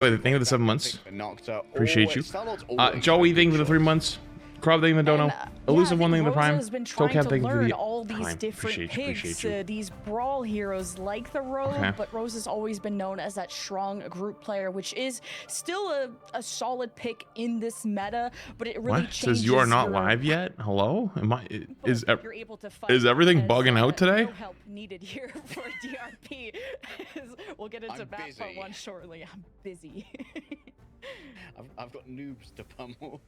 Thank you for the 7 months. Appreciate you. Joey, thank you for the 3 months. Crowd, thank you for the dono. Elusive, one thing in the prime. Tokab, thank you for the all these time. different Appreciate you. these brawl heroes like the Rogue, but Rose has always been known as that strong group player, which is still a solid pick in this meta, but it really changes. Says you are not live yet? Hello? Am I? Is everything bugging out today? No help needed here for DRP. We'll get into map part 1 shortly. I'm busy. I've got noobs to pummel.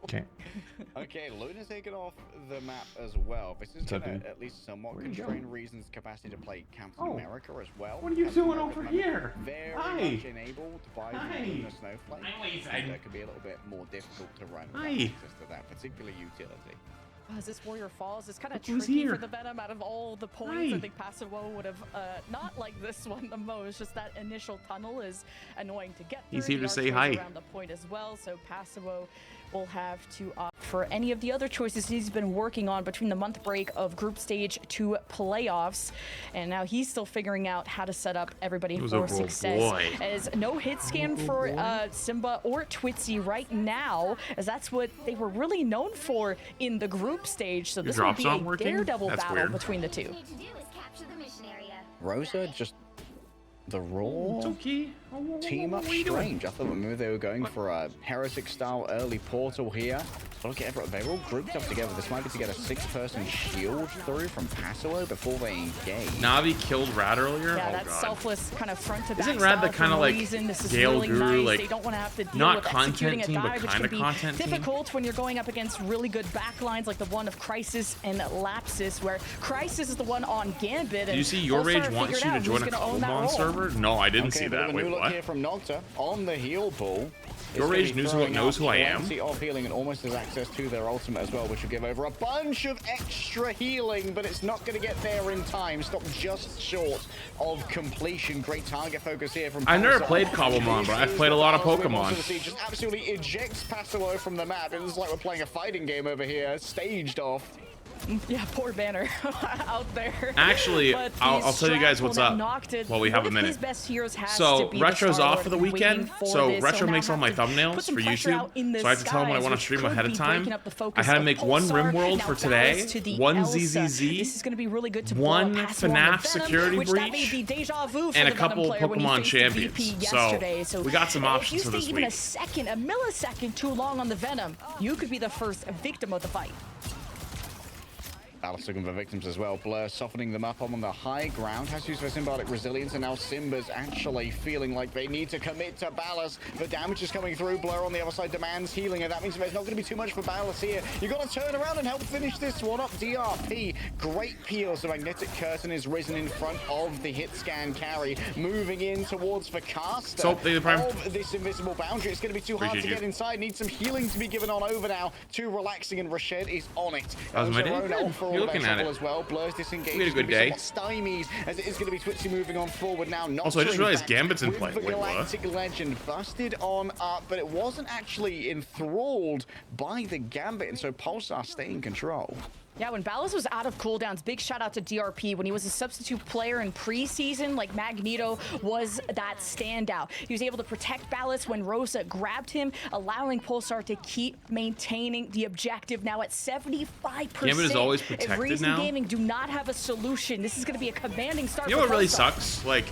Okay. Okay, Luna's taken off the map as well. This is gonna at least somewhat constrain Reason's capacity to play Captain America as well. What are you doing over here? Very much enabled by the Snowflake. That could be a little bit more difficult to run with access to that particular utility. As this Warrior falls, it's kind of tricky for the Venom. Out of all the points, I think Passivo would have not liked this one the most. Just that initial tunnel is annoying to get through. He's here to say hi. Around the point as well, so Passivo will have to opt for any of the other choices he's been working on between the month break of group stage to playoffs, and now he's still figuring out how to set up everybody for success. As no hit scan for Simba or Twitzy right now, as that's what they were really known for in the group stage. So this will be a daredevil battle between the two. Rosa just the raw team up strange. I thought maybe they were going for a heretic style early portal here. Look at they were all grouped up together. This might be to get a 6-person shield through from Passivo before they engage. Navi killed Rad earlier. Yeah, that's selfless kind of front to back. Isn't Rad the kind of like Gale Guru, like they don't want to have to deal not with content team, but which kind of content team? Difficult when you're going up against really good backlines like the one of Crisis and Lapsus, where Crisis is the one on Gambit. Did you see Your Rage wants you to join a Colmon server? No, I didn't see that. Wait, what? Here from Nocta on the heal pool. Your Rage knows who I am. Off healing and almost has access to their ultimate as well, which will give over a bunch of extra healing, but it's not going to get there in time. Stop just short of completion. Great target focus here from. I've never played Cobblemon, but I've played a lot of Pokemon. Just absolutely ejects Passivo from the map. It's like we're playing a fighting game over here, staged off. Yeah, poor Banner out there. Actually, I'll tell you guys what's up while we have a minute. So Retro's off for the weekend, so Retro makes all my thumbnails for YouTube, so I have to tell him when I want to stream ahead of time. I had to make one RimWorld for today, one ZZZ, one FNAF security breach, and a couple Pokemon champions. So we got some options for this week. Even a millisecond too long on the Venom, you could be the first victim of the fight. Ballas looking for victims as well. Blur softening them up on the high ground. Has used for symbolic resilience, and now Simba's actually feeling like they need to commit to Ballas. The damage is coming through. Blur on the other side demands healing, and that means there's not going to be too much for Ballas here. You've got to turn around and help finish this one up. DRP, great peel. So Magnetic Curtain is risen in front of the hit scan carry, moving in towards the caster of this invisible boundary. It's going to be too hard to get inside. Needs some healing to be given on over now. Too relaxing, and Rashid is on it. That was my day. You're looking at it. As well. Blur's disengaged. We had a good day. Stymies as it is going to be Twitzy moving on forward now. Also, I just realized Gambit's in play. The Galactic Legend busted on up, but it wasn't actually enthralled by the Gambit, and so Pulsar stay in control. Yeah, when Ballas was out of cooldowns, big shout out to DRP. When he was a substitute player in preseason, like Magneto was that standout. He was able to protect Ballas when Rosa grabbed him, allowing Pulsar to keep maintaining the objective. Now at 75%. Gambit is always protected if Reason now. Gaming do not have a solution, this is going to be a commanding start. You know what really sucks? Like,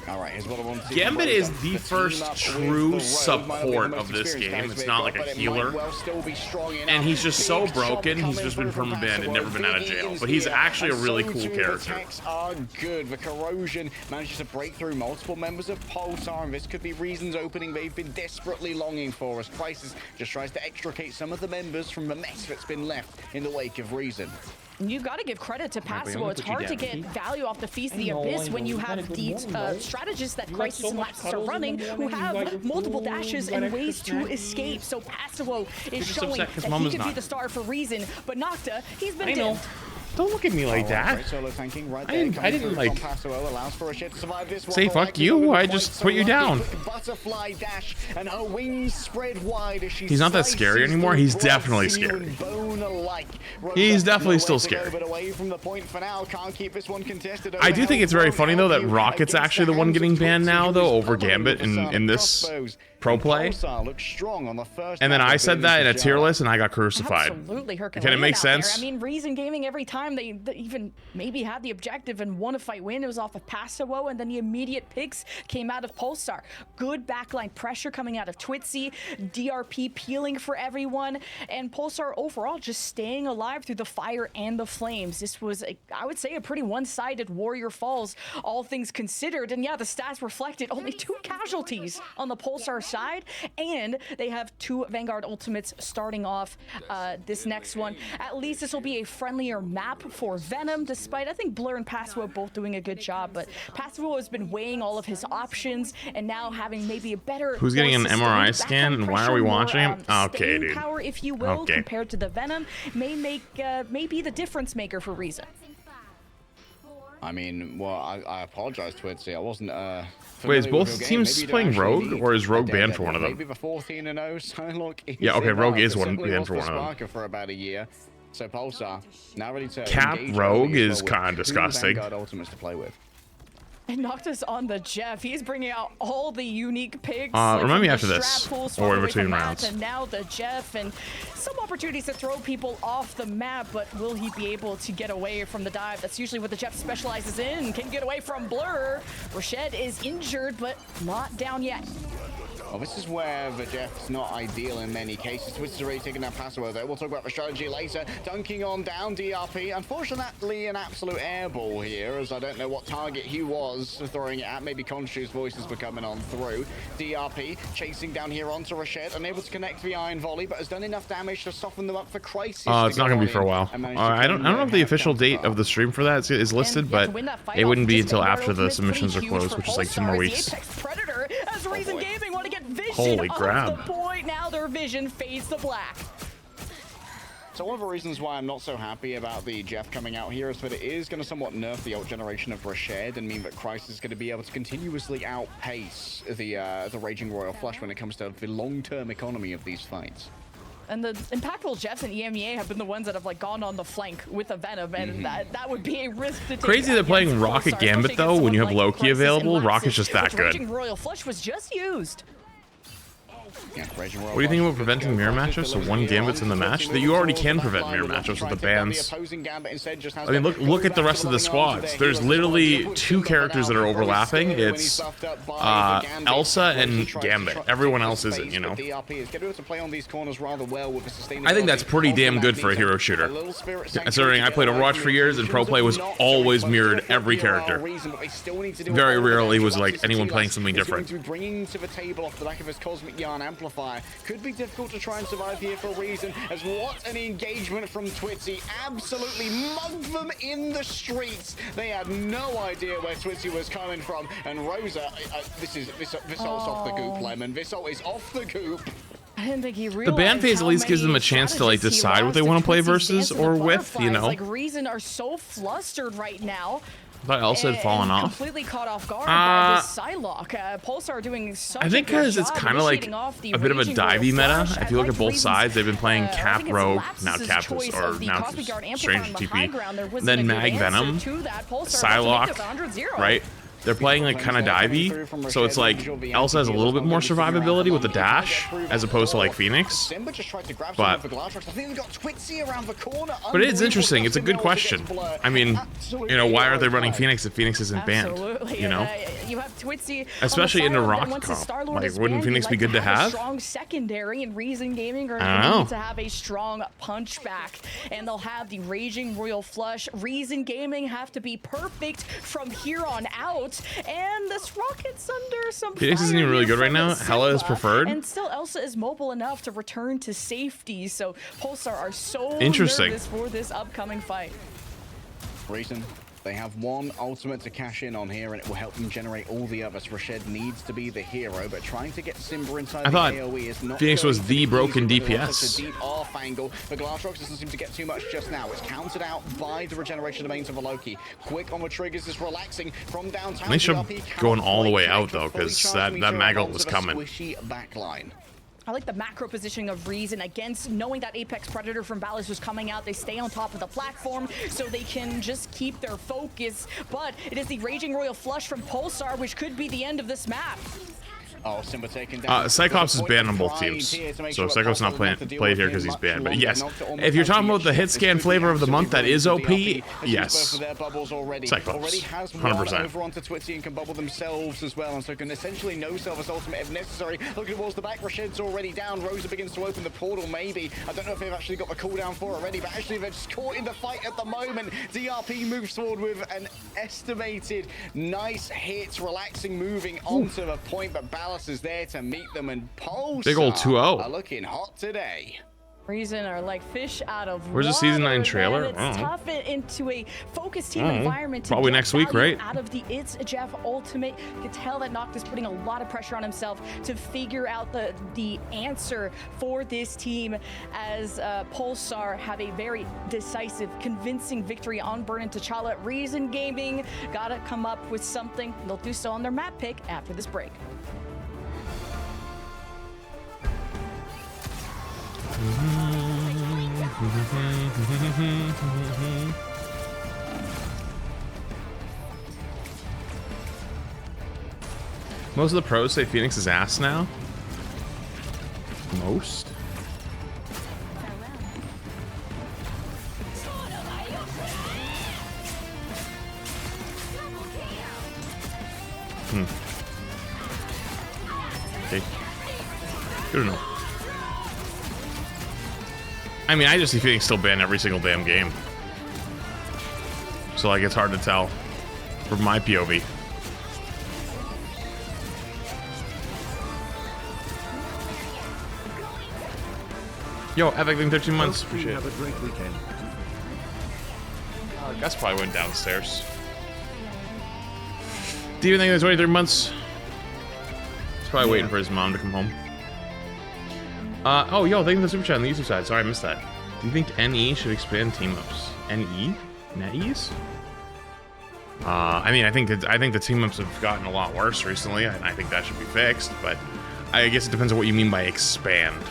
Gambit is the first true support of this game. It's not like a healer. And he's just so broken. He's just been permabanned and never been out of jail, but he's actually a really cool character. Attacks are good. The corrosion manages to break through multiple members of Pulsar, and this could be Reason's opening they've been desperately longing for, as Crisis just tries to extricate some of the members from the mess that's been left in the wake of Reason. You got to give credit to Passivo. It's hard to get value off the Feast of the Abyss when you have these strategists that Crisis and Lapsus are running, who have multiple dashes and ways to escape. So Passivo is showing that he can be the star for Reason, but Nocta, he's been dimmed. Don't look at me like that. I didn't like say fuck you. I just put you down. Butterfly dash and her wings spread wide as he's not that scary anymore. He's definitely scary. He's definitely still scary. I do think it's very funny though that Rocket's actually the one getting banned now though over Gambit in this pro play. Looks strong on the first, and then I said that in a tier list, and I got crucified. Absolutely, can it make sense? I mean, Reason Gaming, every time they even maybe had the objective and won a fight win, it was off of Passivo, and then the immediate picks came out of Pulsar. Good backline pressure coming out of Twitzy, DRP peeling for everyone, and Pulsar overall just staying alive through the fire and the flames. This was, I would say, a pretty one-sided Warrior Falls, all things considered. And yeah, the stats reflected only 2 casualties on the Pulsar side, and they have 2 Vanguard ultimates starting off this next one. At least this will be a friendlier map for Venom, despite I think Blur and Passivo both doing a good job, but Passivo has been weighing all of his options and now having maybe a better... Who's getting an MRI scan, and why are we watching him? Okay, dude. Power, if you will, compared to the Venom, may be the difference maker for Reason. I mean, well, I apologize, Twitzy. I wasn't wait, is both teams playing Rogue, or is Rogue banned for one of them? Maybe the 14-0 Psylocke. Yeah, okay, Rogue is banned for one of them. For about a year. So Pulsar now ready to Cap Rogue is kind of disgusting. Vanguard ultimates to play with. And Noctis on the Jeff. He's bringing out all the unique picks. Remind me after this, or in between rounds. And now the Jeff, and some opportunities to throw people off the map, but will he be able to get away from the dive? That's usually what the Jeff specializes in. Can get away from Blur. Rashid is injured, but not down yet. Well, this is where the Jeff's not ideal in many cases. Twitch is already taking that Passivo though. We'll talk about the strategy later. Dunking on down DRP. Unfortunately, an absolute airball here, as I don't know what target he was throwing it at. Maybe Conscious voices were coming on through. DRP chasing down here onto Rashid, unable to connect the Iron Volley, but has done enough damage to soften them up for Crisis. It's not going to be for a while. I don't know if the official date of the stream for that is listed, but it wouldn't be until after the submissions are closed, which is like 2 more weeks. Predator, as Reason Gaming want to get vision. Holy crap. The point. Now their vision fades to black. So one of the reasons why I'm not so happy about the Jeff coming out here is that it is going to somewhat nerf the ult generation of Rashid and mean that Crisis is going to be able to continuously outpace the Raging Royal Flush when it comes to the long-term economy of these fights. And the impactful Jeffs and EMEA have been the ones that have like gone on the flank with a Venom, and that would be a risk to take. Crazy that playing Rocket Gambit though, when you have Loki available, Rocket's just that good. Raging Royal Flush was just used. Yeah, what do you think about preventing mirror matchups? So 1 Gambit's in the match? That you already can prevent mirror matchups with the bans. I mean, look at the rest of the squads. There's literally 2 characters that are overlapping. It's Elsa and Gambit. Everyone else isn't, you know. I think that's pretty damn good for a hero shooter. Considering I played Overwatch for years, and pro play was always mirrored every character. Very rarely was like anyone playing something different. Amplifier could be difficult to try and survive here for a reason, as what an engagement from Twitzy. Absolutely mugged them in the streets. They had no idea where Twitzy was coming from, and Rosa, this ult's off the goop, Lemon. This ult is off the goop. I didn't think he realized the ban phase at least gives them a chance to like decide what they want to play versus or with, you know. Like Reason are so flustered right now. I thought Elsa had fallen off. Completely caught off guard by this Psylocke. Pulsar doing such I think because it's kind of like a bit of a divey meta. If you look at both sides, they've been playing Cap Rogue, now Captus, or now Strange TP, then Mag Venom, Psylocke, right? They're playing like kind of divey, so it's like Elsa has a little bit more survivability with the dash as opposed to like Phoenix. But it's interesting. It's a good question. I mean, you know, why aren't they running Phoenix if Phoenix isn't banned? You know, you have Twitzy, especially in a Rocket comp. Like, wouldn't Phoenix be good to have? Strong secondary, and Reason Gaming are going to have a strong punch back, and they'll have the Raging Royal Flush. Reason Gaming have to be perfect from here on out. And this Rocket's under some Phoenix isn't even really good right now. Hela is preferred. And still Elsa is mobile enough to return to safety. So Pulsar are so interesting nervous for this upcoming fight. Reason. They have 1 ultimate to cash in on here, and it will help them generate all the others. Rashid needs to be the hero, but trying to get Simba inside the AoE is not Phoenix was the broken DPS. Deep off angle. The Glassrox doesn't seem to get too much just now. It's countered out by the regeneration domains of a Loki. Quick on the triggers is relaxing from downtown. They should going all the way out though, because that Maggot was coming. Backline. I like the macro positioning of Reason against knowing that Apex Predator from Ballas was coming out. They stay on top of the platform so they can just keep their focus. But it is the Raging Royal Flush from Pulsar, which could be the end of this map. Oh, Simba taken down. Cyclops is banned on both teams, so Cyclops not played here because he's banned. But yes, if you're talking about the hit scan flavor of the month that is OP, yes, Cyclops, 100%. Over onto Twitzy and can bubble themselves as well, and so can essentially no Selva's ultimate if necessary. Looking towards the back, Rashid's already down. Rosa begins to open the portal, maybe. I don't know if they've actually got the cooldown for it already, but actually they're just caught in the fight at the moment. DRP moves forward with an estimated nice hit, relaxing, moving onto the point, but Ballas is there to meet them, and Pulsar big old 2-0 are looking hot today. Reason are like fish out of where's the season 9 trailer? It's tough into a focus team environment. Probably next week, right? Out of the It's Jeff ultimate, you can tell that Noct is putting a lot of pressure on himself to figure out the answer for this team, as Pulsar have a very decisive, convincing victory on Burn and T'Challa. Reason Gaming gotta come up with something. They'll do so on their map pick after this break. Most of the pros say Phoenix is ass now. Most? Okay. Good enough. I mean, I just see Phoenix still ban every single damn game. So, like, it's hard to tell from my POV. Yo, Epic, 13 months. Appreciate it. Have a great weekend. Gus probably went downstairs. Do you think there's 23 months? He's probably waiting for his mom to come home. Oh, yo, thank you for the super chat on the YouTube side. Sorry, I missed that. Do you think NE should expand team-ups? NE? NetEase? I mean, I think the team-ups have gotten a lot worse recently, and I think that should be fixed, but I guess it depends on what you mean by expand.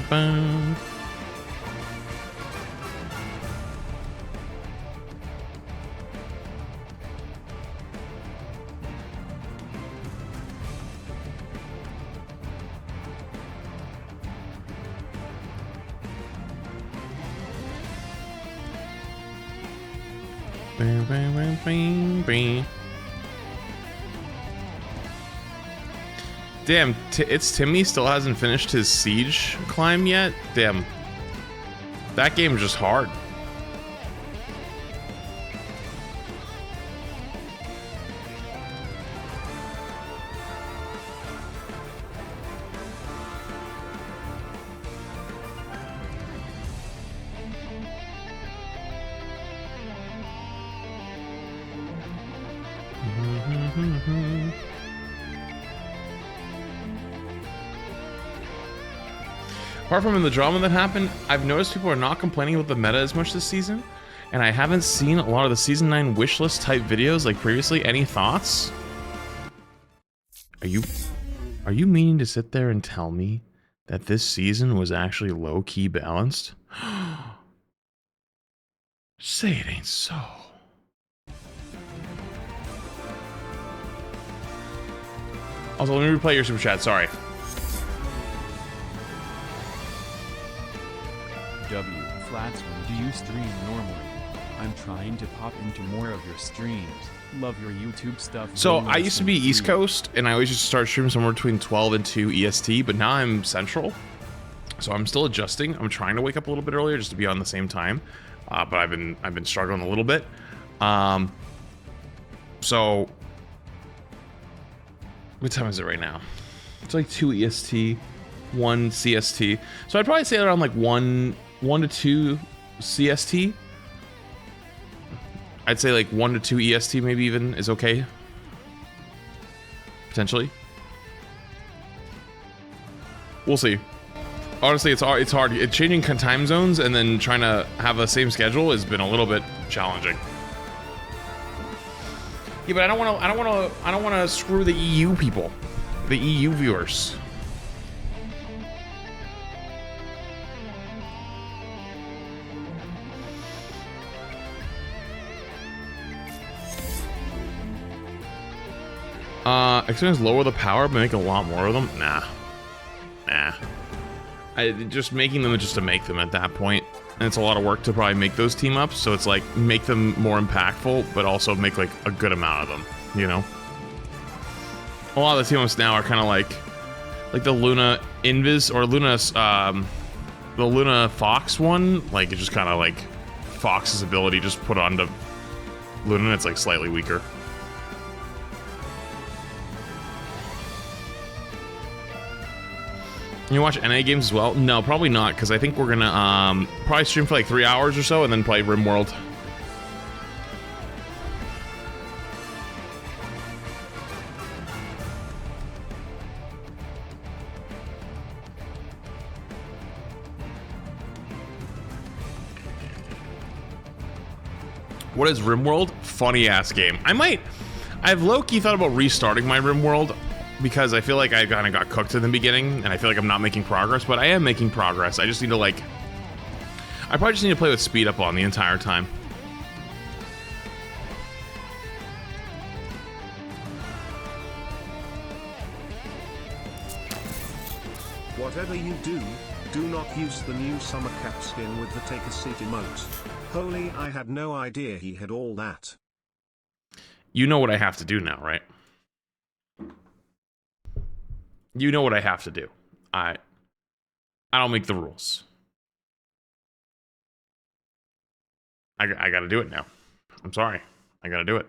Bum. Damn, it's Timmy still hasn't finished his siege climb yet? Damn. That game's just hard. Apart from the drama that happened, I've noticed people are not complaining about the meta as much this season, and I haven't seen a lot of the Season 9 wishlist type videos like previously. Any thoughts? Are you meaning to sit there and tell me that this season was actually low-key balanced? Say it ain't so. Also, let me replay your super chat, sorry. W. Flats, when do you stream normally? I'm trying to pop into more of your streams. Love your YouTube stuff. So I used to be East Coast, and I always used to start streaming somewhere between 12 and 2 EST, but now I'm Central. So I'm still adjusting. I'm trying to wake up a little bit earlier just to be on the same time. But I've been struggling a little bit. So what time is it right now? It's like 2 EST, 1 CST. So I'd probably say around like 1 to 2 CST. I'd say like 1 to 2 EST maybe even is okay. Potentially. We'll see. Honestly, it's hard. Changing time zones and then trying to have the same schedule has been a little bit challenging. Yeah, but I don't want to screw the EU people, the EU viewers. Experience lower the power, but make a lot more of them? Nah. Just making them just to make them at that point. And it's a lot of work to probably make those team ups, so it's like, make them more impactful, but also make like a good amount of them, you know? A lot of the team ups now are kind of like the Luna Invis, or the Luna Fox one, like it's just kind of like Fox's ability just put onto Luna, and it's like slightly weaker. You watch NA games as well? No, probably not, because I think we're gonna probably stream for like 3 hours or so and then play RimWorld. What is RimWorld? Funny ass game. I've low-key thought about restarting my RimWorld, because I feel like I kind of got cooked in the beginning, and I feel like I'm not making progress, but I am making progress. I just need to, like... I probably just need to play with speed up on the entire time. Whatever you do, do not use the new summer cap skin with the take a seat emote. Holy, I had no idea he had all that. You know what I have to do now, right? You know what I have to do. I don't make the rules. I gotta do it now. I'm sorry. I gotta do it.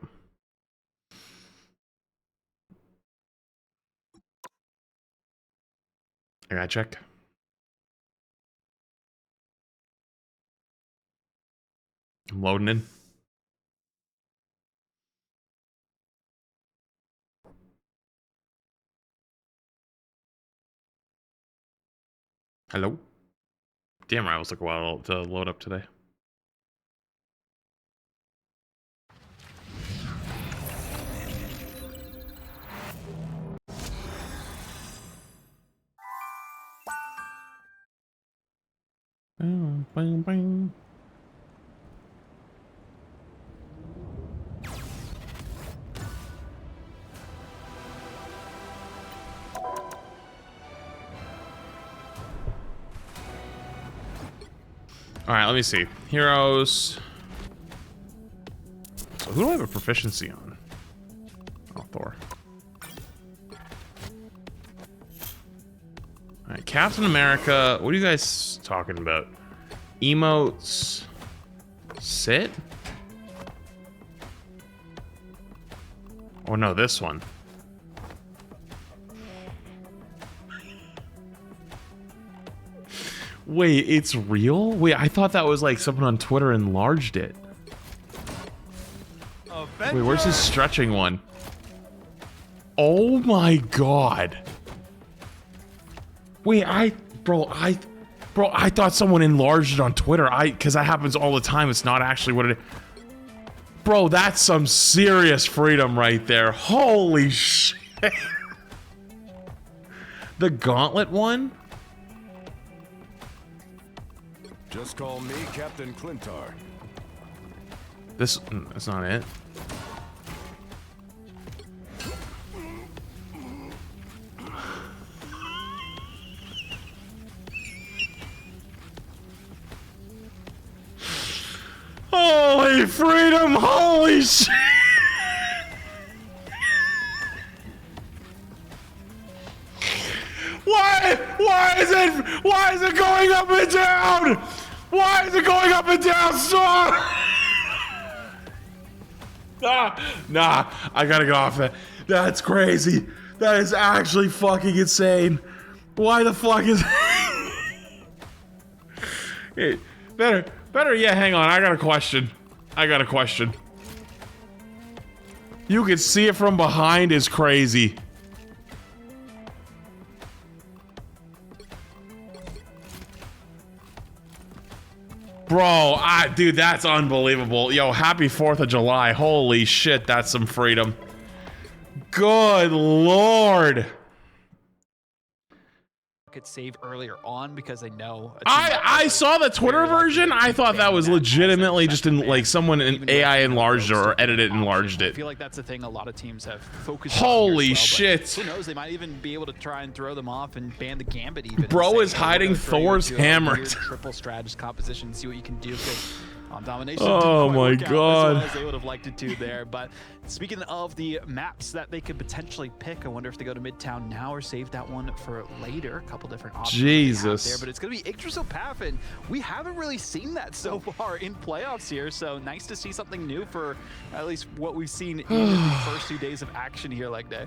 I gotta check. I'm loading in. Hello? Damn right, it took a while to load up today. Bang, bang, bang. Alright, let me see. Heroes. So who do I have a proficiency on? Oh, Thor. Alright, Captain America. What are you guys talking about? Emotes. Sit? Oh no, this one. Wait, it's real? Wait, I thought that was like someone on Twitter enlarged it. Wait, where's his stretching one? Oh my god. Wait, bro, I thought someone enlarged it on Twitter. Cause that happens all the time. It's not actually what it is. Bro, that's some serious freedom right there. Holy shit. The gauntlet one? Just call me Captain Clintar. That's not it. Holy freedom! Holy shit! Why is it going up and down? Why is it going up and down, Star? Nah, I gotta get off that. That's crazy. That is actually fucking insane. Why the fuck is... Hey, better yet, hang on, I got a question. You can see it from behind is crazy. Bro, dude, that's unbelievable. Yo, happy 4th of July. Holy shit, that's some freedom. Good lord. Could save earlier on because they know. I saw the Twitter version. I thought that was legitimately just in like someone in AI enlarged it or edited enlarged it. I feel like that's the thing a lot of teams have focused Holy on. Shit. Who knows? They might even be able to try and throw them off and ban the Gambit even. Bro is hiding Thor's hammer. Triple strategist composition. See what you can do. Domination. Oh my god. As they would have liked it to there. But speaking of the maps that they could potentially pick, I wonder if they go to Midtown now or save that one for later. A couple different options Jesus. there, but it's going to be Yggdrasil Path, and we haven't really seen that so far in playoffs here. So nice to see something new for at least what we've seen in the first 2 days of action here, like day.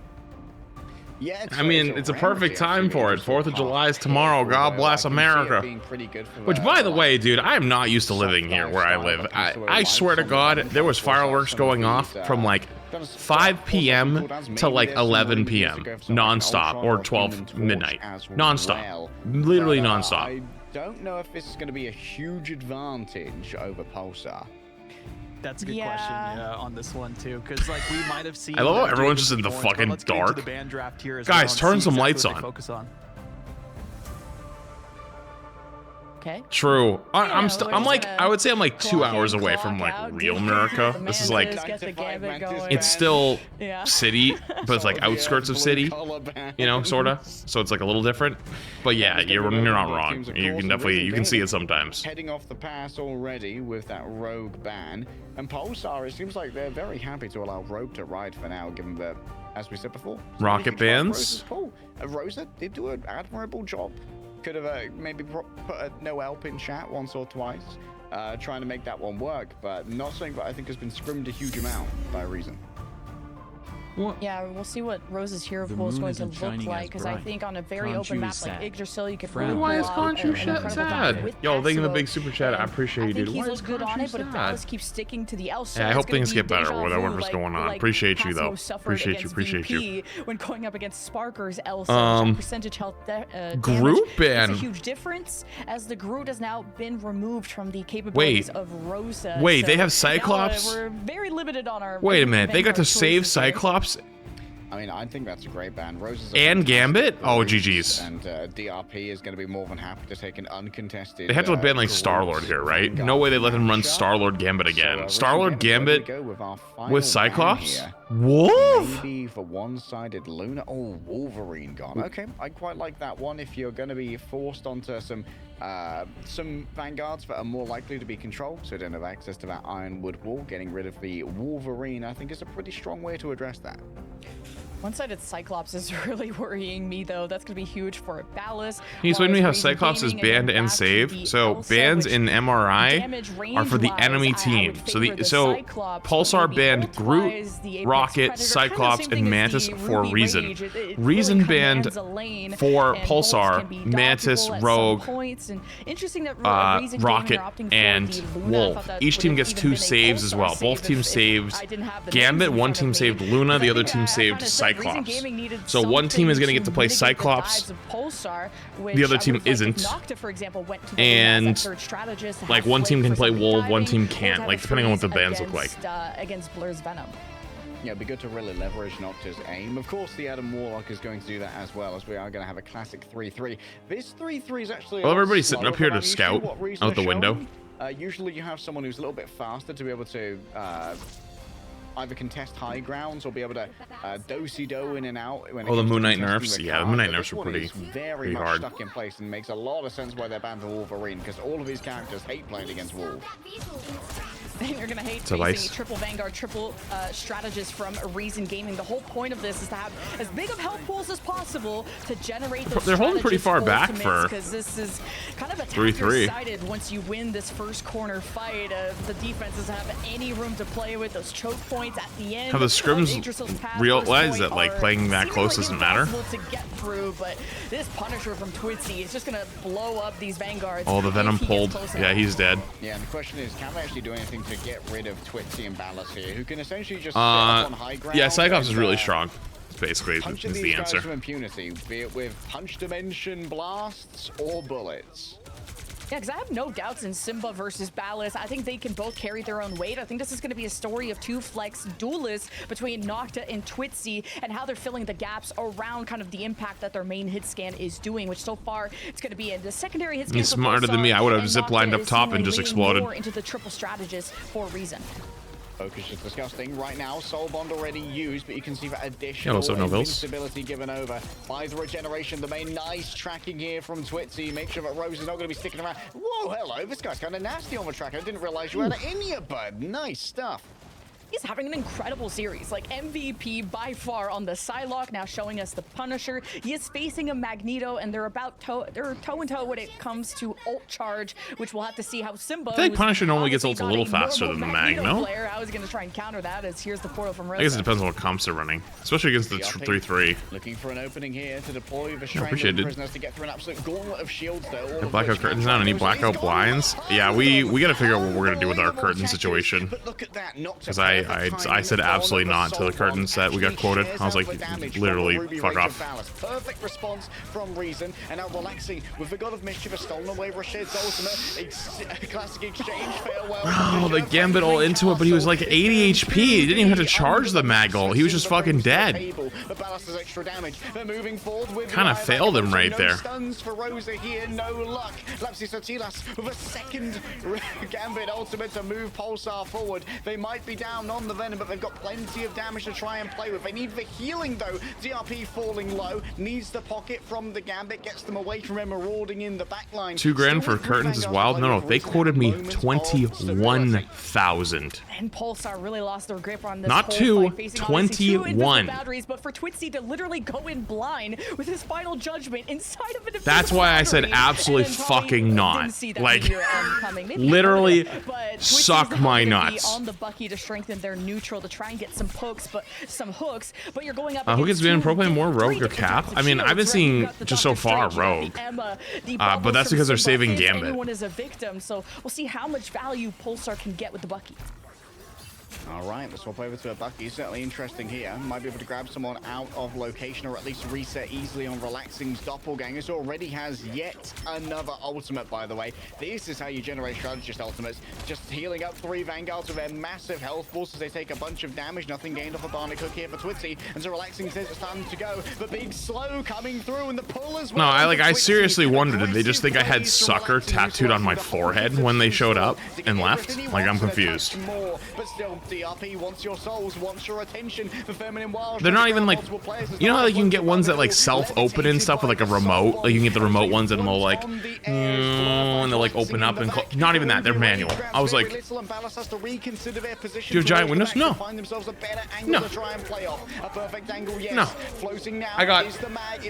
Yeah, I mean, it's a perfect time for it. 4th of July is tomorrow. God bless America. Which, by the way, dude, I am not used to living here where I live. I swear to God, there was fireworks going off from like 5 p.m. to like 11 p.m. non-stop, or 12 midnight. Non-stop. Literally non-stop. I don't know if this is going to be a huge advantage over Pulsar. That's a good question on this one too, because like we might have seen. I love how everyone's just in the fucking dark. Guys, turn some lights on. Okay. True. I'm like, I would say I'm like 2 hours away from like real America. This is like, it's still city, but it's like outskirts of city, you know, sorta. So it's like a little different. But yeah, you're not wrong. You can definitely, you can see it sometimes. Heading off the pass already with that Rogue ban, and Pulsar, it seems like they're very happy to allow Rogue to ride for now, given that, as we said before, rocket bans. Rosa did do an admirable job. Could have maybe put a no help in chat once or twice, trying to make that one work, but not something that I think has been scrimmed a huge amount by Reason. What? Yeah, we'll see what Rose's hero pool is going to look like, because I think on a very open map like Yggdrasil, you could really why is Conchu sad? Yo, thank you for the big super chat. I appreciate you, dude. He's looked good on it, but if Dallas keeps sticking to the L side, yeah, I hope things get better with whatever's going on. Appreciate you though. Appreciate you. When going up against Sparker's L side percentage health group ban. It's a huge difference, as the Groot has now been removed from the capabilities of Rosa. Wait, they have Cyclops? We're very limited on our. Wait a minute, they got to save Cyclops? I mean, I think that's a great ban. Roses and Gambit? Oh, GG's. And DRP is going to be more than happy to take an uncontested. They have to ban like Star-Lord here, right? No way they let him run Star-Lord Gambit again. Star-Lord Gambit with Cyclops? Wolf? Maybe for one-sided Luna. Oh, Wolverine gone. Okay, I quite like that one. If you're going to be forced onto some vanguards that are more likely to be controlled, so don't have access to that Ironwood wall, getting rid of the Wolverine, I think is a pretty strong way to address that. One-sided Cyclops is really worrying me, though. That's going to be huge for Ballas. Can you explain to me how Cyclops is banned and saved? So bans in MRI are for the enemy team. So Pulsar banned Groot, Rocket, Cyclops, and Mantis for Reason. Reason banned for Pulsar, Mantis, Rogue, Rocket, and Wolf. Each team gets 2 saves as well. Both teams saved Gambit. One team saved Luna. The other team saved Cyclops. So one team is going to get to play Cyclops, the other team isn't, and like one team can play Wolf, one team can't, like depending on what the bans look like. Against Blur's Venom. Yeah, it'd be good to really leverage Nocta's aim. Of course, the Adam Warlock is going to do that as well, as we are going to have a classic 3-3. This 3-3 is actually. Well, everybody's sitting up here to scout out the window. Usually, you have someone who's a little bit faster to be able to. Either contest high grounds or be able to do-si-do in and out. Oh, the Moon Knight nerfs? Yeah, the Moon Knight nerfs were pretty much hard. Stuck in place, and makes a lot of sense why they're banned for Wolverine, because all of his characters hate playing against Wolf. You're gonna hate facing triple Vanguard, triple strategist from Reason Gaming. The whole point of this is to have as big of health pools as possible to generate those. They're holding pretty far back for because this is kind of a 3-3. Once you win this first corner fight, the defense doesn't have any room to play with. Those choke points at the end. How the scrims realize that like playing that close doesn't matter. To get through, but this Punisher from Twitzy is just gonna blow up these Vanguards. Oh, the Venom pulled. Yeah, he's dead. Yeah, and the question is, can they actually do anything to get rid of Twitzy and Ballas here, who can essentially just sit up on high ground? Yeah, Cyclops is really strong. Basically, is the answer. From impunity, be it with punch dimension blasts or bullets. Yeah, because I have no doubts in Simba versus Ballas. I think they can both carry their own weight. I think this is going to be a story of two flex duelists between Nocta and Twitzy and how they're filling the gaps around kind of the impact that their main hit scan is doing, which so far it's going to be in the secondary hit scan. He's smarter than me. I would have zip lined up top and just exploded. More into the triple strategist for a reason. Focus is disgusting right now. Soul Bond already used, but you can see that additional invincibility given over by the regeneration. The main nice tracking here from Twitzy. Make sure that Rose is not going to be sticking around. Whoa, hello. This guy's kind of nasty on the track. I didn't realize you had it in you, bud. Nice stuff. He's having an incredible series, like MVP by far on the Psylocke, now showing us the Punisher. He is facing a Magneto, and they're toe and toe when it comes to ult charge, which we'll have to see how Simba. I think Punisher normally gets ults a little faster than the Mag, no? I was going to try and counter that as here's the portal from Rosa. I guess it depends on what comps they're running, especially against the 3-3. Looking for an opening here to deploy the Strangled prisoners to get through an absolute gauntlet of shields though. Blackout curtains down. Any blackout blinds? Yeah, we got to figure out what we're gonna do with our curtain situation. Because I said absolutely not to the curtain set. We got quoted. I was like, literally, fuck off. Perfect response from Reason, and now relaxing with the God of Mischief has stolen away Rashid's ultimate. A classic exchange farewell. Oh, the Gambit all into it, but he was like 80 HP. He didn't even have to charge the mag ult. He was just fucking dead. Kind of failed him right there. Stuns for Rosa here, no luck. Lapsis Atilas with a second Gambit ultimate to move Pulsar forward. They might be down on the Venom, but they've got plenty of damage to try and play with. They need the healing though. DRP falling low, needs the pocket from the Gambit, gets them away from him, marauding in the backline. $2 grand for curtains is wild. No, they quoted me 21,000. And Pulsar really lost their grip on this. Not two, 21. Batteries, but for Twitzy to literally go in blind with his final judgment inside of an. That's why I said absolutely fucking not. Like, literally, suck my nuts. On the Bucky to strengthen their neutral to try and get some hooks, but you're going up. Who gets been pro playing more Rogue or Cap? I mean, I've been seeing just so far Rogue, but that's because they're saving Gambit. Everyone is a victim, so we'll see how much value Pulsar can get with the Bucky. All right, let's swap over to a Bucky. Certainly interesting here. Might be able to grab someone out of location or at least reset easily on Relaxing's Doppelgangers. Already has yet another ultimate, by the way. This is how you generate strategist ultimates. Just healing up 3 Vanguards with their massive health balls as they take a bunch of damage. Nothing gained off a Barnet Cook here for Twitzy. And so Relaxing says it's time to go. The big slow coming through and the pull as well. No, I seriously wondered, did they just think I had sucker tattooed on my forehead when they showed up and left? Like, I'm confused. But still, DRP wants your souls, wants your attention. The feminine wild. They're not even like, you know how like you can get ones that like self-open and stuff with like a remote. Like you can get the remote ones and they'll like, and they'll like open up and not even that. They're manual. I was like, do you have giant windows? No. No. No. I got.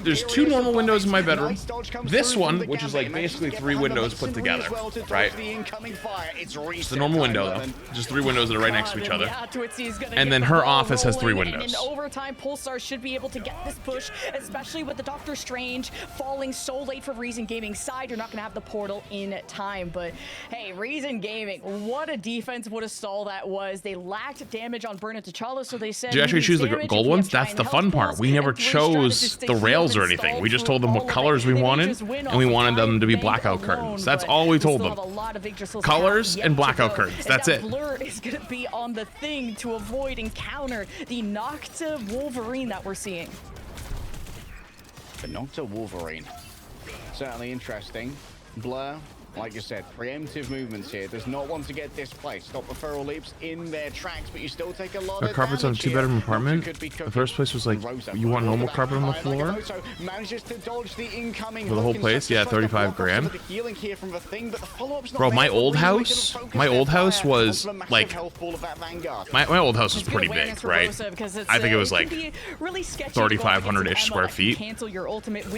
There's 2 normal windows in my bedroom. This one, which is like basically 3 windows put together, right? It's the normal window though. Just 3 windows that are right next to each other. And then her office has 3 windows. And in overtime, Pulsar should be able to get this push, especially with the Doctor Strange falling so late for Reason Gaming's side. You're not going to have the portal in time. But hey, Reason Gaming, what a defense, what a stall that was. They lacked damage on Burn and T'Challa, so they said. Did you actually choose the gold ones? That's the fun part. We never chose the rails or anything. We just told them what colors we wanted, and we wanted them to be blackout curtains. That's all we told them. Colors and blackout curtains. That's it. Blur is going to be on the thing to avoid and counter the Nocta Wolverine that we're seeing. The Nocta Wolverine. Certainly interesting. Blur, like you said, preemptive movements here. Does not want to get displaced. Stop the feral leaps in their tracks, but you still take a lot of carpets on a 2-bedroom apartment. The first place was like, you want normal carpet on the floor? For the whole place? Yeah, 35 grand. Bro, my old house was like, my old house was pretty big, right? I think it was like 3,500-ish square feet.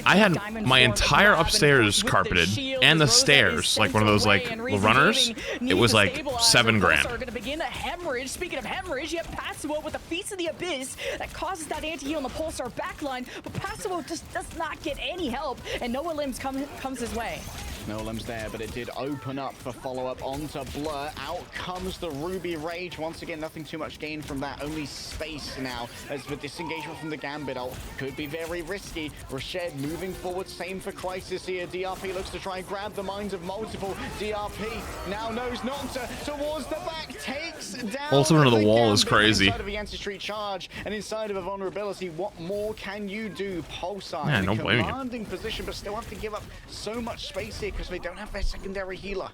I had my entire upstairs carpeted and the stairs. Like one of those like runners, it was like $7 grand. Are gonna begin a hemorrhage. Speaking of hemorrhage, you have Passivo with a Feast of the Abyss that causes that anti-heal on the Pulsar backline, but Passivo just does not get any help, and Noah Limbs comes his way. No limbs there, but it did open up for follow-up onto Blur. Out comes the Ruby Rage. Once again, nothing too much gain from that. Only space now as the disengagement from the Gambit ult could be very risky. Rashed moving forward. Same for Crisis here. DRP looks to try and grab the minds of multiple. DRP now knows Nocta towards the back. Takes down Ultimate of the wall is Gambit crazy. inside of the anti-street charge and inside of a vulnerability. What more can you do? Pulsar Man, in a don't blame you. commanding position, but still have to give up so much space here because they don't have their secondary healer.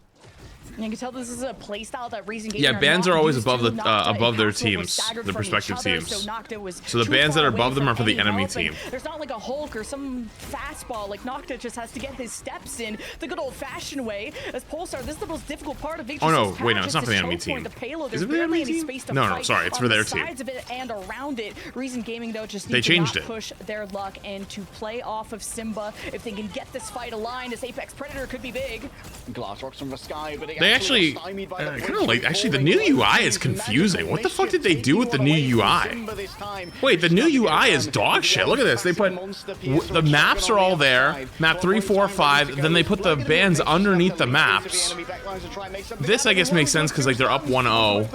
You can tell this is a playstyle that Reason Gaming Yeah, bans are always used above to. the Nocta above their and Castle were teams, staggered their from each respective other, teams. Nocta was So the too bans that far are away above them from are for the any enemy help, and team. There's not like a Hulk or some fastball. Like Nocta just has to get his steps in the good old-fashioned way. As Pulsar, this is the most difficult part of VHS's Oh no, path, wait, no, it's just not for the to enemy choke point team. the payload. Is There's it for the barely enemy any team? space to No, fight sorry, it's on for their the team. sides of it and around it. Reason Gaming though just They need to changed not it. push their luck and to play off of Simba. If they can get this fight aligned, this Apex Predator could be big. Glass rocks from the sky, but They actually kind of like the new UI is confusing. What the fuck did they do with the new UI? Wait, the new UI is dog shit. Look at this. They put the maps are all there. Map 3, 4, 5. Then they put the bands underneath the maps. This I guess makes sense because like they're up 1-0.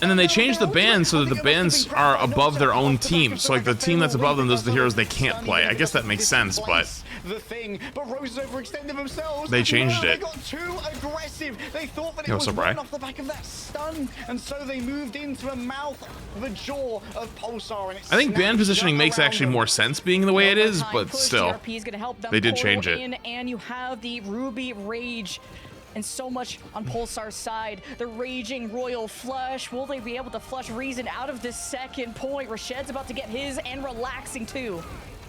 And then they changed the bands so that the bands are above their own team. So like the team that's above them, those are the heroes they can't play. I guess that makes sense, but they changed it. They got too aggressive. They thought that it Yo, was so right Bri. off the back of that stun, and so they moved into the mouth, the jaw of Pulsar. And I think band positioning makes actually more sense being the way it is, but still, they did change it. And you have the Ruby Rage. And so much on Pulsar's side. The raging Royal Flush. Will they be able to flush Reason out of this second point? Rashed's about to get his and relaxing too.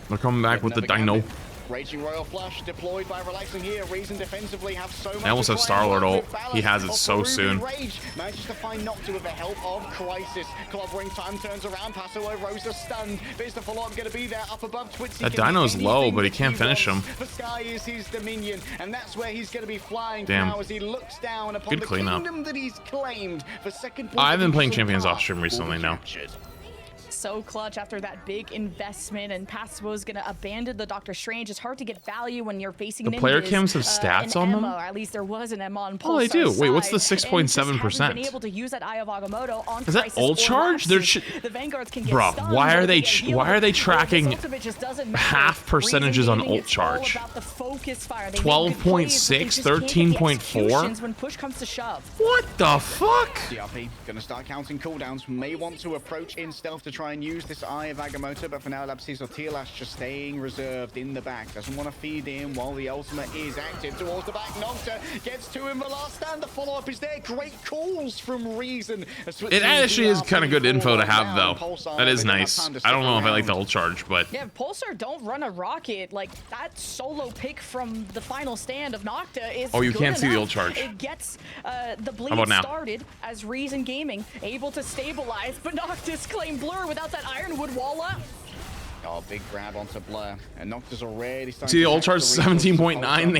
They're coming back with the Dino. Raging Royal Flush deployed by relaxing here. Reason defensively have so much. I almost have Star-Lord ult. He has it so soon. Rage manages to find Nocta with the help of Crisis. Clobbering time turns around. Paso Rosa stunned. But is the follow-up going to be there up above Twitzy? That Dino's low, but he can't finish him. The sky is his dominion, and that's where he's going to be flying Damn. now as he looks down upon Good the cleanup. kingdom that he's claimed for second. I've been playing Champions off stream recently now. So clutch after that big investment, and Passimo's gonna abandon the Doctor Strange. It's hard to get value when you're facing The player ninjas, cams have stats an on them? Emma, or at least there was an Emma on Pulsar's Oh, they do. Wait, what's the side, and just haven't 6.7%? been able to use that Eye of Agamotto on Is that Crisis ult or charge? They're Lapsus. The Vanguards can get Bruh, stunned, why or are they get healed. why are they This tracking ultimate just doesn't matter. half percentages on Reason Gaming, ult it's all charge? about the focus fire. They make good plays, 12.6, but they just can't get the 13.4? executions when push comes to shove. What the fuck? DRP gonna start counting cooldowns. May want to approach in stealth to try and use this Eye of Agamotto, but for now, Lapsis or Tearlash just staying reserved in the back. Doesn't want to feed in while the ultimate is active towards the back. Nocta gets to him. The last stand. The follow-up is there. Great calls from Reason. It actually is kind of good info to have, though. That is nice. I don't know if I like the ult charge, but Yeah, Pulsar don't run a rocket. Like, that solo pick from the final stand of Nocta is Oh, you good can't see the enough. ult charge. It gets the bleed about now? started as Reason Gaming able to stabilize, but Noctis claim Blur without that Ironwood wall up. Oh, big grab onto Blur. And Nocta's already starting see the to ult charge catch the resources. 17.9,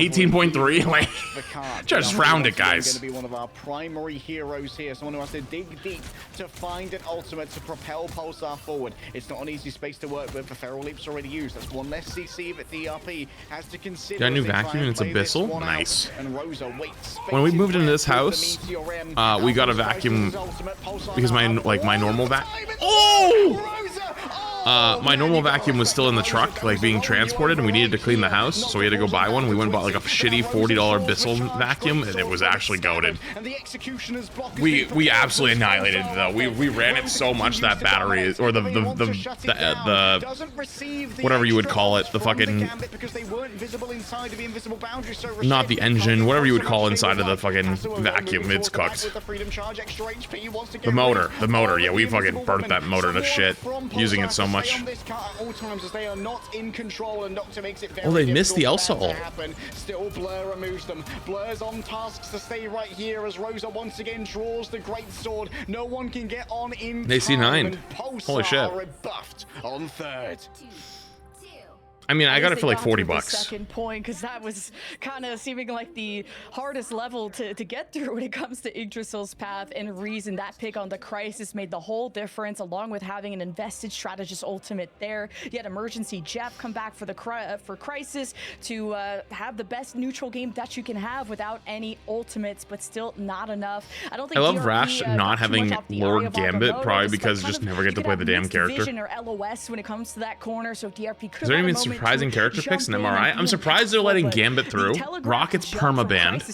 18.3 like The card. just Now, round it, going guys. to be one of our primary heroes here. Someone who has to dig deep to find an ultimate to propel Pulsar forward. It's not an easy space to work with. The Feral Leap's already used. That's one less CC that DRP has to consider. Got a new as they try vacuum and it's play this Abyssal? one out. Nice. And Rosa waits. When we Spaces moved into left this for the house, Meteor M. we got a Alpha vacuum Crisis' ultimate. Pulsar because my now like my up. normal Time vac. in the Oh! Rosa! My normal vacuum was still in the truck, like being transported, and we needed to clean the house, so we had to go buy one. We went and bought like a shitty $40 Bissell vacuum, and it was actually goated. We absolutely annihilated it though. We ran it so much that battery, or the whatever you would call it, the fucking not the engine, whatever you would call inside of the fucking vacuum, it's cooked. The motor, yeah, we fucking burnt that motor to shit, using it so much. Oh, they missed the Elsa ult. Still Blur removes them. Blur's on tasks to stay right here as Rosa once again draws the great sword. No one can get on in They see time, 9. and Pulsar Holy shit. rebuffed on third. I mean, I got it for like 40 bucks. Second point, because that was kind of seeming like the hardest level to get through when it comes to Yggdrasil's path. And Reason, that pick on the Crisis made the whole difference, along with having an invested strategist ultimate there. You had Emergency Jeff come back for the Crisis to have the best neutral game that you can have without any ultimates, but still not enough. I don't think I love DRP, Rash not having Lord Gambit, probably because just never get to play the damn character. Vision or LOS when it comes to that corner, so DRP could Is there any surprising character picks in MRI? I'm surprised they're letting Gambit through. Rocket's permabanned.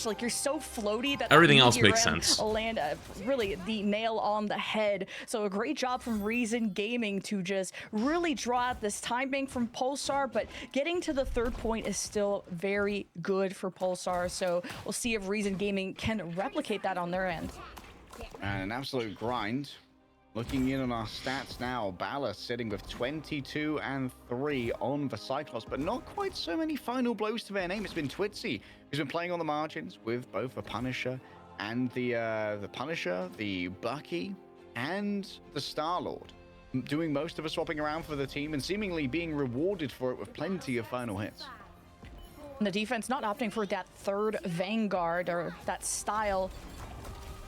Like, you're so floaty that everything else makes sense. Land really the nail on the head. So a great job from Reason Gaming to just really draw out this timing from Pulsar, but getting to the third point is still very good for Pulsar. So we'll see if Reason Gaming can replicate that on their end. And an absolute grind. Looking in on our stats now, Balor sitting with 22 and 3 on the Cyclops, but not quite so many final blows to their name. It's been Twitzy, who's been playing on the margins with both the Punisher and the Punisher, the Bucky, and the Star-Lord, doing most of the swapping around for the team and seemingly being rewarded for it with plenty of final hits. And the defense not opting for that third Vanguard or that style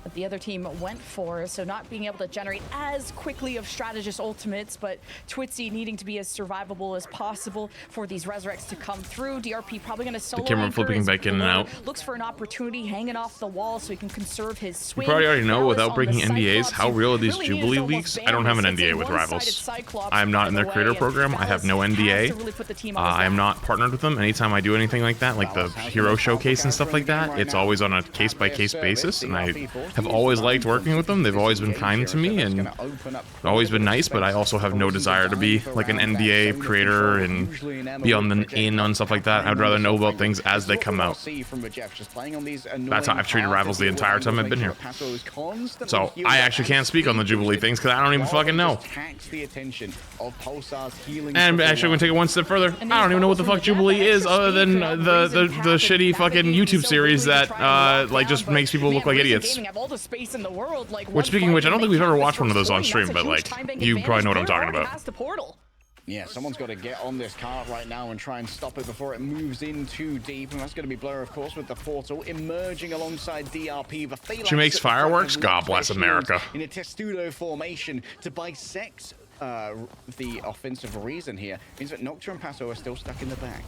that the other team went for, so not being able to generate as quickly of strategist ultimates, but Twitzy needing to be as survivable as possible for these resurrects to come through. DRP probably going to solo. The camera flipping back in and out. Looks for an opportunity hanging off the wall so he can conserve his swing. You probably already know, without breaking NDAs, how real are these Jubilee leaks? I don't have an NDA with Rivals. I am not in their creator program. I have no NDA. I am not partnered with them. Anytime I do anything like that, like the hero showcase and stuff like that, it's always on a case-by-case basis, and I have always liked working with them. They've always been kind to me and always been nice, but I also have no desire to be like an NDA creator and be on the on stuff like that. I'd rather know about things as they come out. That's how I've treated Rivals the entire time I've been here. So I actually can't speak on the Jubilee things because I don't even fucking know. And actually, I'm gonna take it one step further. I don't even know what the fuck Jubilee is, other than the shitty fucking YouTube series that like just makes people look like idiots. In the world, like, which, speaking of which, I don't think we've ever watched one of those on stream, but like, you probably know what I'm talking about. Yeah, someone's got to get on this cart right now and try and stop it before it moves in too deep, and that's going to be Blur, of course, with the portal emerging alongside DRP. The Phalanx she makes fireworks. God bless America. In a testudo formation to bisect the offensive Reason here means that Nocturne and Passo are still stuck in the back.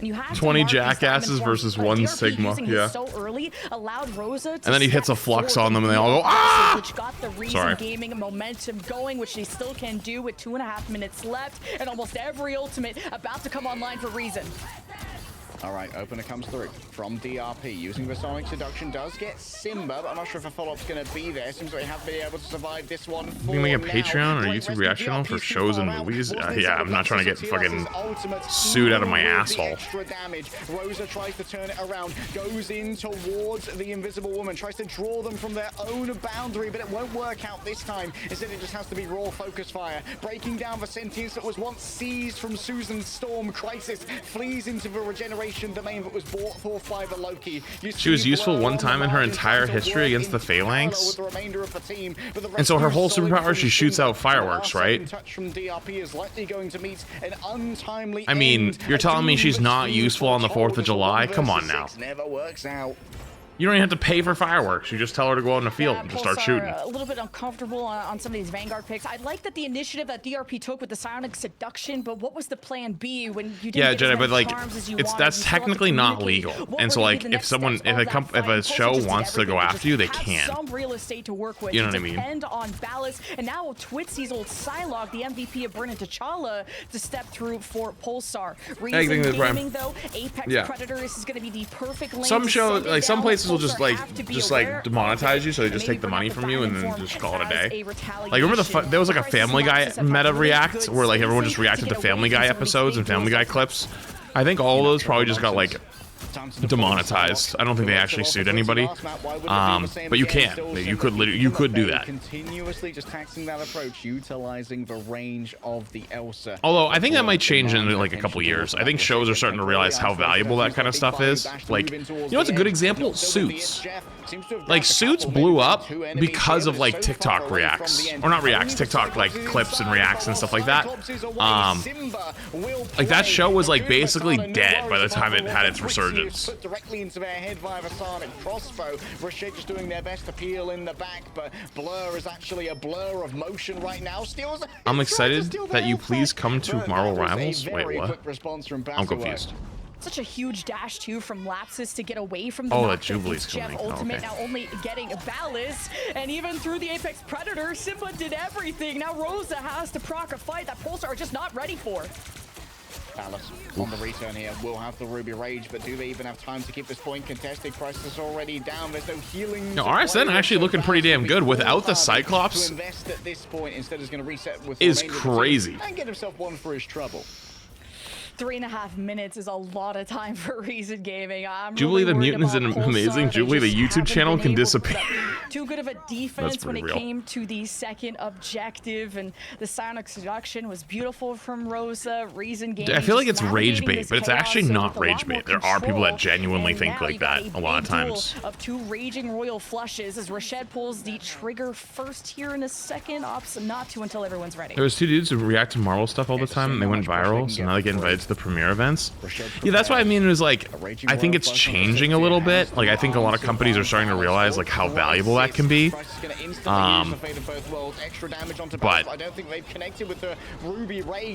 You have 20 jackasses versus 1 Sigma, yeah. So early, allowed Rosa to and then he hits a flux on them and they all go, ah! Which got the Reason Gaming momentum going, which they still can do with 2.5 minutes left, and almost every ultimate about to come online for Reason. All right, opener comes through from DRP. Using the Sonic Seduction does get Simba, but I'm not sure if a follow-up's going to be there. Seems like they have been able to survive this one. You can make a Patreon or YouTube reaction channel for shows and movies? Yeah, I'm not trying to get fucking sued out of my asshole. Rosa tries to turn it around, goes in towards the Invisible Woman, tries to draw them from their own boundary, but it won't work out this time. Instead, it just has to be raw focus fire, breaking down the sentience that was once seized from Susan Storm. Crisis flees into the regeneration domain that was brought forth by the Loki. She was useful one time in her entire history against the Phalanx. And so her whole superpower, she shoots out fireworks, right? I mean, you're telling me she's not useful on the 4th of July? Come on now. You don't even have to pay for fireworks. You just tell her to go out in the field and just start shooting. A little bit uncomfortable on some of these Vanguard picks. I like that the initiative that DRP took with the Psionic Seduction, but what was the plan B when you didn't get Jedi, but like, that's technically not legal. And so like, if a show wants to go after you, they can. Some real estate to work with. You know what I mean? Depend on Ballas, and now Twitzy's old Psylocke, the MVP of Brennan T'Challa, to step through for Pulsar. Reason Gaming though, Apex Predators is going to be the perfect lane. Some shows, like some places will just demonetize you, so they just take the money from you and then just call it a day. Like, remember there was like a Family Guy meta react where like everyone just reacted to Family Guy episodes and Family Guy clips. I think all of those probably just got like demonetized. I don't think they actually sued anybody, but you can. You could do that. Continuously just taxing that approach, utilizing the range of the Elsa. Although I think that might change in like a couple years. I think shows are starting to realize how valuable that kind of stuff is. Like, you know what's a good example? Suits. like Suits blew up because of like TikTok reacts, or not reacts, TikTok like clips and reacts and stuff like that. Like that show was like basically dead by the time it had its resurgence. Directly into their head via the sonic crossbow. Rashid just doing their best to peel in the back, but Blur is actually a blur of motion right now. I'm excited that you please come to Marvel Rivals. Wait, what? I'm confused. Such a huge dash too from Lapsus to get away from the that Jubilee's coming. ultimate. Okay. Now only getting Ballas, and even through the Apex Predator, Simba did everything. Now Rosa has to proc a fight that Pulsar are just not ready for. Ballas on the return here will have the Ruby Rage, but do they even have time to keep this point contested? Crisis is already down. There's no healing. No, RSN actually looking pretty damn good without the Cyclops. To invest at this point instead is going to reset with is crazy and get himself one for his trouble. 3.5 minutes is a lot of time for Reason Gaming. Jubilee the Mutant is amazing. Jubilee the YouTube channel can disappear. Too good of a defense when it came to the second objective, and the Sonic Seduction was beautiful from Rosa. Reason Gaming. I feel like it's rage bait, but it's actually not rage bait. There are people that genuinely think like that a lot of times. Of two raging royal flushes as Rashid pulls the trigger first here in a second. Ops not to until everyone's ready. There was two dudes who react to Marvel stuff all the time, and they went viral, so now they get invited to the premiere events. Yeah, that's what I mean. It was like, I think it's changing a little bit. Like, I think a lot of companies are starting to realize like how valuable that can be. But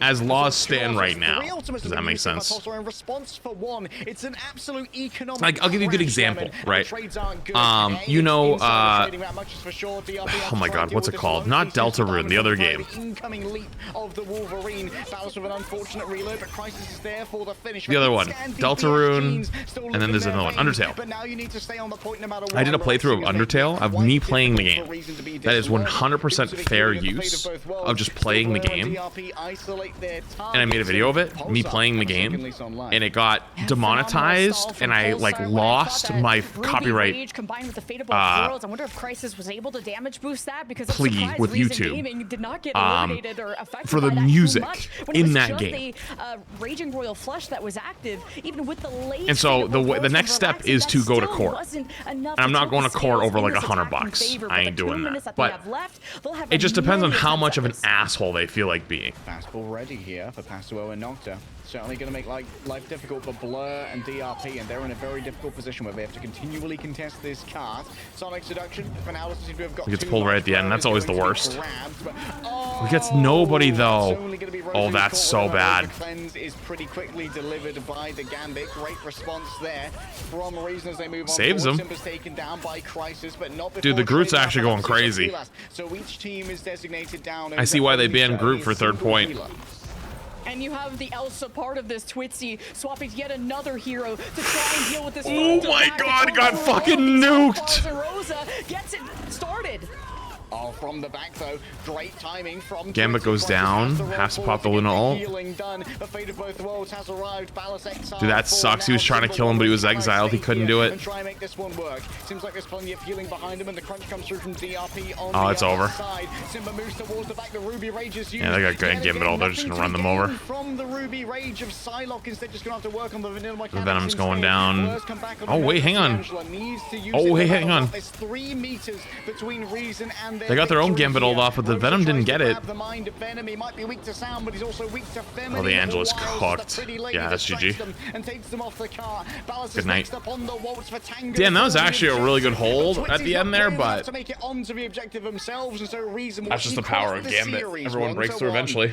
as laws stand right now, does that make sense? Like, I'll give you a good example, right? You know, oh my God, what's it called? Not Deltarune, the other game. The other one, Deltarune, and then there's another one, Undertale. I did a playthrough of Undertale of me playing the game. That is 100% fair use of just playing the game. And I made a video of it, me playing the game, and it got demonetized, and I like lost my copyright plea with YouTube for the music in that game. Raging Royal Flush that was active, even with the late. And so the next step is to go to court. And I'm not going to court over like $100. I ain't doing that. But it just depends on how much of an asshole they feel like being. Fastball ready here for Pasuo and Nocta. Certainly going to make life difficult for Blur and DRP, and they're in a very difficult position where they have to continually contest this card. Sonic Seduction, for now, seems to have got. He gets pulled right at the end. That's always the worst. He gets nobody though. Oh, that's so bad. Cleanse is pretty quickly delivered by the Gambit. Great response there from Reason as they move on. Saves him. Simba's taken down by Crisis, but not before. Dude, the Groot's actually going crazy. So each team is designated down. I see why they banned Groot for third point. And you have the Elsa part of this, Twitzy, swapping to yet another hero to try and deal with this. Oh my God, got fucking nuked. Rosa gets it started. Oh, from the back though, great timing from Gambit goes down, has to pop the Luna ult. Dude, that sucks. He was trying to kill him, but he was exiled. He couldn't do it. And try and make this one work. Seems like there's plenty of healing behind him, and the crunch comes through from DRP on oh, it's over. Side. Simba moves towards the back. The Ruby Rage is used. Yeah, they got good Gambit ult. They're just gonna run them over. From the Ruby Rage of Psylocke, instead just gonna have to work on the vanilla mechanics. The Venom's going down. Oh wait, hang on. Oh wait, hang on. There's 3 meters between Reason and they got their own Gambit ult off, but the Venom didn't get it. Oh, the Angela's cooked. Yeah, that's GG. Good night. Damn, that was actually a really good hold at the end there, but that's just the power of Gambit. Everyone breaks through eventually.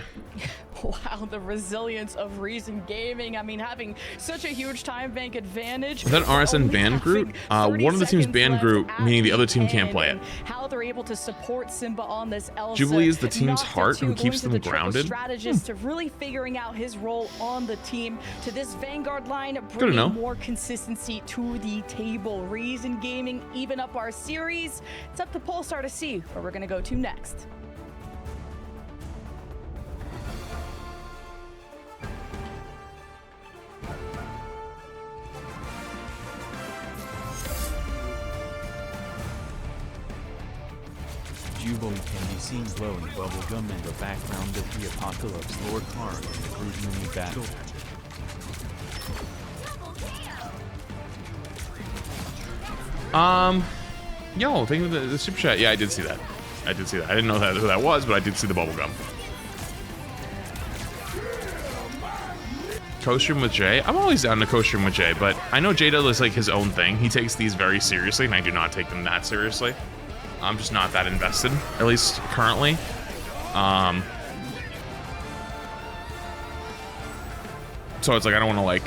Wow, the resilience of Reason Gaming. I mean, having such a huge time bank advantage. Is that RSN banned Groot? One of the teams banned Groot, meaning the other team can't play it. How they're able to support Simba on this Elsa. Jubilee is the team's heart who keeps them grounded. Strategist to really figuring out his role on the team to this Vanguard line, bringing more consistency to the table. Reason Gaming even up our series. It's up to Pulsar to see where we're going to go to next. Jubilee can be seen blowing bubblegum in the background of the Apocalypse Lord card in the Groot mini battle. Yo, thank you for the super chat. Yeah, I did see that. I did see that. I didn't know who that was, but I did see the bubblegum. Co-stream with Jay? I'm always down to co-stream with Jay, but I know Jay does like his own thing. He takes these very seriously, and I do not take them that seriously. I'm just not that invested, at least currently. So it's like I don't want to like,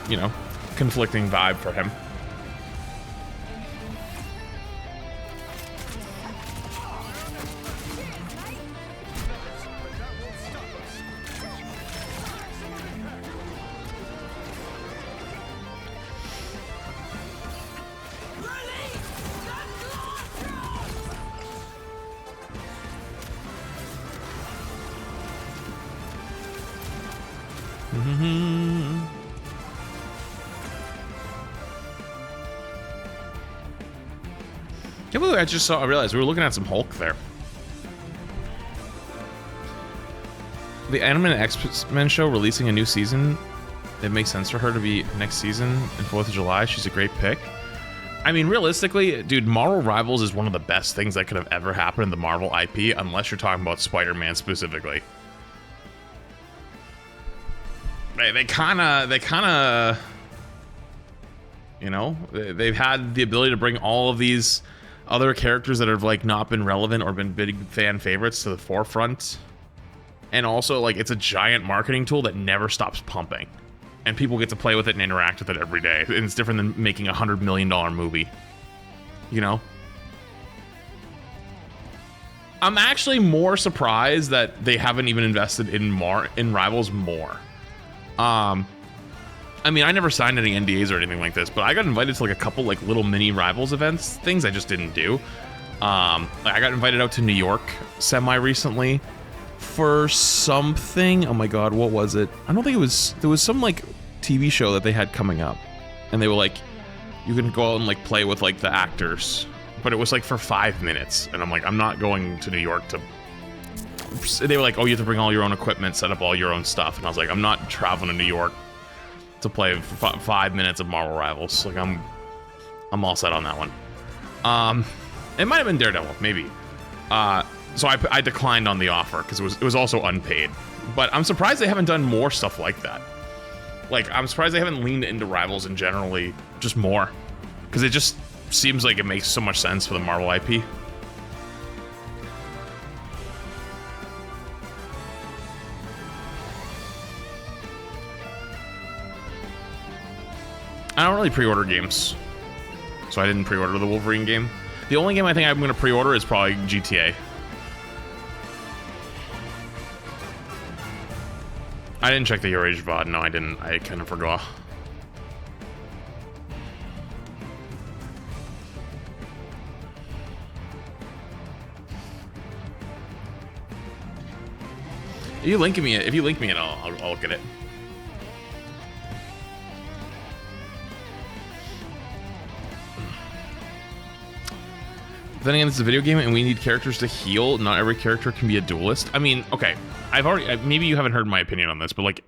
you know, conflicting vibe for him. I realized we were looking at some Hulk there. The Anime and X-Men show releasing a new season. It makes sense for her to be next season in 4th of July. She's a great pick. I mean, realistically, dude, Marvel Rivals is one of the best things that could have ever happened in the Marvel IP, unless you're talking about Spider-Man specifically. They kind of, you know, they've had the ability to bring all of these other characters that have like not been relevant or been big fan favorites to the forefront, and also like it's a giant marketing tool that never stops pumping, and people get to play with it and interact with it every day. And it's different than making $100 million movie, you know. I'm actually more surprised that they haven't even invested in Rivals more. I mean, I never signed any NDAs or anything like this, but I got invited to like a couple like little mini Rivals events, things I just didn't do. I got invited out to New York semi-recently for something. Oh my god, what was it? I don't think it was, there was some like TV show that they had coming up, and they were like, you can go out and like play with like the actors, but it was like for 5 minutes, and I'm like, I'm not going to New York to. They were like, oh, you have to bring all your own equipment, set up all your own stuff, and I was like, I'm not traveling to New York to play for 5 minutes of Marvel Rivals. Like I'm all set on that one. It might have been Daredevil, maybe. So I declined on the offer because it was also unpaid. But I'm surprised they haven't done more stuff like that. Like I'm surprised they haven't leaned into Rivals and generally just more, because it just seems like it makes so much sense for the Marvel IP. I don't really pre-order games, so I didn't pre-order the Wolverine game. The only game I think I'm going to pre-order is probably GTA. I didn't check the Your Age VOD. No, I didn't. I kind of forgot. If you link me it, I'll look at it. Then again, this is a video game and we need characters to heal. Not every character can be a duelist. I mean, okay, maybe you haven't heard my opinion on this, but like,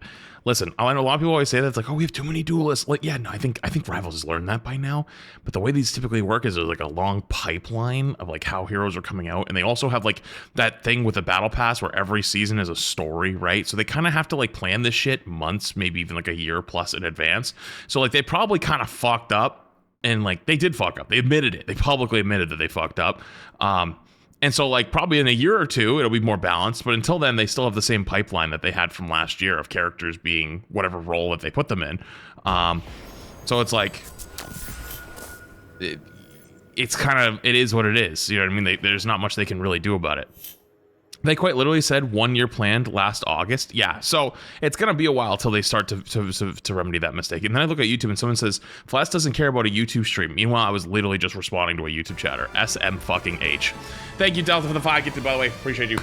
listen, I know a lot of people always say that it's like, oh, we have too many duelists. Like, yeah, no, I think Rivals has learned that by now. But the way these typically work is there's like a long pipeline of like how heroes are coming out, and they also have like that thing with the battle pass where every season is a story, right? So they kind of have to like plan this shit months, maybe even like a year plus in advance. So like they probably kind of fucked up. And like they did fuck up. They admitted it. They publicly admitted that they fucked up. And so like probably in a year or two, it'll be more balanced. But until then, they still have the same pipeline that they had from last year of characters being whatever role that they put them in. So it's like, it's kind of, it is what it is. You know what I mean? There's not much they can really do about it. They quite literally said 1 year planned last August. Yeah, so it's going to be a while till they start to remedy that mistake. And then I look at YouTube and someone says, Flash doesn't care about a YouTube stream. Meanwhile, I was literally just responding to a YouTube chatter. SM fucking H. Thank you, Delta, for the 5 gifted, by the way. Appreciate you.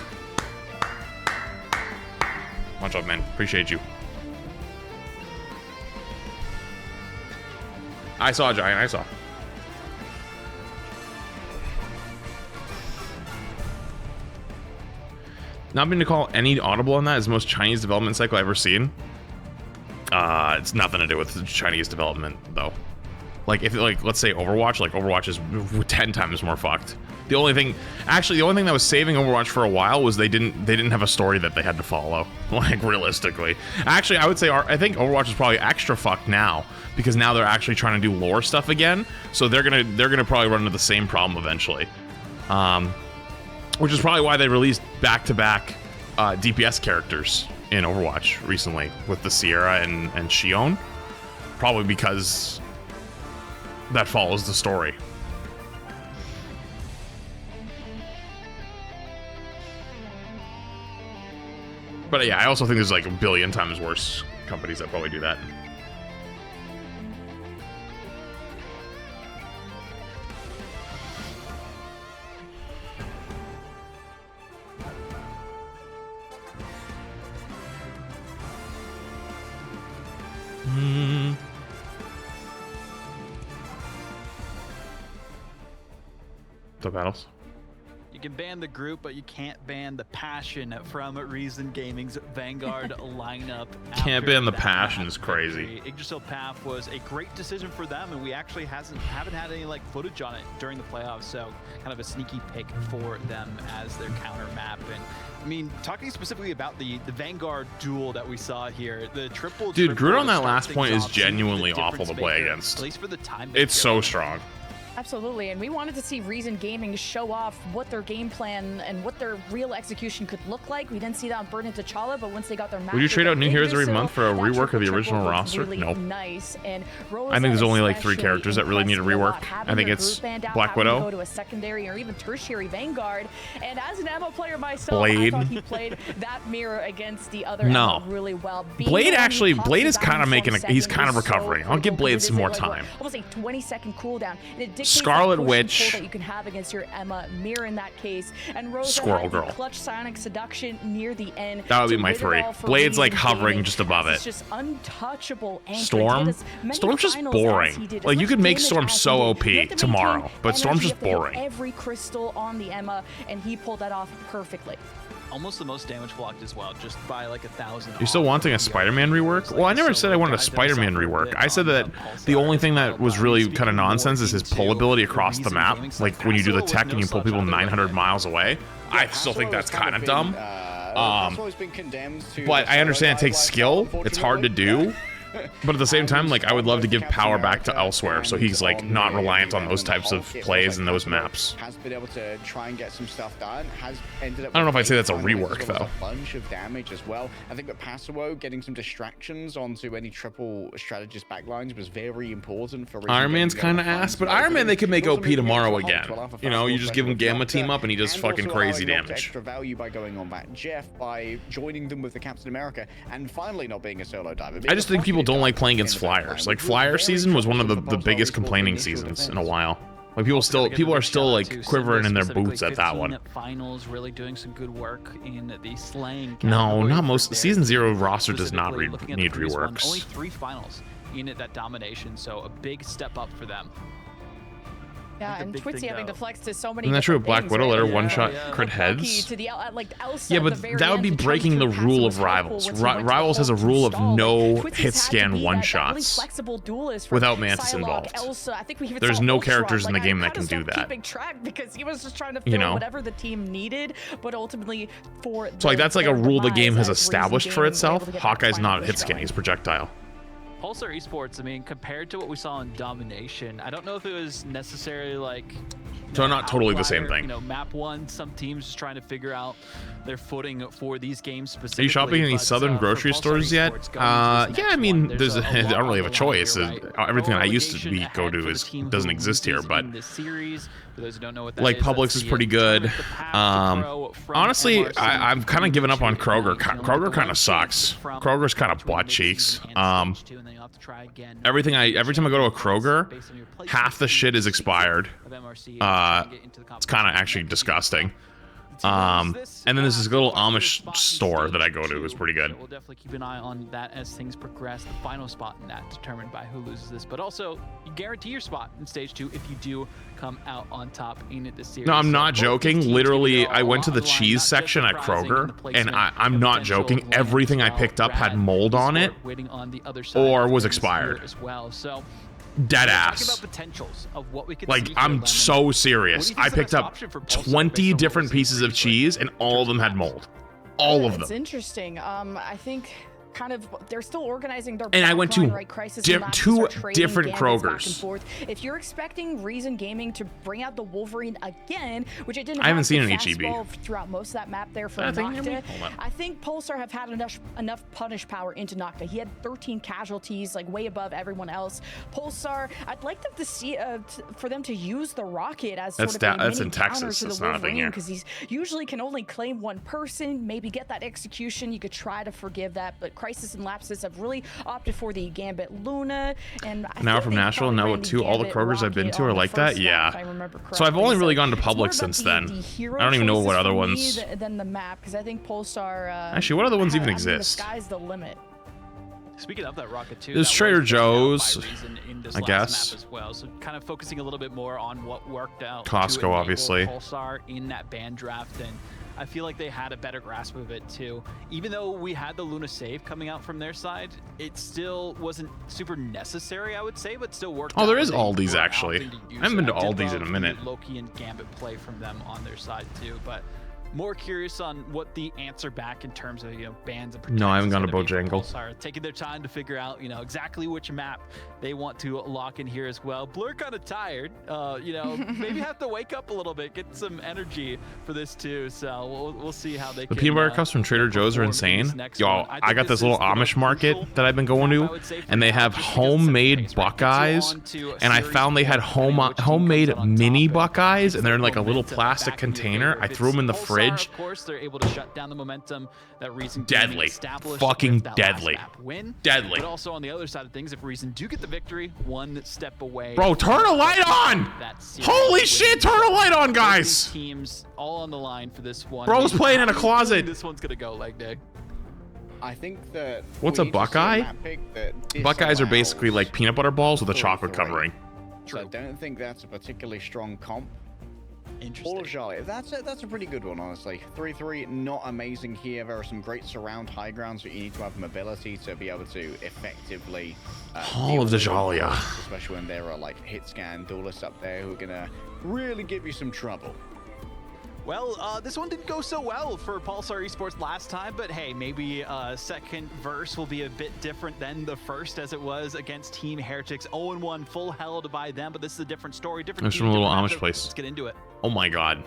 Much love, man. Appreciate you. I saw, Giant. I saw. Not been to call any audible on that. Is the most Chinese development cycle I've ever seen. It's nothing to do with Chinese development, though. Like if like let's say Overwatch, like Overwatch is 10 times more fucked. The only thing that was saving Overwatch for a while was they didn't have a story that they had to follow. Like realistically, actually, I would say I think Overwatch is probably extra fucked now because now they're actually trying to do lore stuff again. So they're gonna probably run into the same problem eventually, which is probably why they released back-to-back DPS characters in Overwatch recently with the Sierra and Xion, probably because that follows the story. But yeah, I also think there's like a billion times worse companies that probably do that. The battles. You can ban the group, but you can't ban the passion from Reason Gaming's Vanguard lineup. Can't ban the passion is crazy. Yggdrasil Path was a great decision for them, and we actually haven't had any like footage on it during the playoffs, so kind of a sneaky pick for them as their counter map. And I mean, talking specifically about the Vanguard duel that we saw here, the triple. Dude, Groot on that last point is genuinely awful to play against. At least for the time. It's so strong. Absolutely, and we wanted to see Reason Gaming show off what their game plan and what their real execution could look like. We didn't see that on Burn Into T'Challa, but once they got their map, would you trade out new heroes every month for a rework of the original roster? Really nope. Nice. And I think there's only like 3 characters that really need a rework. I think it's Black Widow, go to a secondary or even tertiary Vanguard. And as an ammo player myself, Blade. I thought he played that mirror against the other really well. Blade is kind of making he's kind of recovering. I'll give Blade some more time. Almost a 20-second cooldown. Scarlet Witch that you can have against your Emma Mirror in that case, and Rosa Squirrel Girl. Clutch Sonic Seduction near the end. That would be my 3. Blade's like hovering just above it. It's just untouchable. Storm's just boring. Like you could make Storm so OP tomorrow, but Storm's just boring. Every crystal on the Emma, and he pulled that off perfectly. Almost the most damage blocked as well, just by like 1,000. You're still wanting a Spider-Man rework? Well, I never said I wanted a Spider-Man rework. I said that the only thing that was really kind of nonsense is his pull ability across the map. Like when you do the tech and you pull people 900 miles away. I still think that's kind of dumb. But I understand it takes skill. It's hard to do. But at the same time, like I would love to give power back to Elsewhere, so he's like not reliant on those types of plays and those maps. Has been able to try and get some stuff done. Has ended up. I don't know if I'd say that's a rework though. A bunch of damage as well. I think that Passawo getting some distractions onto any triple strategist backlines was very important for. Iron Man's kind of ass, but Iron Man they could make OP tomorrow again. You know, you just give him Gamma team up and he does fucking crazy damage. Extra value by going on that Jeff by joining them with the Captain America and finally not being a solo diver. I just think people don't like playing against Flyers. Like Flyer season was one of the biggest complaining seasons in a while. Like people are still like quivering in their boots at that one. Finals really doing some good work in the slaying. No, not most. Season 0 roster does not need reworks. Only 3 finals in that domination, so a big step up for them. Yeah, and Twitzy having to flex to so many. Isn't that true? Black Widow let her one-shot crit heads. Yeah, but that would be breaking the rule of Rivals. Rivals has a rule of no hit scan one-shots without Mantis involved. There's no characters in the game that can do that. Because he was just trying to fill whatever the team needed, but ultimately for. So like that's like a rule the game has established for itself. Hawkeye's not hit scan; he's projectile. Pulsar Esports, I mean, compared to what we saw in Domination, I don't know if it was necessarily like... So not totally the same thing. You know, map 1, some teams just trying to figure out their footing for these games specifically. Are you shopping in any southern grocery stores yet? Yeah, I mean, I don't really have a choice. Everything that I used to go to doesn't exist here, but like Publix is pretty good. Honestly, I've kind of given up on Kroger. Kroger kind of sucks. Kroger's kind of butt cheeks. Every time I go to a Kroger, half the shit is expired. It's kind of actually disgusting. And then there's this little Amish store that I go to. It's pretty good. We'll definitely keep an eye on that as things progress. The final spot in that determined by who loses this, but also you guarantee your spot in stage 2 if you do come out on top in this series. No, I'm not joking. Literally, I went to the cheese section at Kroger, and I'm not joking. Everything I picked up had mold on it or was expired. As well. So Dead Talking ass. about potentials of what we could Like, see I'm here, Lemon. so serious. What do you I think's the picked best up option for Pulsar based 20 on what different we've seen pieces of previously cheese, and in all of terms them had maps? mold. All of It's them. interesting. I think kind of they're still organizing their And I went to backline, right? Crisis and Lapsus two are trading different gambits back and Krogers. forth. If you're expecting Reason Gaming to bring out the Wolverine again, which it didn't I haven't have seen the an fast HEB. wall throughout most of that map there for I think- Nocta, hold on. I think Pulsar have had enough punish power into Nocta. He had 13 casualties, like way above everyone else. Pulsar, I'd like them to see for them to use the rocket as sort of a that's mini in counter Texas. to the That's not a thing Wolverine, here. because he's usually can only claim one person, maybe get that execution. You could try to forgive that, but Crisis and Lapsus have really opted for the Gambit Luna. And I An hour think from they Nashville, probably now ran with the all the Gambit Krogers I've been rocket to are on the like that. first lap, Yeah. if I remember So I've correctly. only really gone to it's more Public about since the then. hero I don't even know what choices other for me ones. than the map, because I think Pulsar. Actually, what other ones even I mean, exist? The sky's the limit. Speaking of that rocket too, There's that Trader was pointed out Joe's, by Reason in this I last guess. map as well. So kind of focusing a little bit more on what worked out. to Costco, enable obviously. Pulsar in that ban draft, and I feel like they had a better grasp of it too. Even though we had the Luna save coming out from their side, it still wasn't super necessary, I would say, but still worked. Oh, there out is when they Aldi's, were actually. opting to use I haven't been it. to did Aldi's in a love minute. the Loki and Gambit play from them on their side too, but more curious on what the answer back in terms of, bans and protects. No, I haven't is gone to gonna be for Bojangles. Pulsar, taking their time to figure out, exactly which map they want to lock in here as well. Blur kind of tired, maybe have to wake up a little bit, get some energy for this too. So we'll see how they The can. peanut butter cups from Trader Joe's are perform in this insane. next Yo, one. I think got this is little the most Amish market crucial that I've been going map, I to, would say, for and they now, have just to get a sense of the homemade pace, right? Gets you Buckeyes, on to a and I series found they had depending which team homemade comes out on mini top, and Buckeyes, and they're in it's like a little momentum plastic back in your container. favor. I If threw them in the it's Pulsar, fridge. Of course, they're able to shut down the momentum that Reason Gaming Deadly. established Fucking with that last deadly. map win. Deadly. But also on the other side of things, if Reason do get the victory, one step away. Bro, turn a light on! That series Holy win. shit, turn a light on, Both guys! these teams all on the line for this one. Bro's playing in a How do you think closet. This one's gonna go leg day. I think that What's we a need to see Buckeye? map pick that Buckeyes are disallows basically like peanut butter balls with a chocolate 3-3. covering. So I don't think that's a particularly strong comp. Interesting. All Charlie, that's a pretty good one, honestly. 3-3, not amazing here. There are some great surround high grounds, but you need to have mobility to be able to effectively. All deal of the with Jalia. bullets, especially when there are like hit scan duelists up there who are gonna really give you some trouble. Well, this one didn't go so well for Pulsar Esports last time, but hey, maybe second verse will be a bit different than the first, as it was against Team Heretics. 0-1, full held by them, but this is a different story, different It's team, from a little different Amish matchup. place. Let's get into it. Oh my god.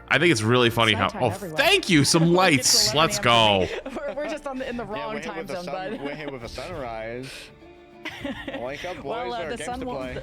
I think it's really funny how. nighttime Oh, everywhere. thank you. Some It's lights. 11 Let's a.m. go. for me. We're just in the wrong time zone, bud. We're here with a sunrise. Wake up, boys. Well, there are the games sun to will. play.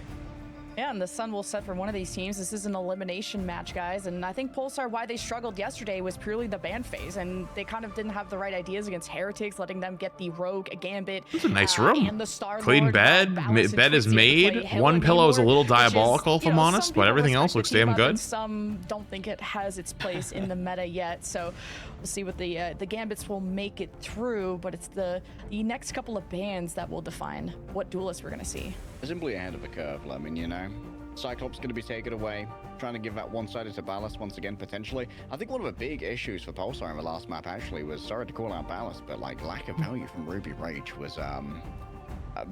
Yeah, and the sun will set for one of these teams. This is an elimination match, guys. And I think Pulsar, why they struggled yesterday was purely the ban phase. And they kind of didn't have the right ideas against Heretics, letting them get the Rogue, a Gambit. It's a nice room. And the Star Clean Lord, bed. Balance Bed is and Twixie to made. play One Hill pillow is a and little Hayward, which is, diabolical, if I'm honest, some but people everything else respect looks the team damn up, good. and some don't think it has its place in the meta yet. So we'll see what the Gambits will make it through. But it's the next couple of bans that will define what duelists we're going to see. Simply ahead of the curve, Lemon, Cyclops going to be taken away, trying to give that one-sided to Ballast once again, potentially. I think one of the big issues for Pulsar in the last map, actually, was, sorry to call out Ballast, but, like, lack of value from Ruby Rage was, a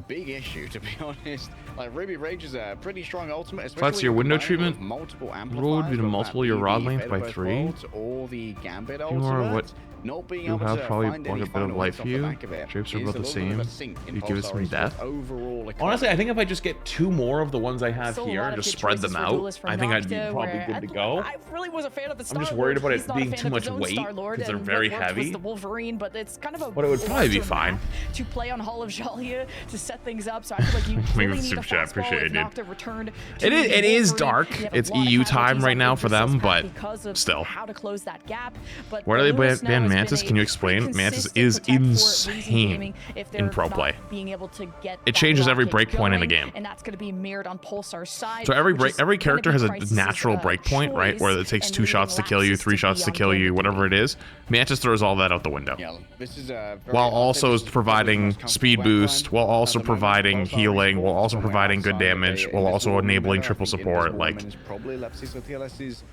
big issue, to be honest. Like, Ruby Rage is a pretty strong ultimate, especially that's your when window combined with treatment? multiple Road amplifiers, with a whether multiple that your be rod the length Fate by of Both 3. Worlds or the Gambit You are ultimate. what? Not being You able have to probably find a any bit of final life wins off the view. back of it Shapes are is about a the little bit of a same. sink in You give us Pulsar some Esports' death. overall Honestly, economy. I think if I just get 2 more of the ones I have Still a here, lot of just good spread choices them for out, duelists from I think I'd be Nocta, probably where good to go. I really was a fan of the I'm just Star-Lord. worried about He's it not a being fan too of much his own weight, Star-Lord, 'cause they're and very what worked was heavy. the Wolverine, but it's kind of a But it would probably be larger fine. map to play on Hall of Jalia to set things up. So I feel like you Thank you really for the need super a chat. fast ball Appreciate if it, dude. Nocta returned It to is- the it is Wolverine. dark. You have a It's lot of EU time casualties right on now the for them, Persist path but because of still. how to close that gap. But Where do they Luna Snow ban has Mantis? been Can you a explain? pretty Mantis consistent is protect for Reason insane Gaming if they're in pro not play. being able to get It that changes every rocket break point in the going, game. and that's going to be mirrored on Pulsar's side. So every which is every gonna character be has a Crisis's, natural break point, right? choice, Where it takes and 2 shots to kill you, leaving 3 Lapsus shots to be kill on you, Gambit whatever it is. Mantis throws all that out the window. Yeah, this is a very, While I'd say also this is probably the providing most comfortable speed backline boost, while at also the moment. providing Pulsar healing, while Esports also somewhere providing good outside of damage, the while also invisible enabling meta. I triple think support. invisible Like, woman is probably Lepsis or TLS's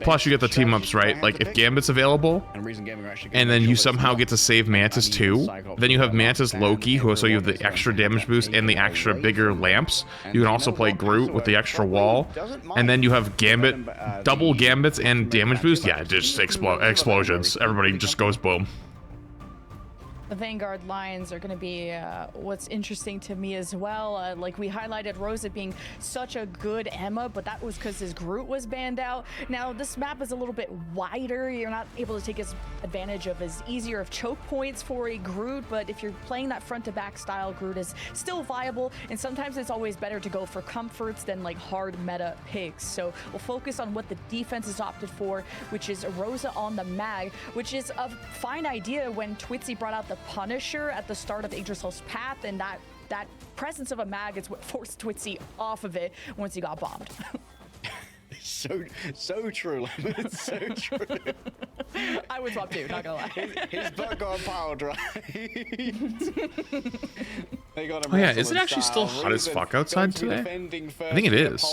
Plus, you get the team ups, right? Like, if Gambit's available, and then you somehow get to save Mantis too, then you have Mantis Loki, so you have the extra damage boost and the extra bigger lamps. You can also play Groot with the extra wall, and then you have Gambit, double Gambits and damage boost. Yeah, just explosions. Everybody just goes boom. The Vanguard lines are going to be what's interesting to me as well. Like we highlighted Rosa being such a good Emma, but that was because his Groot was banned out. Now this map is a little bit wider. You're not able to take advantage of as easier of choke points for a Groot, but if you're playing that front to back style, Groot is still viable, and sometimes it's always better to go for comforts than like hard meta picks. So we'll focus on what the defense is opted for, which is Rosa on the mag, which is a fine idea when Twitzy brought out the Punisher at the start of Yggdrasil's Path, and that presence of a mag is what forced Twitzy off of it once he got bombed. So true, Lemon. So true. I would swap too, not gonna lie. His butt got powered, right? Oh yeah, is it actually still hot as fuck outside today? I think it is.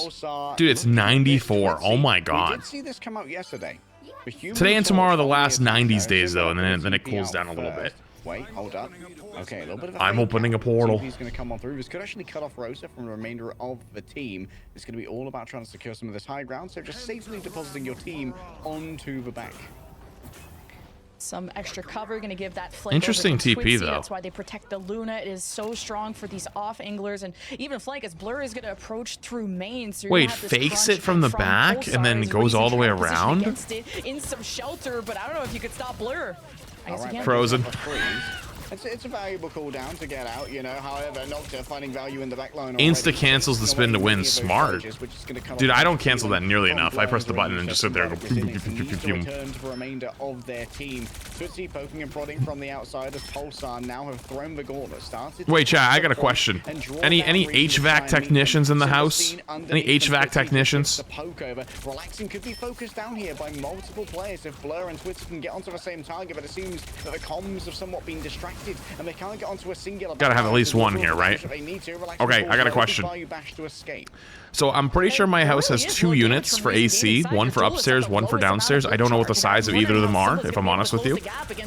Dude, it's 94. Oh my god. We did see this come out yesterday. Today and tomorrow are the last 90s days though, and then it cools down a little bit. Wait, hold up. Okay, a little bit of I'm opening a portal. He's going to come on through. This could actually cut off Rosa from the remainder of the team. It's going to be all about trying to secure some of this high ground, so just safely depositing your team onto the back. Some extra cover, going to give that flank. Interesting over to TP Twitzy. though. That's why they protect the Luna. It is so strong for these off anglers, and even flank as Blur is going to approach through main. So wait, fakes it from the back and then goes all the way around? In some shelter, but I don't know if you could stop Blur. I guess you can. Frozen. It's a valuable cooldown to get out, you know. However, Nocta finding value in the back line. Insta cancels the spin to win. Smart. Dude, I don't cancel that nearly enough. I press the button and just sit there and go pew, pew, pew, pew, pew, return to the remainder of their team. Twitzy poking and prodding from the outside as Pulsar now have thrown the gauntlet. Wait, chat, I got a question. Any HVAC technicians in the house? Any HVAC technicians? The poke over. Relaxing could be focused down here by multiple players if Blur and Twitzy can get onto the same target, but it seems that the comms have somewhat been distracted. And they can't get onto a singular. Gotta have at least one here, right? Okay, I got a question. So I'm pretty sure my house has 2 units for AC, one for upstairs, one for downstairs. I don't know what the size of either of them are, if I'm honest with you.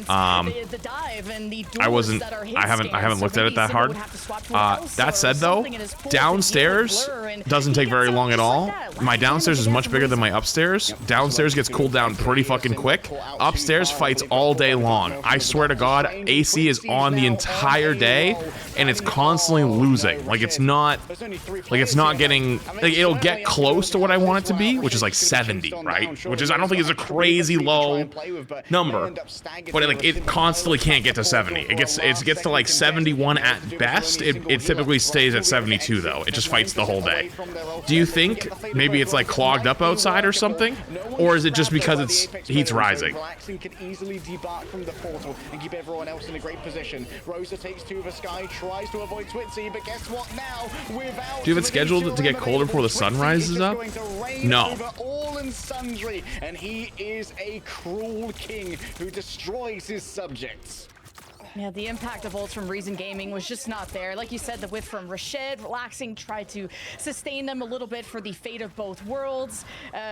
I haven't looked at it that hard. That said though, downstairs doesn't take very long at all. My downstairs is much bigger than my upstairs. Downstairs gets cooled down pretty fucking quick. Upstairs fights all day long. I swear to God, AC is on the entire day, and it's constantly losing. Like it's not getting. Like, it'll get close to what I want it to be, which is like 70, right? Which is, I don't think is a crazy low number, but it constantly can't get to 70. It gets to like 71 at best. It typically stays at 72 though. It just fights the whole day. Do you think maybe it's like clogged up outside or something, or is it just because heat's rising? Can easily debark from the portal and keep everyone else in a great position. Rosa takes 2 of the sky, tries to avoid Twitzy, but guess what now? Do you have it scheduled to get colder before the sun rises up? No. All and sundry, and he is a cruel king who destroys his subjects. Yeah, the impact of ults from Reason Gaming was just not there. Like you said, the whiff from Rashid, Relaxing tried to sustain them a little bit for the fate of both worlds.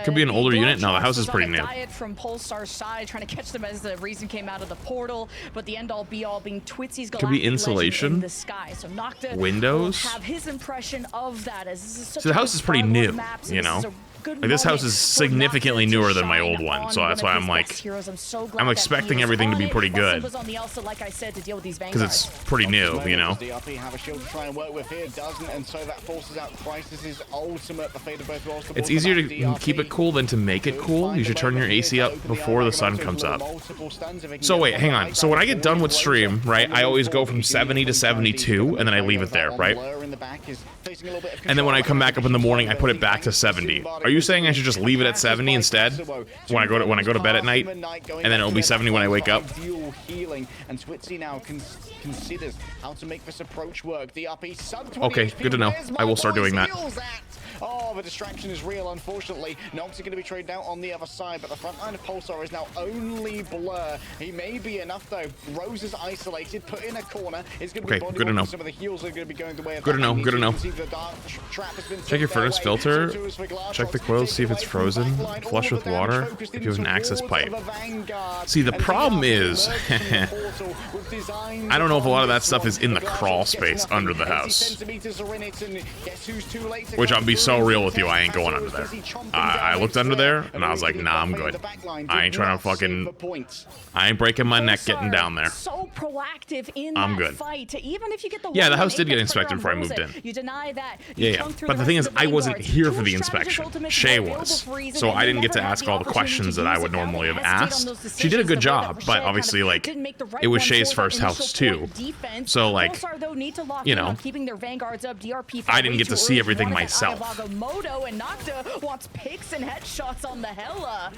Could be an older unit. No, the house is pretty new. Diet from Pulsar's side, trying to catch them as the Reason came out of the portal, but the end-all be-all being Twitzy's Could be insulation. in the sky. So Nocta Windows. Have his impression of that. As this is such so the house is pretty new, you know. Like this house is significantly newer than my old one, so that's why I'm like, I'm expecting everything to be pretty good, because it's pretty new, you know. It's easier to keep it cool than to make it cool. You should turn your AC up before the sun comes up. So wait, hang on. So when I get done with stream, right, I always go from 70 to 72, and then I leave it there, right? And then when I come back up in the morning, I put it back to 70. Are you saying I should just leave it at 70 instead when I go to bed at night, and then it'll be 70 when I wake up? now considers how to make this approach work. DRP sub 20 Okay, HP. good to know. Where's my I will start boys? doing that. Heals that. Oh, the distraction is real, unfortunately. Nox are going to be traded out on the other side, but the front line of Pulsar is now only Blur. He may be enough, though. Rose is isolated, put in a corner. It's going to be Okay, good to know. Some of the heals are going to be going the way of Good to know, good to know. Check your furnace filter. Check the coils, see if it's frozen. Flush with water if you have an access pipe. See, the problem is, I don't know if a lot of that stuff is in the crawl space under the house. Which I'll be so real with you, I ain't going under there. I looked under there, and I was like, nah, I'm good. I ain't trying to fucking... I ain't breaking my neck getting down there. So proactive in I'm that good. Fight. Even if you get the the house did get inspected before I moved in. You deny that. Yeah. But the thing is, I wasn't here for the inspection. Shay was. So I didn't get to ask all the questions that I would normally have asked. She did a good job, but obviously, like, it was Shay's first house, too. So, like, you know, I didn't get to see everything myself. And Nocta wants picks and headshots on the Hella.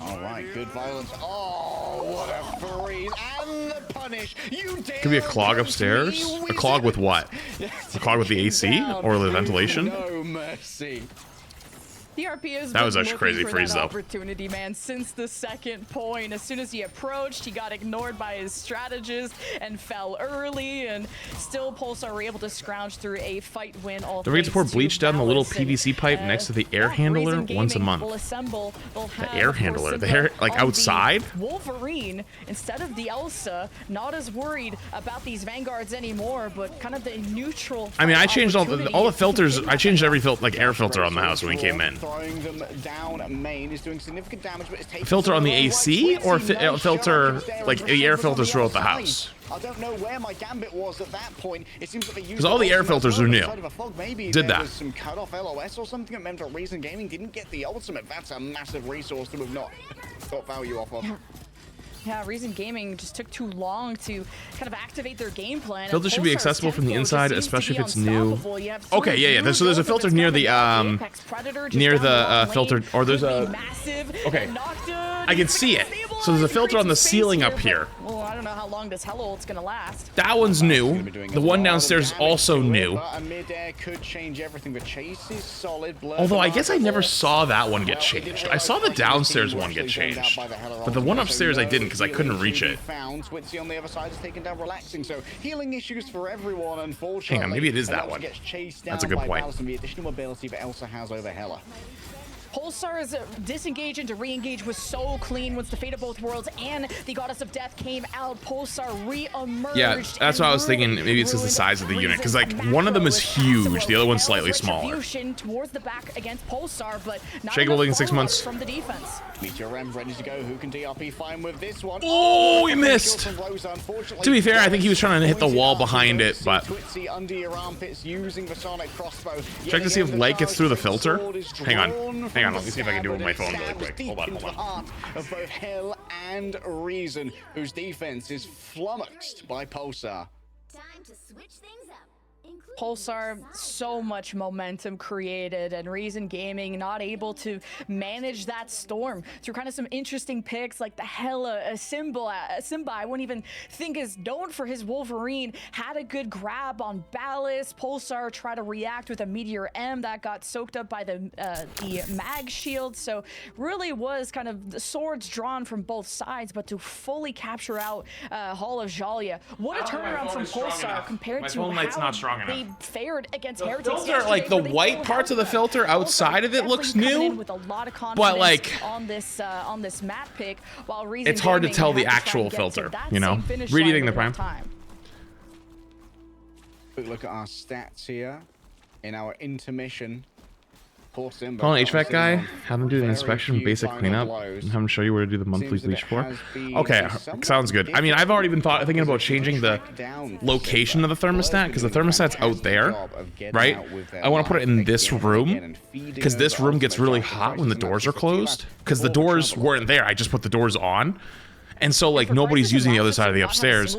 All right, good violence. Oh, what a freeze. And the punish. You dare. Could be a clog upstairs. A clog with what? A clog with the AC or the ventilation? No mercy. That was a crazy freeze, though. Opportunity, man, since the second point. As soon as he approached, he got ignored by his strategist and fell early. And still, Pulsar were able to scrounge through a fight win. Don't forget to pour bleach down the little PVC pipe next to the air handler once a month. The air handler, the hair, like outside. Wolverine, instead of the Elsa, not as worried about these Vanguards anymore, but kind of the neutral. I mean, I changed all the filters. I changed every air filter on the house when he came in. Throwing them down main is doing significant damage, but it's taking filter on the AC or filter like the air filters throughout the house? I don't know where my gambit was at that point. It seems like they used because all the air filters are new. Maybe did that. Was some cut off LOS or something that meant that Reason Gaming didn't get the ultimate. That's a massive resource to have not got value off of. Yeah, Reason Gaming just took too long to kind of activate their game plan. Filter should be accessible from the inside, especially if it's new. Okay, yeah. So there's a filter near the filter, or there's a. Okay, I can see it. So there's a filter on the ceiling up here. Well, I don't know how long this Hello ult's gonna last. That one's new. The one downstairs is also new. Although I guess I never saw that one get changed. I saw the downstairs one get changed, but the one upstairs I didn't because I couldn't reach it. Switzy on the other side is taken down, relaxing. So healing issues for everyone, unfortunately. Hang on, maybe it is that one. That's a good point. The additional mobility that Elsa has over Hela. Pulsar's disengage into re-engage was so clean once the Fate of Both Worlds and the Goddess of Death came out. Pulsar re-emerged. Yeah, that's what I was thinking. Maybe it's just the size of the unit, because like one of them is huge, the other one's slightly smaller. Towards the back against Pulsar, but not Shake in 6 months from the defense. Meteor Rem ready to go. Who can DRP find with this one? Oh, he missed. To be fair, I think he was trying to hit the wall behind it, but under your armpits using the sonic crossbow. Check to see if light gets through the filter. Hang on. Hang on, let me see if I can do it with my phone really quick. Hold on. Of both Hell and Reason, whose defense is flummoxed by Pulsar. Time to switch things up. Pulsar, so much momentum created, and Reason Gaming not able to manage that storm through kind of some interesting picks like the Hella, Simba I wouldn't even think is known for his Wolverine, had a good grab on Ballast. Pulsar tried to react with a Meteor M that got soaked up by the mag shield, so really was kind of the swords drawn from both sides, but to fully capture out Hall of Jalia. What a turnaround from Pulsar compared to how they fared against Heretics. Filter, like the white parts of the filter outside of it looks new, but like on this map pick, while Reason it's hard to Gaming tell had the to try actual and get filter, to that you know. same finish Reading line the with enough prime. time. Quick look at our stats here in our intermission. Poor Simba. Call an HVAC guy, have him do the inspection, basic cleanup, and have him show you where to do the monthly bleach for. Okay, sounds good. I mean, I've already been thinking about changing the location of the thermostat, because the thermostat's out there, right? I want to put it in this room, because this room gets really hot when the doors are closed, because the doors weren't there. I just put the doors on. And so, like, nobody's using the other side of the upstairs.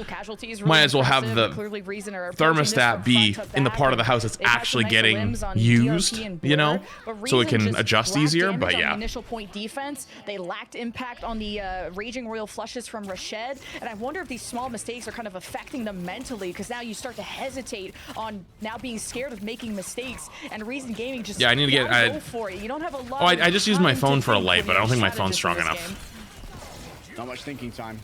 Might as well have the thermostat be in the part of the house that's actually getting used, you know, so it can adjust easier. But yeah. Initial point defense, they lacked impact on the Raging Royal flushes from Rashid, and I wonder if these small mistakes are kind of affecting them mentally, because now you start to hesitate on now being scared of making mistakes. And Reason Gaming just I need to get. Go for it. You don't have a lot. Oh, I just used my phone for a light, but I don't think my phone's strong enough. Not much thinking time.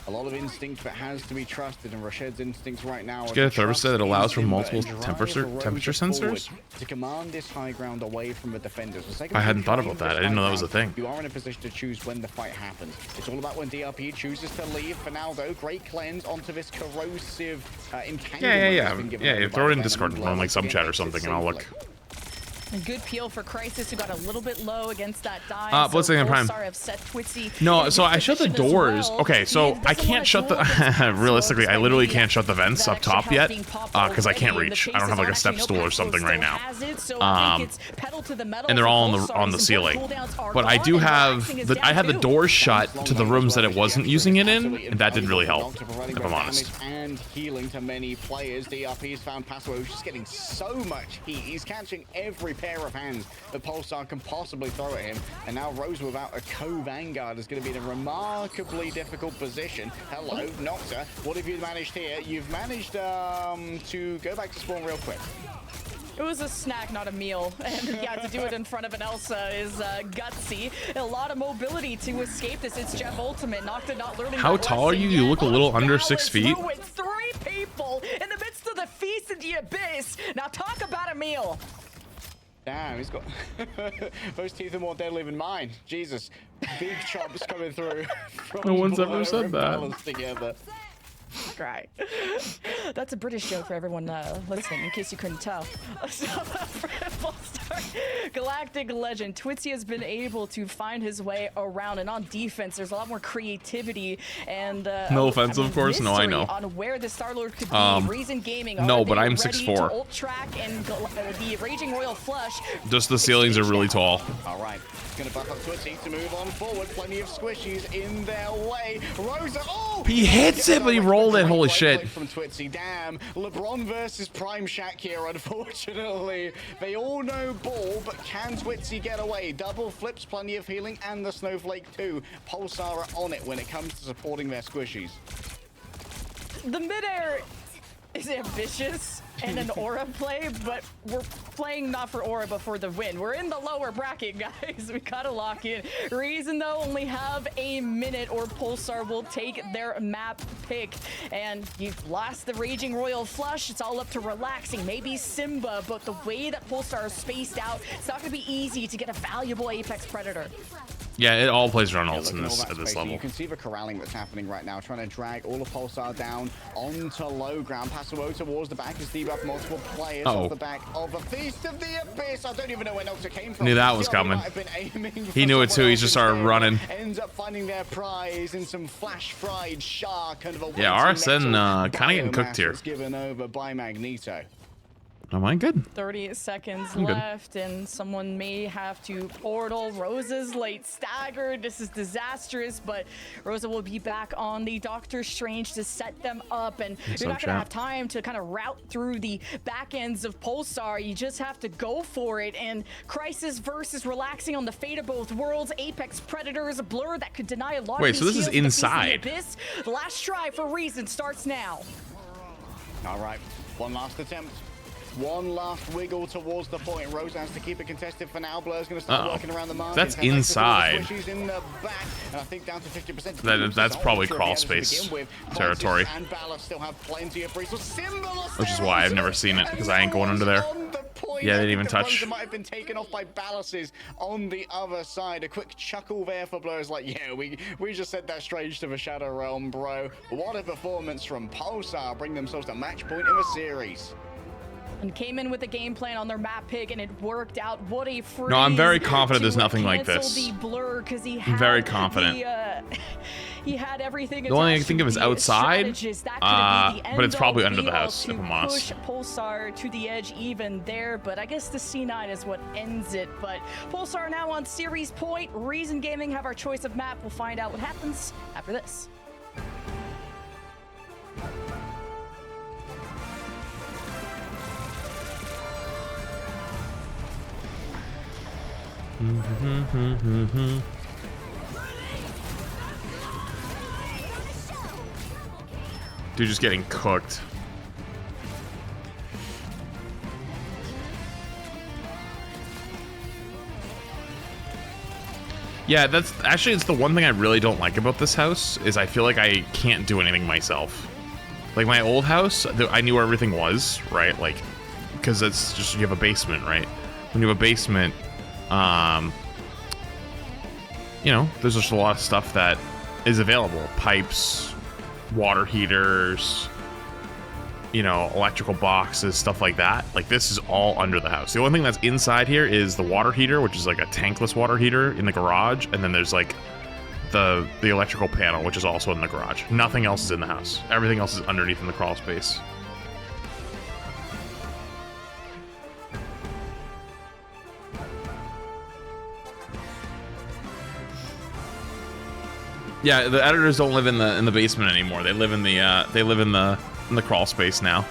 A lot of instinct that has to be trusted, and Rashid's instincts right now. Let's get a thermostat that allows for multiple temperature sensors. To command this high ground away from the defenders. I hadn't thought about that. I didn't know that was a thing. You are in a position to choose when the fight happens. It's all about when DRP chooses to leave. For now, though, great cleanse onto this corrosive entanglement. Yeah. Throw it in Discord on like sub chat or something, and I'll look. A good peel for Crisis, who got a little bit low against that dive. Blitzing in Prime. No, so I shut the doors. Okay, so I can't shut the... Realistically, I literally can't shut the vents up top yet, because I can't reach. I don't have like a step stool or something right now. And they're all on the ceiling. But I do have... I had the doors shut to the rooms that it wasn't using it in, and that didn't really help, if I'm honest. And healing to many players. DRP's found Paso, who's just getting so much heat. He's catching every pair of hands that Pulsar can possibly throw at him, and now Rose without a co-vanguard is going to be in a remarkably difficult position. Hello, Nocta, what have you managed here? You've managed to go back to spawn real quick. It was a snack, not a meal, and yeah, to do it in front of an Elsa is gutsy. A lot of mobility to escape this. It's Jeff Ultimate. Nocta not learning. How tall are you? You look a little under 6 feet. Three people in the midst of the feast of the abyss. Now talk about a meal. Damn, he's got those teeth are more deadly than mine. Jesus, big chops coming through. No one's ever said that. Together. Right. That's a British joke for everyone listening, in case you couldn't tell. Galactic Legend. Twitzy has been able to find his way around, and on defense, there's a lot more creativity and no offense, of course. No, I know. On where the Star-Lord could be. Reason Gaming. No, but I'm 6'4". Ult track and the Raging Royal Flush. Just the ceilings are really tall. All right. Gonna buff up Twitzy to move on forward. Plenty of squishies in their way. Rosa. Oh! He hits it, but he rolled it. Holy shit. From Twitzy. Damn. LeBron versus Prime Shaq here, unfortunately. They all know ball, but can Twitzy get away? Double flips, plenty of healing, and the Snowflake too. Pulsar are on it when it comes to supporting their squishies. The midair is ambitious and an aura play, but we're playing not for aura but for the win. We're in the lower bracket, guys. We gotta lock in. Reason though, only have a minute or Pulsar will take their map pick. And you've lost the Raging Royal Flush. It's all up to relaxing. Maybe Simba, but the way that Pulsar is spaced out, it's not gonna be easy to get a valuable Apex Predator. Yeah, it all plays around ults in this, at this level. You can see the corralling that's happening right now, trying to drag all of Pulsar down onto low ground. Paso towards the back as debuff multiple players off the back of a Feast of the Abyss. I don't even know where Nocta came from. Knew that was coming. He knew it too. He just started running. Ends up finding their prize in some flash fried shark. Kind of a RSN kind of getting cooked here. Given over by Magneto. Am I good? 30 seconds left, and someone may have to portal. Rosa's late staggered. This is disastrous, but Rosa will be back on the Doctor Strange to set them up, and you're not going to have time to kind of route through the back ends of Pulsar. You just have to go for it, and Crisis versus relaxing on the fate of both worlds. Apex Predators, a blur that could deny a lot of these so this is inside. The last try for Reason starts now. All right, one last attempt. One last wiggle towards the point. Rose has to keep it contested for now. Blur's going to start working around the margins. That's inside. She's in the back, and I think down to 50%. That's probably crawl space territory. And Ballast still have plenty of resources. Which is why I've never seen it, because I ain't going under there. Yeah, they didn't even touch. Might have been taken off by Ballasts on the other side. A quick chuckle there for Blur. Is like, yeah, we just said that Strange to the Shadow Realm, bro. What a performance from Pulsar. Bring themselves to match point in the series. And came in with a game plan on their map pick, and it worked out. What a freeze. No, I'm very confident there's nothing like this. The blur, he had I'm very confident. He had everything. The only thing I can think of is outside, but it's probably under the house, if I'm honest. Push Pulsar to the edge even there, but I guess the C9 is what ends it. But Pulsar now on series point. Reason Gaming have our choice of map. We'll find out what happens after this. Dude, just getting cooked. Yeah, that's actually, it's the one thing I really don't like about this house is I feel like I can't do anything myself. Like my old house, I knew where everything was, right? Like, because it's just, you have a basement, right? When you have a basement, you know, there's just a lot of stuff that is available. Pipes, water heaters, you know, electrical boxes, stuff like that. Like this is all under the house. The only thing that's inside here is the water heater, which is like a tankless water heater in the garage, and then there's like the electrical panel, which is also in the garage. Nothing else is in the house. Everything else is underneath in the crawl space. Yeah, the editors don't live in the basement anymore. They live in the crawl space now.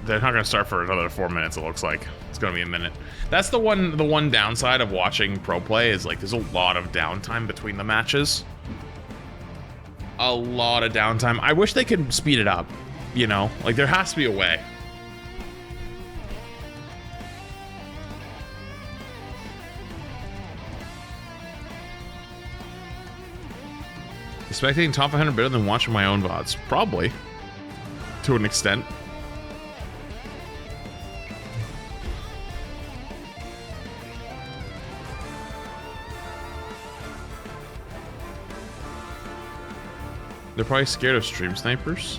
They're not gonna start for another 4 minutes. It looks like it's gonna be a minute. That's the one downside of watching pro play is like there's a lot of downtime between the matches. A lot of downtime. I wish they could speed it up. You know, like there has to be a way. Spectating top 100 better than watching my own VODs? Probably, to an extent. They're probably scared of stream snipers.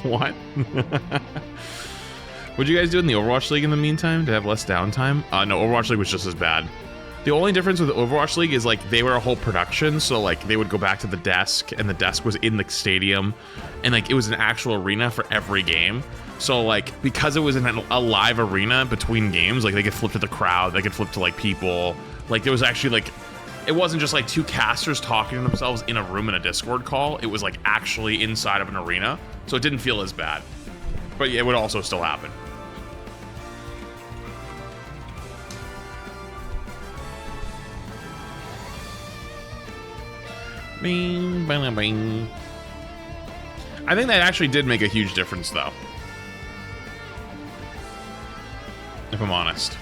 What? What'd you guys do in the Overwatch League in the meantime to have less downtime? No, Overwatch League was just as bad. The only difference with Overwatch League is like they were a whole production, so like they would go back to the desk and the desk was in the stadium and like it was an actual arena for every game. So like because it was in a live arena between games, like they could flip to the crowd, they could flip to like people. Like there was actually like, it wasn't just like two casters talking to themselves in a room in a Discord call. It was like actually inside of an arena. So it didn't feel as bad. But yeah, it would also still happen. Bing, bing, bing. I think that actually did make a huge difference though. If I'm honest.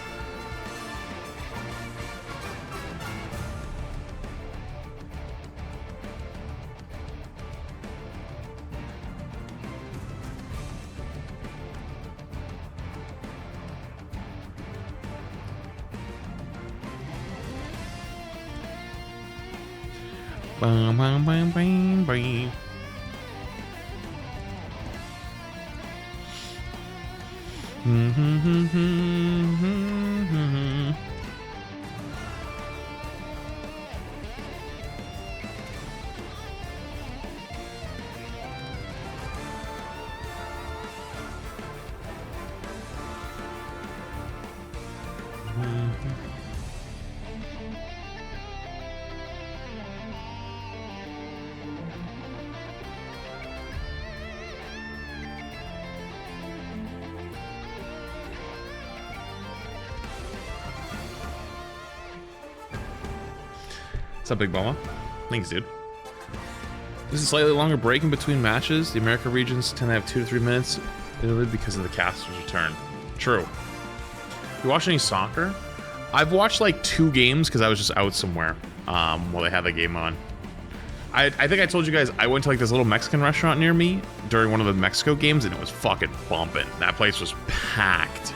Bam, bam, bam, bam, bam. What's up, Big Mama? Thanks, dude. This is a slightly longer break in between matches. The America regions tend to have 2 to 3 minutes because of the caster's return. True. You watch any soccer? I've watched like 2 games because I was just out somewhere while they had the game on. I think I told you guys I went to like this little Mexican restaurant near me during one of the Mexico games and it was fucking bumping. That place was packed.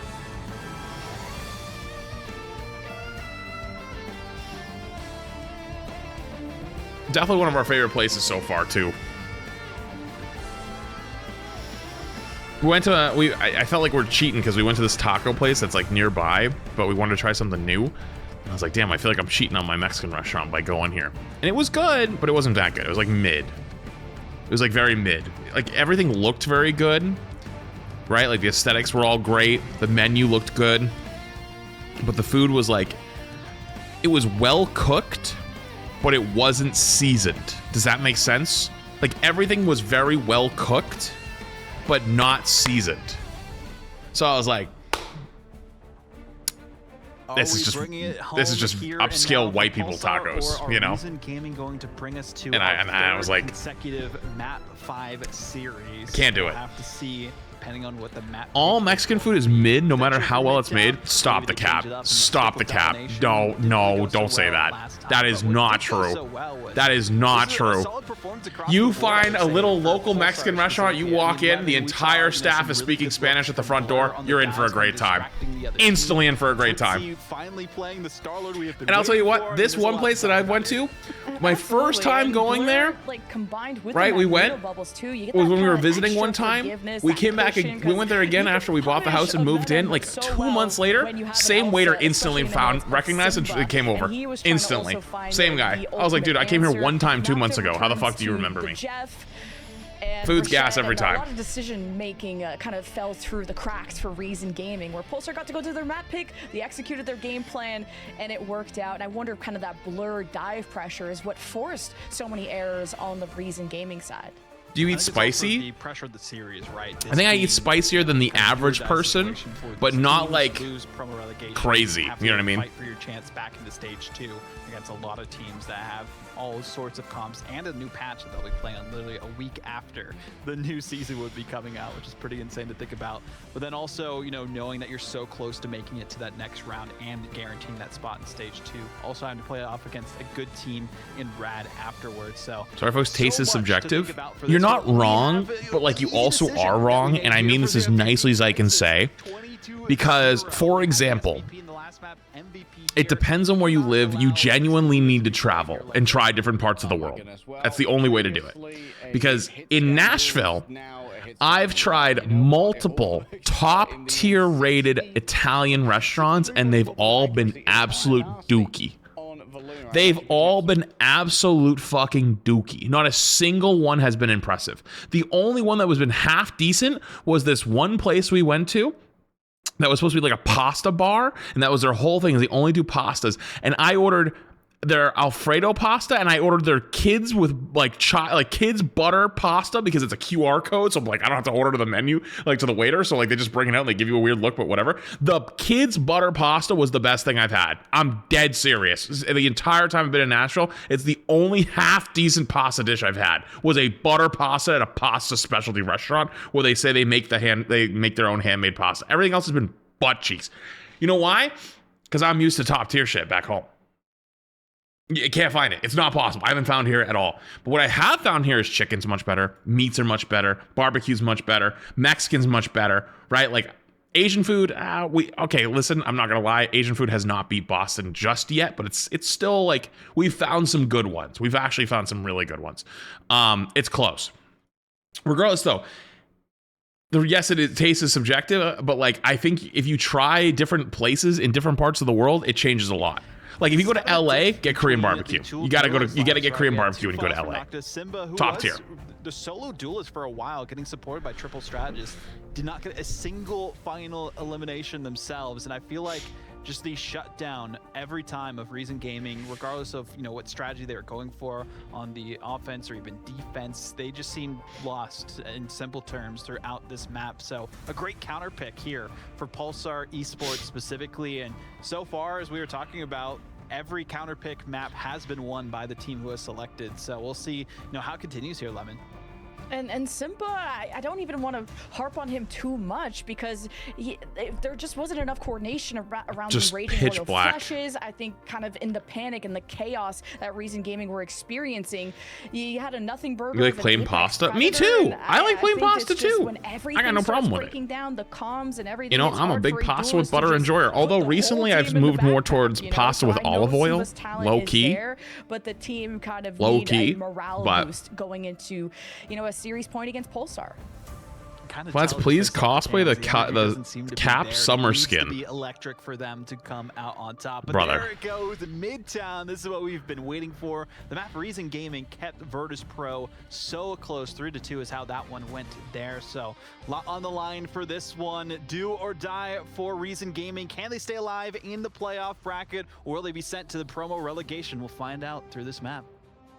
Definitely one of our favorite places so far, too. We went to I felt like we're cheating because we went to this taco place that's like nearby, but we wanted to try something new. And I was like, damn, I feel like I'm cheating on my Mexican restaurant by going here. And it was good, but it wasn't that good. It was like mid. It was like very mid. Like everything looked very good, right? Like the aesthetics were all great. The menu looked good, but the food was like, it was well cooked, but it wasn't seasoned. Does that make sense? Like everything was very well cooked, but not seasoned. So I was like, this is just upscale white people tacos, you know? Gaming going to bring us to and I was like, consecutive map 5 series. Can't do it. We'll have to see. Depending on what the map. All Mexican food is mid, no matter how well it's made. Stop the cap. Stop the cap. No, don't say that. That is not true. That is not true. You find a little local Mexican restaurant, you walk in, the entire staff is speaking Spanish at the front door. You're in for a great time. Instantly in for a great time. And I'll tell you what, this one place that I went to, my first time going there, right, we went, was when we were visiting one time. We came back, we went there again after we bought the house and moved in. Like 2 months later, same waiter instantly recognized and came over. Instantly. Same guy. I was like, dude, I came here one time 2 months ago. How the fuck do you remember me? Food's gas every time. A lot of decision making kind of fell through the cracks for Reason Gaming, where Pulsar got to go to their map pick, they executed their game plan, and it worked out. And I wonder if kind of that blurred dive pressure is what forced so many errors on the Reason Gaming side. Do you eat spicy? The pressure of the series, right? I think I eat spicier than the average person, but not like crazy. You know what I mean? Fight for your chance back into stage 2 against a lot of teams that have all sorts of comps and a new patch that they'll be playing on literally a week after the new season would be coming out, which is pretty insane to think about. But then also, you know, knowing that you're so close to making it to that next round and guaranteeing that spot in stage 2. Also having to play off against a good team in Rad afterwards. So sorry folks, taste is subjective. You're not wrong, but like you also are wrong, and I mean this as nicely as I can say. Because, for example, it depends on where you live. You genuinely need to travel and try different parts of the world. That's the only way to do it. Because in Nashville, I've tried multiple top-tier rated Italian restaurants, and they've all been absolute dookie. They've all been absolute fucking dookie. Not a single one has been impressive. The only one that was been half decent was this one place we went to that was supposed to be like a pasta bar, and that was their whole thing, is they only do pastas. And I ordered their Alfredo pasta, and I ordered their kids with like kids butter pasta because it's a QR code, so like I don't have to order to the menu, like to the waiter, so like they just bring it out and they give you a weird look, but whatever. The kids butter pasta was the best thing I've had. I'm dead serious. The entire time I've been in Nashville, it's the only half decent pasta dish I've had was a butter pasta at a pasta specialty restaurant where they say they make their own handmade pasta. Everything else has been butt cheeks. You know why? Because I'm used to top tier shit back home. You can't find it. It's not possible. I haven't found here at all. But what I have found here is chicken's much better, meats are much better, barbecue's much better, Mexican's much better, right? Like Asian food, okay, listen, I'm not gonna lie, Asian food has not beat Boston just yet, but it's still like, we've found some good ones. We've actually found some really good ones. It's close. Regardless though, yes, taste is subjective, but like I think if you try different places in different parts of the world, it changes a lot. Like if you go to LA, get Korean barbecue. You gotta get Korean barbecue when you go to LA. Top tier. The solo duelist for a while, getting supported by triple strategists, did not get a single final elimination themselves, and I feel like just the shutdown every time of Reason Gaming, regardless of what strategy they were going for on the offense or even defense, they just seemed lost in simple terms throughout this map. So a great counter pick here for Pulsar Esports specifically, and so far, as we were talking about, every counter pick map has been won by the team who was selected. So we'll see how it continues here, Lemon. And Simba, I don't even want to harp on him too much because there just wasn't enough coordination around just the Raging pitch Royal black. Flushes. I think kind of in the panic and the chaos that Reason Gaming were experiencing, you had a nothing burger. You like plain pasta? Me too. I like plain pasta too. I got no problem with it. Down the comms and everything, I'm a big pasta with butter enjoyer. Although recently I've moved more towards pasta with olive oil, low key. But the team kind of low need key a morale boost going into a series point against Pulsar. kind of Let's please cosplay the Cap summer skin. Be electric for them to come out on top. But Brother. there it goes, Midtown. This is what we've been waiting for. The map Reason Gaming kept Virtus Pro so close. 3-2 is how that one went there. So a lot on the line for this one. Do or die for Reason Gaming. Can they stay alive in the playoff bracket, or will they be sent to the promo relegation? We'll find out through this map.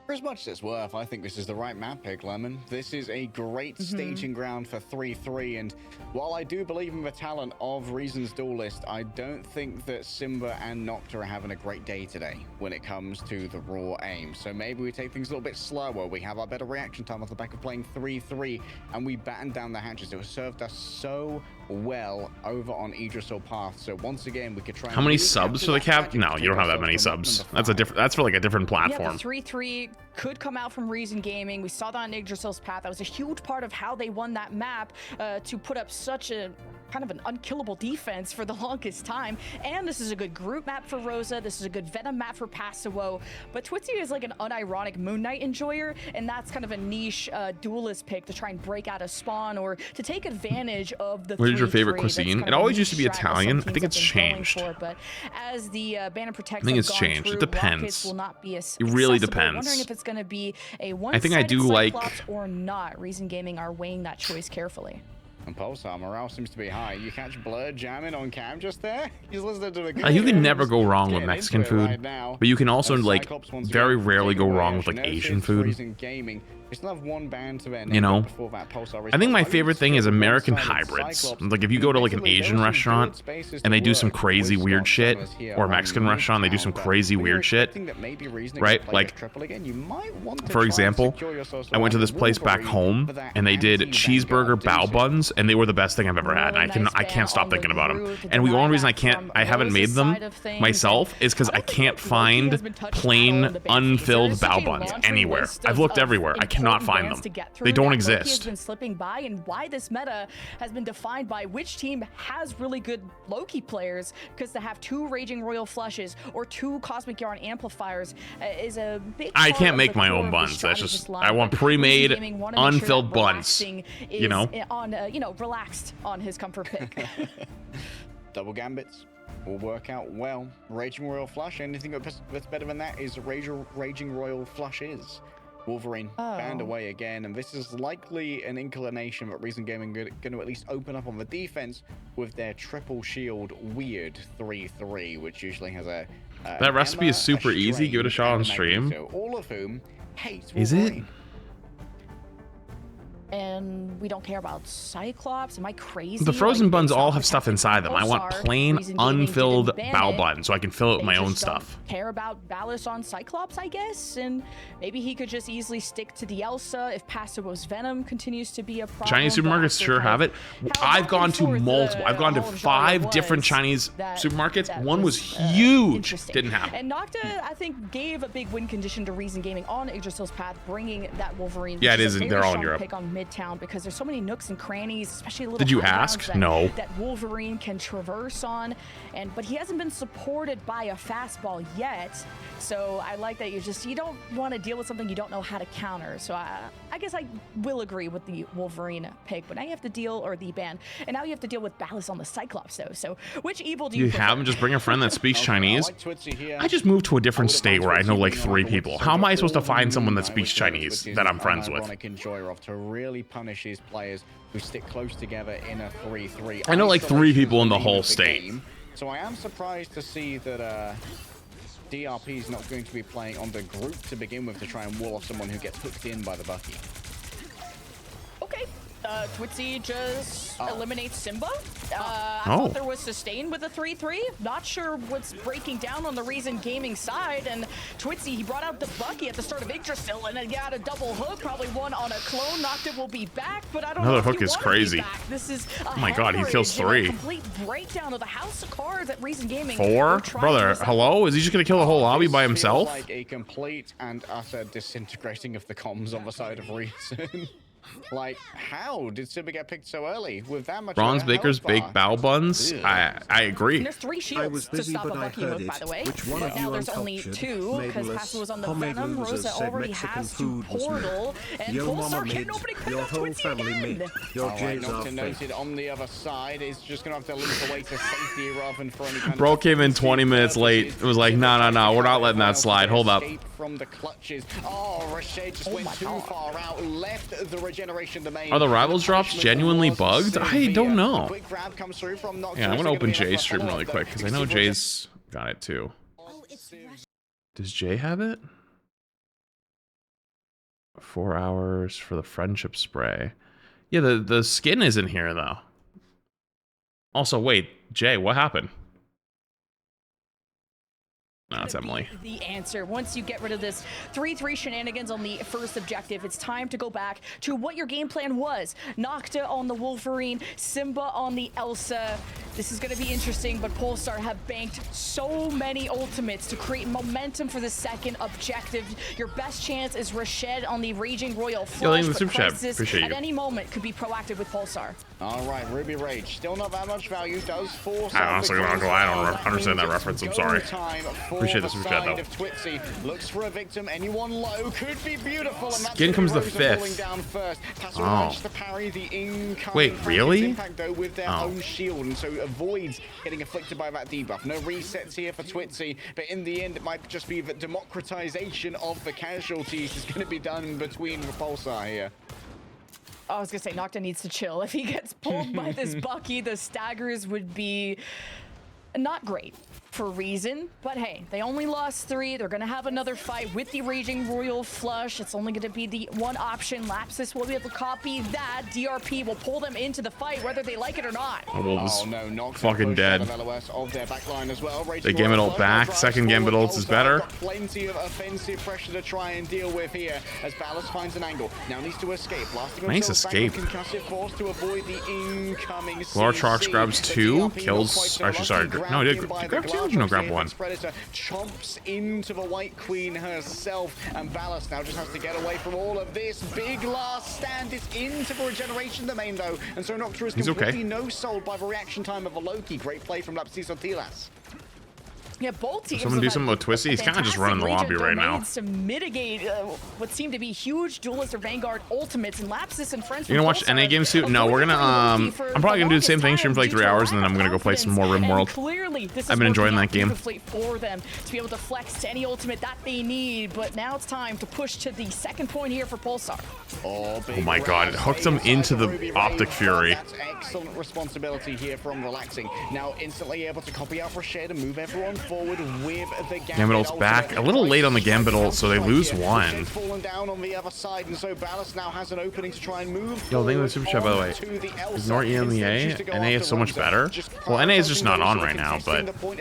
For as much as it's worth, I think this is the right map pick, Lemon. This is a great staging ground for 3-3, and while I do believe in the talent of Reason's duelist, I don't think that Simba and Nocta are having a great day today when it comes to the raw aim. So maybe we take things a little bit slower. We have our better reaction time off the back of playing 3-3, and we batten down the hatches. It served us so well over on Yggdrasil Path. So once again, we could try. How many subs for the Cap? No, you don't have that many subs. That's a different. That's for like a different platform. Yeah, the 3-3 could come out from Reason Gaming. We saw that on Yggdrasil's Path. That was a huge part of how they won that map, to put up such a kind of an unkillable defense for the longest time. And this is a good group map for Rosa. This is a good Venom map for Passimo. But Twitzy is like an unironic Moon Knight enjoyer, and that's kind of a niche duelist pick to try and break out a spawn or to take advantage of the. What is your favorite cuisine? It always used to be Italian. I think it's changed. But as the Banner Protects, I think it's changed. It depends. Will not be it really depends. Wondering if it's going to be a I think I do like or not. Reason Gaming are weighing that choice carefully. And Pulsar morale seems to be high. You catch Blur jamming on cam just there. He's listening to the you can never go wrong with Mexican food, but you can also like very rarely go wrong with like Asian food. We still have one band to you know, I think my favorite thing is American hybrids. Like if you go to like an Asian restaurant and they do some crazy weird shit, or a Mexican restaurant, they do some crazy weird shit, right? Like, for example, I went to this place back home and they did cheeseburger bao buns, and they were the best thing I've ever had. And I can't stop thinking about them. And the only reason I haven't made them myself is because I can't find plain unfilled bao buns anywhere. I've looked everywhere. I cannot find them. They don't exist. Has been slipping by, and why this meta has been defined by which team has really good Loki players, because to have 2 Raging Royal Flushes or 2 Cosmic Yarn amplifiers is a big. I can't make my own buns. That's just I want pre-made, unfilled buns. You know, relaxed on his comfort pick. Double gambits will work out well. Raging Royal Flush. Anything that's better than that is Raging Royal Flushes. Wolverine banned away again, and this is likely an inclination that Reason Gaming going to at least open up on the defense with their triple shield weird 3-3, which usually has a that recipe is super easy. Give it a shot on stream. All of whom hate Wolverine. Is it? And we don't care about Cyclops. Am I crazy? The frozen buns all have stuff inside them. I want plain, unfilled bao buns so I can fill it with my own stuff. Care about Ballast on Cyclops, I guess, and maybe he could just easily stick to the Elsa if Passimo's Venom continues to be a problem. Chinese supermarkets sure have it. I've gone to multiple. I've gone to 5 different Chinese supermarkets. One was huge. Didn't have it. And Nocta, I think, gave a big win condition to Reason Gaming on Yggdrasil's Path, bringing that Wolverine. Yeah, it is. They're all in Europe. Midtown, because there's so many nooks and crannies, especially little. Did you ask? No. That Wolverine can traverse on, but he hasn't been supported by a fastball yet. So I like that you don't want to deal with something you don't know how to counter. So I guess I will agree with the Wolverine pick, but now you have to deal, or the ban, and now you have to deal with Ballast on the Cyclops though. So which evil do you prefer? Have him just bring a friend that speaks Chinese? I just moved to a different state where I know like 3 people. How am I supposed to find someone that speaks Chinese that I'm friends with? To really punish his players who stick close together in a 3-3. I know like 3 people in the whole state. So I am surprised to see that DRP is not going to be playing on the group to begin with to try and wall off someone who gets hooked in by the Bucky. Okay. Twitzy just eliminates Simba. I thought there was sustain with a 3-3. Not sure what's breaking down on the Reason Gaming side. And Twitzy, he brought out the Bucky at the start of Yggdrasil and then got a double hook, probably one on a clone. Nocta will be back, but I don't know. Another hook is crazy. This is oh my god, he kills 3. Complete breakdown of the house of cards at Reason Gaming. 4? Brother, hello? Is he just gonna kill the whole lobby by himself? Like a complete and utter disintegrating of the comms on the side of Reason. Like, how did Simba get picked so early with that much? Bronze Baker's baked bao buns. I agree. And there's 3 shields to stop a Bucky move, by the way. But now there's only 2 because Passive was on the Venom. Rosa already has 2 Portal, and Pulsar can't open it. Your whole family made. Your Jays are noted on the other side is just gonna have to leap away to safety rather than for any kind Bro came in 20 minutes late. It was like, no, we're not letting that slide. Hold up. From the clutches. Oh, Rashid just went too far out, left the regeneration domain. Are the rivals drops genuinely bugged? I don't know. Quick grab comes through from Yeah, I'm gonna open Jay's stream really quick because I know Jay's got it too. Does Jay have it? 4 hours for the friendship spray. Yeah, the skin isn't here though. Also, wait, Jay, what happened? No, it's Emily. The answer. Once you get rid of this 3-3 shenanigans on the first objective, it's time to go back to what your game plan was. Nocta on the Wolverine, Simba on the Elsa. This is going to be interesting, but Polestar have banked so many ultimates to create momentum for the second objective. Your best chance is Rashid on the Raging Royal Flush, the but super chat. Crisis Appreciate at you. any moment could be proactive with Pulsar. All right, Ruby Rage, still not that much value. Does force. I honestly don't know. I don't understand that reference. I'm sorry. Appreciate the super chat though. Twitzy looks for a victim. Anyone low could be beautiful. And Skin comes the 5th. Down first. Oh. To parry the incoming wait, really? Impact, though, with their own shield, and so avoids getting afflicted by that debuff. No resets here for Twitzy, but in the end, it might just be the democratization of the casualties is going to be done between Repulsar here. I was gonna say Nocta needs to chill. If he gets pulled by this Bucky, the staggers would be not great for a reason, but hey, they only lost 3. They're gonna have another fight with the Raging Royal Flush. It's only gonna be the one option. Lapsus will be able to copy that. DRP will pull them into the fight whether they like it or not. Oh, no, Nocta fucking dead. Of their backline as well. They Gambit ult back. Second Gambit ult is better. Plenty of offensive pressure to try and deal with here as Ballas finds an angle. Now needs to escape. Nice escape. Force to avoid the incoming Lartrox grabs 2, kills. Actually, sorry. No, he did grab 2. No, grab 1. Predator chomps into the White Queen herself, and Ballas now just has to get away from all of this. Big last stand is into the regeneration domain though, and so Nocta is completely no-sold by the reaction time of a Loki. Great play from Lapsis Ortilas. Yeah, both teams. Someone do something with Twisty. He's kind of just running the lobby right now. To mitigate what seemed to be huge Duelist or Vanguard ultimates and Lapsus and friends. You gonna watch NA games too? No, we're gonna. I'm probably gonna do the same thing. Stream for like 3 hours, and then I'm gonna go play some more RimWorld. I've been enjoying that game. For them to be able to flex to any ultimate that they need, but now it's time to push to the second point here for Pulsar. Oh my God! It hooked them into the Optic Fury. That's excellent responsibility here from Relaxing. Now instantly able to copy out Rashid and move everyone forward with the Gambit ult's back. A little late on the Gambit ult, so they lose 1. Fallen down on the other side, and so Ballas now has an opening to try and move. Yo, thank you for the super chat, by the way. Ignore EMEA. NA is so much better. Well, NA is just not on right now, but so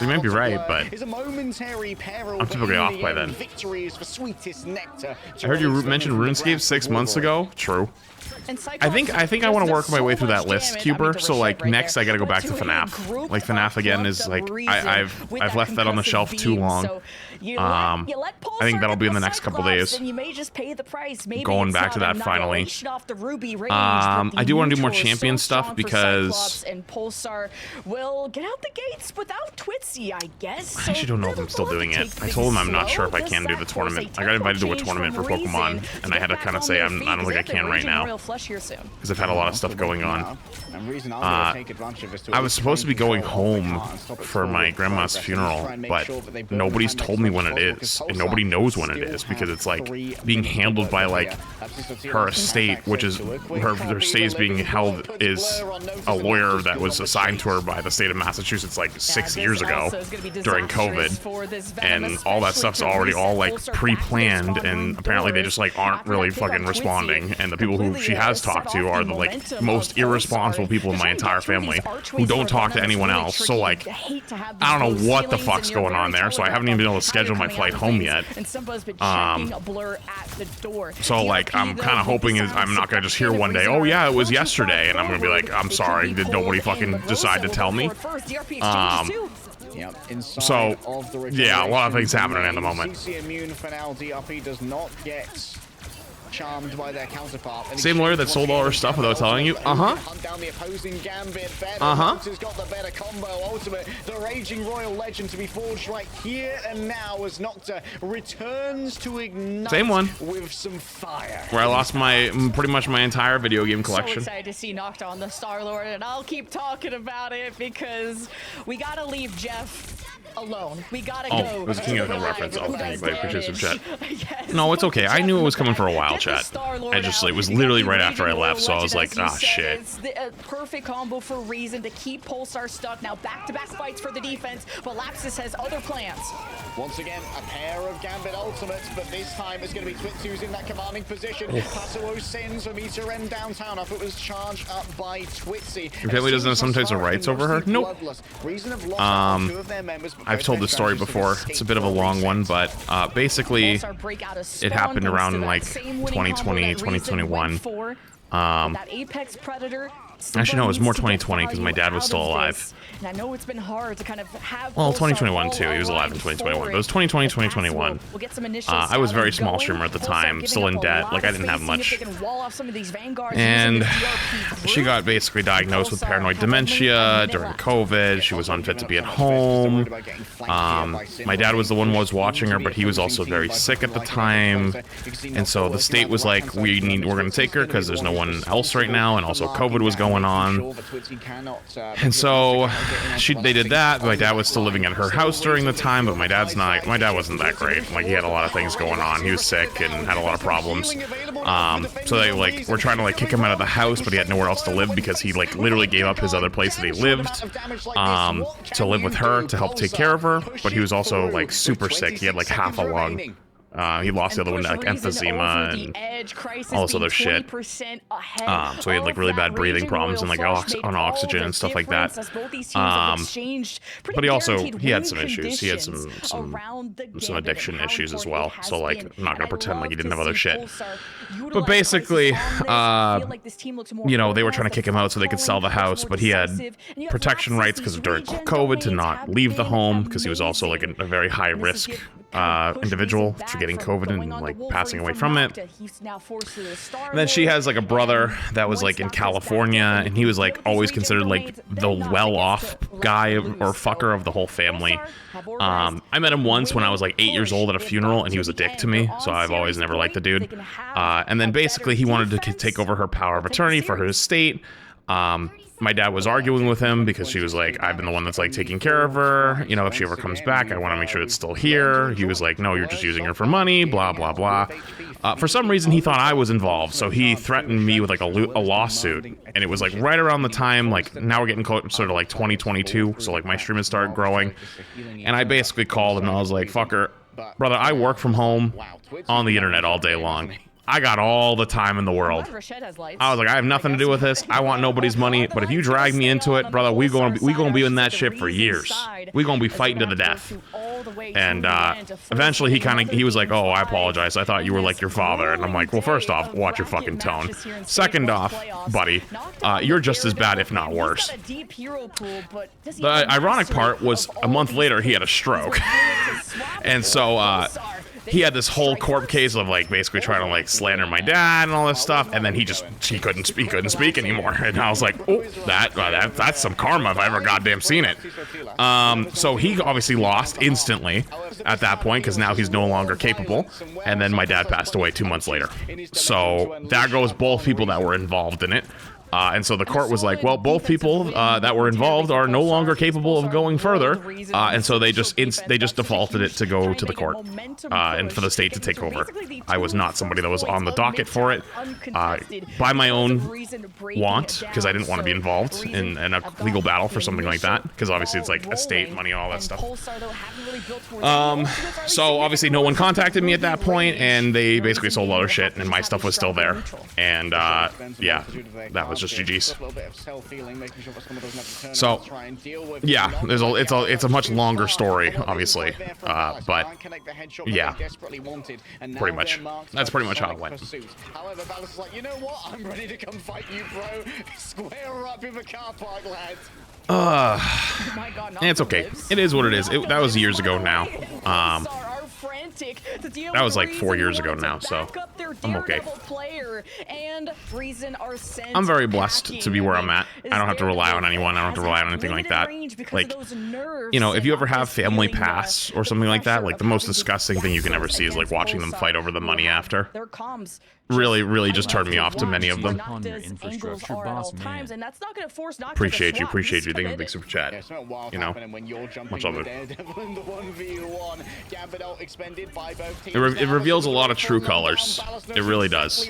you might be right, but I'm typically off by then. I heard you mention RuneScape 6 months ago. True. I think I want to work my way through that list, Cuber. So like next, I gotta go back to FNAF. Like FNAF again is like I've left that on the shelf too long. I think that'll be in the next couple days. Going back to that finally. I do want to do more champion stuff because Pulsar will get out the gates without Twitzy, I guess. I actually don't know if I'm still doing it. I told him I'm not sure if I can do the tournament. I got invited to a tournament for Pokemon, and I had to kind of say I don't think I can right now because I've had a lot of stuff going on. I was supposed to be going home for my grandma's funeral, but nobody's told me when it is, and nobody knows when it is because it's like being handled by like her estate, which is her estate is being held is a lawyer that was assigned to her by the state of Massachusetts like 6 years ago during COVID, and all that stuff's already all like pre-planned, and apparently they just like aren't really fucking responding, and the people who she has talked to are the like most irresponsible people in my entire family who don't talk to anyone else. So like I don't know what the fuck's going on there, so I haven't even been able to schedule my flight home yet. So like I'm kind of hoping I'm not gonna just hear one day, oh yeah, it was yesterday, and I'm gonna be like, I'm sorry, did nobody fucking decide to tell me? So yeah, a lot of things happening at the moment. charmed by their counterpart. Same lawyer that sold all her stuff without telling you. Hunt down the opposing gambit. Has got the better combo. Ultimate, the raging royal legend to be forged right here and now as Nocta returns to ignite. Same one. With some fire. Where I lost pretty much my entire video game collection. So excited to see Nocta on the Star-Lord, and I'll keep talking about it because we gotta leave Jeff alone. We gotta go. It was a King of the reference. Oh, thank you. Appreciate some chat. Yes. No, it's okay. I knew it was coming for a while, chat. It was literally right after I left, so I was like, ah, shit. It's the perfect combo for Reason to keep Pulsar stuck. Now back-to-back fights for the defense, but Lapsus has other plans. Once again, a pair of Gambit ultimates, but this time it's going to be Twitsu's in that commanding position. Pasuo sends for me to end downtown after it was charged up by Twitzy. Your family doesn't have some types of rights over her? Nope. I've told this story before. It's a bit of a long one, but basically, it happened around like 2020, 2021. That Apex Predator. Actually, no, it was more 2020 because my dad was still alive. And I know it's been hard to kind of have. Well, 2021 too. He was alive in 2021. But it was 2020, 2021. I was a very small streamer at the time, still in debt. Like I didn't have much. And she got basically diagnosed with paranoid dementia during COVID. She was unfit to be at home. My dad was the one who was watching her, but he was also very sick at the time. And so the state was like, we're going to take her because there's no one else right now, and also COVID was going on. And so they did that. My dad was still living at her house during the time, but my dad wasn't that great. Like he had a lot of things going on. He was sick and had a lot of problems. So they were trying to kick him out of the house, but he had nowhere else to live because he literally gave up his other place that he lived to live with her to help take care of her. But he was also super sick. He had half a lung. He lost the other one to emphysema and all this other shit. So he had really bad breathing problems and on oxygen and stuff like that. But he had some issues. He had some addiction issues as well. So I'm not gonna pretend he didn't have other shit. But basically, they were trying to kick him out so they could sell the house, but he had protection rights because of during COVID to not leave the home because he was also a very high risk individual for getting COVID and passing away from it. And then she has a brother that was in California, and he was always considered the well-off guy or fucker of the whole family. I met him once when I was 8 years old at a funeral, and he was a dick to me, so I've always never liked the dude. And then basically he wanted to take over her power of attorney for her estate. My dad was arguing with him because she was I've been the one that's taking care of her. If she ever comes back, I want to make sure it's still here. He was no, you're just using her for money, blah, blah, blah. For some reason, he thought I was involved, so he threatened me with a lawsuit. And it was right around the time, now we're getting closer to 2022, so my stream has started growing. And I basically called him and I was like, fucker, brother, I work from home on the internet all day long. I got all the time in the world. I was like, I have nothing to do with this. I want nobody's money. But if you drag me into it, brother, we gonna be in that shit for years. We gonna be fighting to the death. And eventually he was like, oh, I apologize. I thought you were your father. And I'm like, well, first off, watch your fucking tone. Second off, buddy, you're just as bad, if not worse. The ironic part was a month later, he had a stroke. And so, he had this whole court case of basically trying to slander my dad and all this stuff, and then he couldn't speak anymore. And I was like, oh, that's some karma if I ever goddamn seen it. So he obviously lost instantly at that point because now he's no longer capable. And then my dad passed away 2 months later. So that goes both people that were involved in it. And so the court was like, well, both people that were involved are no longer capable of going further, and so they just defaulted it to go to the court and for the state to take over. I was not somebody that was on the docket for it by my own want, because I didn't want to be involved in a legal battle for something like that, because obviously it's estate money and all that stuff. So obviously no one contacted me at that point, and they basically sold other shit, and my stuff was still there, and yeah, that was just GG's. So yeah, it's a much longer story, obviously, but yeah, pretty much. That's pretty much how it went. However, Ballas is like, you know what? I'm ready to come fight you, bro. Square up in the car park, lads. It's okay. It is what it is. That was years ago now. tactic to deal That was with like 4 Reason years ago wanting to now, so back up their I'm okay. Daredevil player, and Reason are sent I'm very blessed packing. to be where I'm at. I don't have to rely on anyone. I don't have to rely on anything like that. Like, you know, if you ever have family pass or something like that, like the most disgusting thing you can ever see is like watching them fight over the money after. Their comms Really just turned me off to many of them. On your infrastructure, boss man. and that's not going to force Noctis Appreciate to you, swap. appreciate He's you. Thank you for the committed. big super chat. Yeah, it's not wild You know, happening when you're jumping much love with it. Daredevil in the 1v1. Gambit ult expended by both teams. It reveals a lot of true colors. It really does.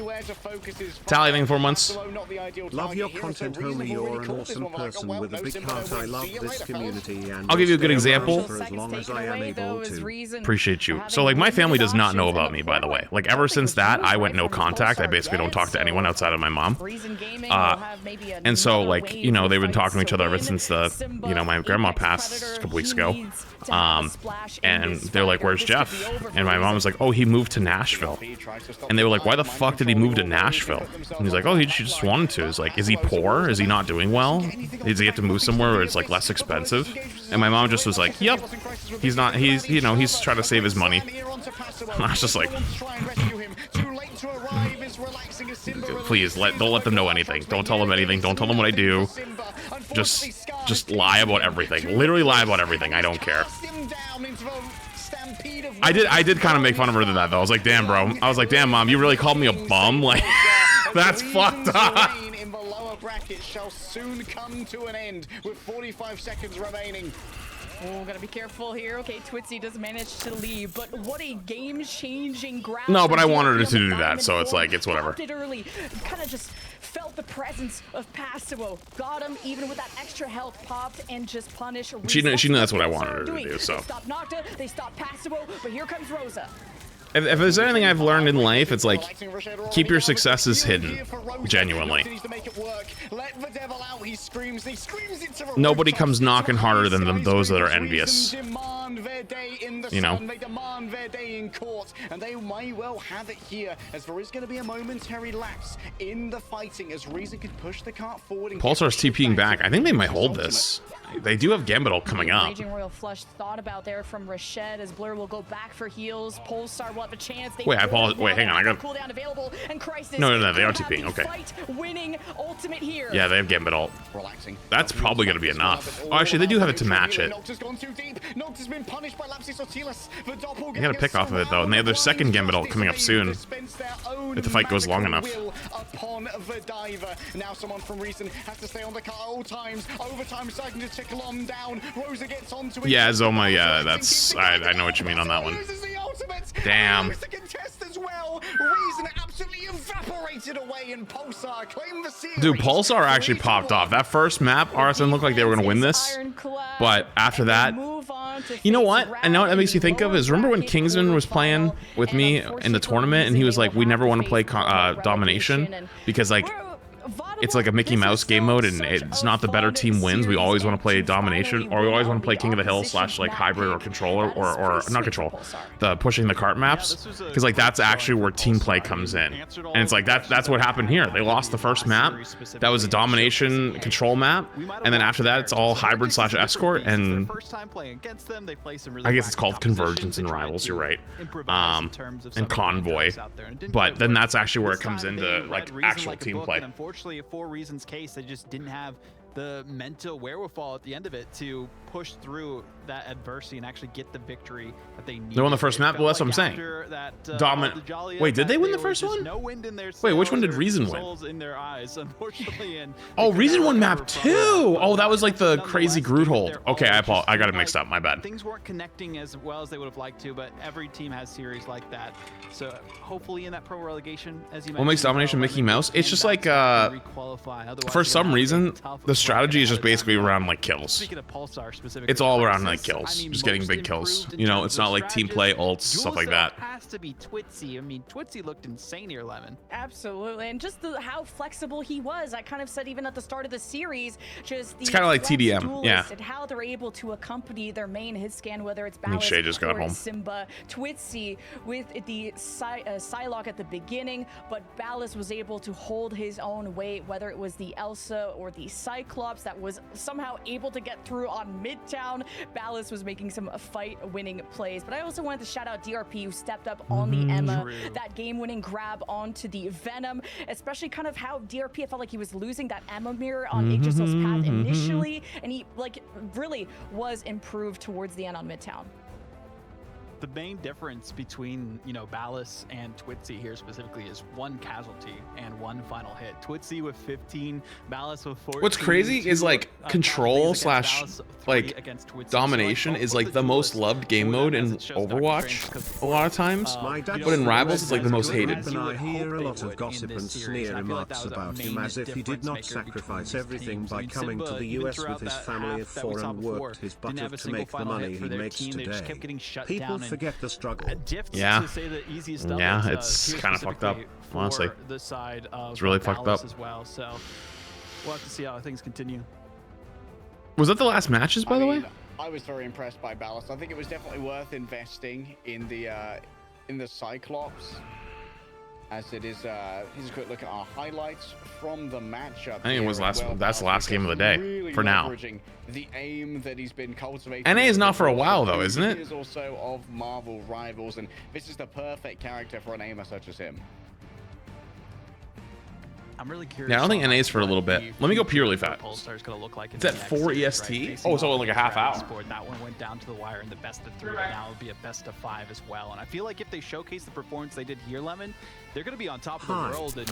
Tally, thank you 4 months. Love your content, homie. You're an awesome person with a big heart. I love this community, and I'll give you a good will stay around example. for as long as I am able to. Appreciate you. So like my family does not know about me, by the way. Like ever since that, I went no contact. I basically don't talk to anyone outside of my mom. And so like, you know, they've been talking to each other ever since the, you know, my grandma passed a couple weeks ago. And they're like, where's Jeff? And my mom was like, oh, he moved to Nashville. And they were like, why the fuck did he move to Nashville? And he's like, oh, he just wanted to. He's like, is he poor? Is he not doing well? Does he have to move somewhere where it's like less expensive? And my mom just was like, yep, he's not, he's, you know, he's trying to save his money. And I was just like, please don't let them know anything. Don't tell them anything. Don't tell them what I do. Just lie about everything. Literally lie about everything. I don't care. I did kind of make fun of her to that though. I was like, damn, bro. I was like, damn, mom, you really called me a bum? Like, that's fucked up. In the lower bracket shall soon come to an end with 45 seconds remaining. Oh, gotta be careful here. Okay, Twitzy does manage to leave, but what a game-changing grab. No, but I wanted her to do that, so it's like, it's whatever. It early, kind of just felt the presence of Passimo. Got him even with that extra health popped and just punished. She knew that's what I wanted her to do, so. They stopped Nocta, they stopped Passimo, but here comes Rosa. If there's anything I've learned in life, it's like, keep your successes hidden, genuinely. Nobody comes knocking harder than those that are envious. You know? They demand their day in court, and they may well have it here, as there is going to be a momentary lapse in the fighting, as Reason can push the cart forward. Pulsar's TPing back. I think they might hold this. They do have Gambit ult coming up. Raging Royal Flush thought about there from Rashid, as Blur will go back for heals. Polestar will have a chance. Wait, hang on. I got cooldown available, and Crisis No, they are TPing. Okay. Winning ultimate here. Yeah, they have Gambit ult. That's probably going to be enough. Oh, actually, they do have it to match it. You got to pick off of it, though, and they have their second Gambit ult coming up soon. If the fight goes long enough. Now someone from Reason has to stay on the car at all times. Overtime starting to tickle on down. Rosa gets onto it. Yeah, Zoma, yeah, that's... I know what you mean on that one. Damn. Dude, Pulsar actually popped off. That first map, RSN looked like they were going to win this. But after that... You know what? I know what that makes me think of is, remember when Kingsman was playing with me in the tournament and he was like, we never want to play Domination because like it's like a Mickey Mouse game mode and it's not the better team wins. We always want to play Domination, or we always want to play King of the Hill / like hybrid or controller or not control, the pushing the cart maps, because like that's actually where team play comes in. And it's like that's what happened here. They lost the first map. That was a Domination control map, and then after that it's all hybrid / escort, and I guess it's called Convergence and Rivals. You're right. And Convoy, but then that's actually where it comes into like actual team play. Unfortunately, for Reason's case, they just didn't have the mental wherewithal at the end of it to push through that adversity and actually get the victory that they needed. They won the first map? Well, that's what I'm saying. Wait, did they win the first one? Wait, which one did Reason win? In their eyes, unfortunately, and oh, Reason won map 2! Oh, that was like the crazy Groot hold. Okay, I got it mixed up. My bad. Things weren't connecting as well as they would have liked to, but every team has series like that. So hopefully in that pro relegation, as you mentioned, what makes Domination Mickey Mouse? It's just like, for some reason, the strategy is just basically around like kills. It's all around like kills, just getting big kills. You know, it's not like team play, ults, stuff like that. Has to be Twitzy. I mean, Twitzy looked insane here, Lemon. Absolutely, and just how flexible he was. I kind of said even at the start of the series, just it's kind of like TDM, yeah. And how they're able to accompany their main hit scan, whether it's Ballas just got home. Simba, Twitzy with the Psylocke at the beginning, but Ballas was able to hold his own weight, whether it was the Elsa or the Cyclops that was somehow able to get through on Midtown. Ballas Ballas was making some fight-winning plays. But I also wanted to shout out DRP, who stepped up on the Emma, that game-winning grab onto the Venom, especially kind of how DRP, I felt like he was losing that Emma mirror on Yggdrasil's path initially, and he like really was improved towards the end on Midtown. The main difference between, you know, Ballas and Twitzy here specifically is one casualty and one final hit. Twitzy with 15, Ballas with 14. What's crazy is like control slash like domination is like the most loved game mode in Overwatch a lot of times, but in Rivals it's like the most hated. I hear a lot of gossip and sneer remarks about him as if he did not sacrifice everything by coming to the US with his family of 4 and worked his butt off to make the money he makes today. People forget the struggle. Yeah, yeah, it's kind of fucked up, honestly. The side of it's really fucked up as well. So we'll have to see how things continue. Was that the last matches, by the way? I was very impressed by Ballas. I think it was definitely worth investing in the Cyclops. As it is, here's a quick look at our highlights from the matchup. I think it was that's the last game of the day really for now. The aim that he's been cultivating. NA is not for a while though, isn't it? Is also of Marvel Rivals, and this is the perfect character for an aimer such as him. I'm really curious. Yeah, I don't think NA is for a little bit. Let me go purely fat. Gonna look like it's at 4 EST. Right? Oh, it's only like a half hour. That one went down to the wire in the best of 3, but now it'll be a best of 5 as well. And I feel like if they showcase the performance they did here, Lemon, they're gonna be on top of the world, and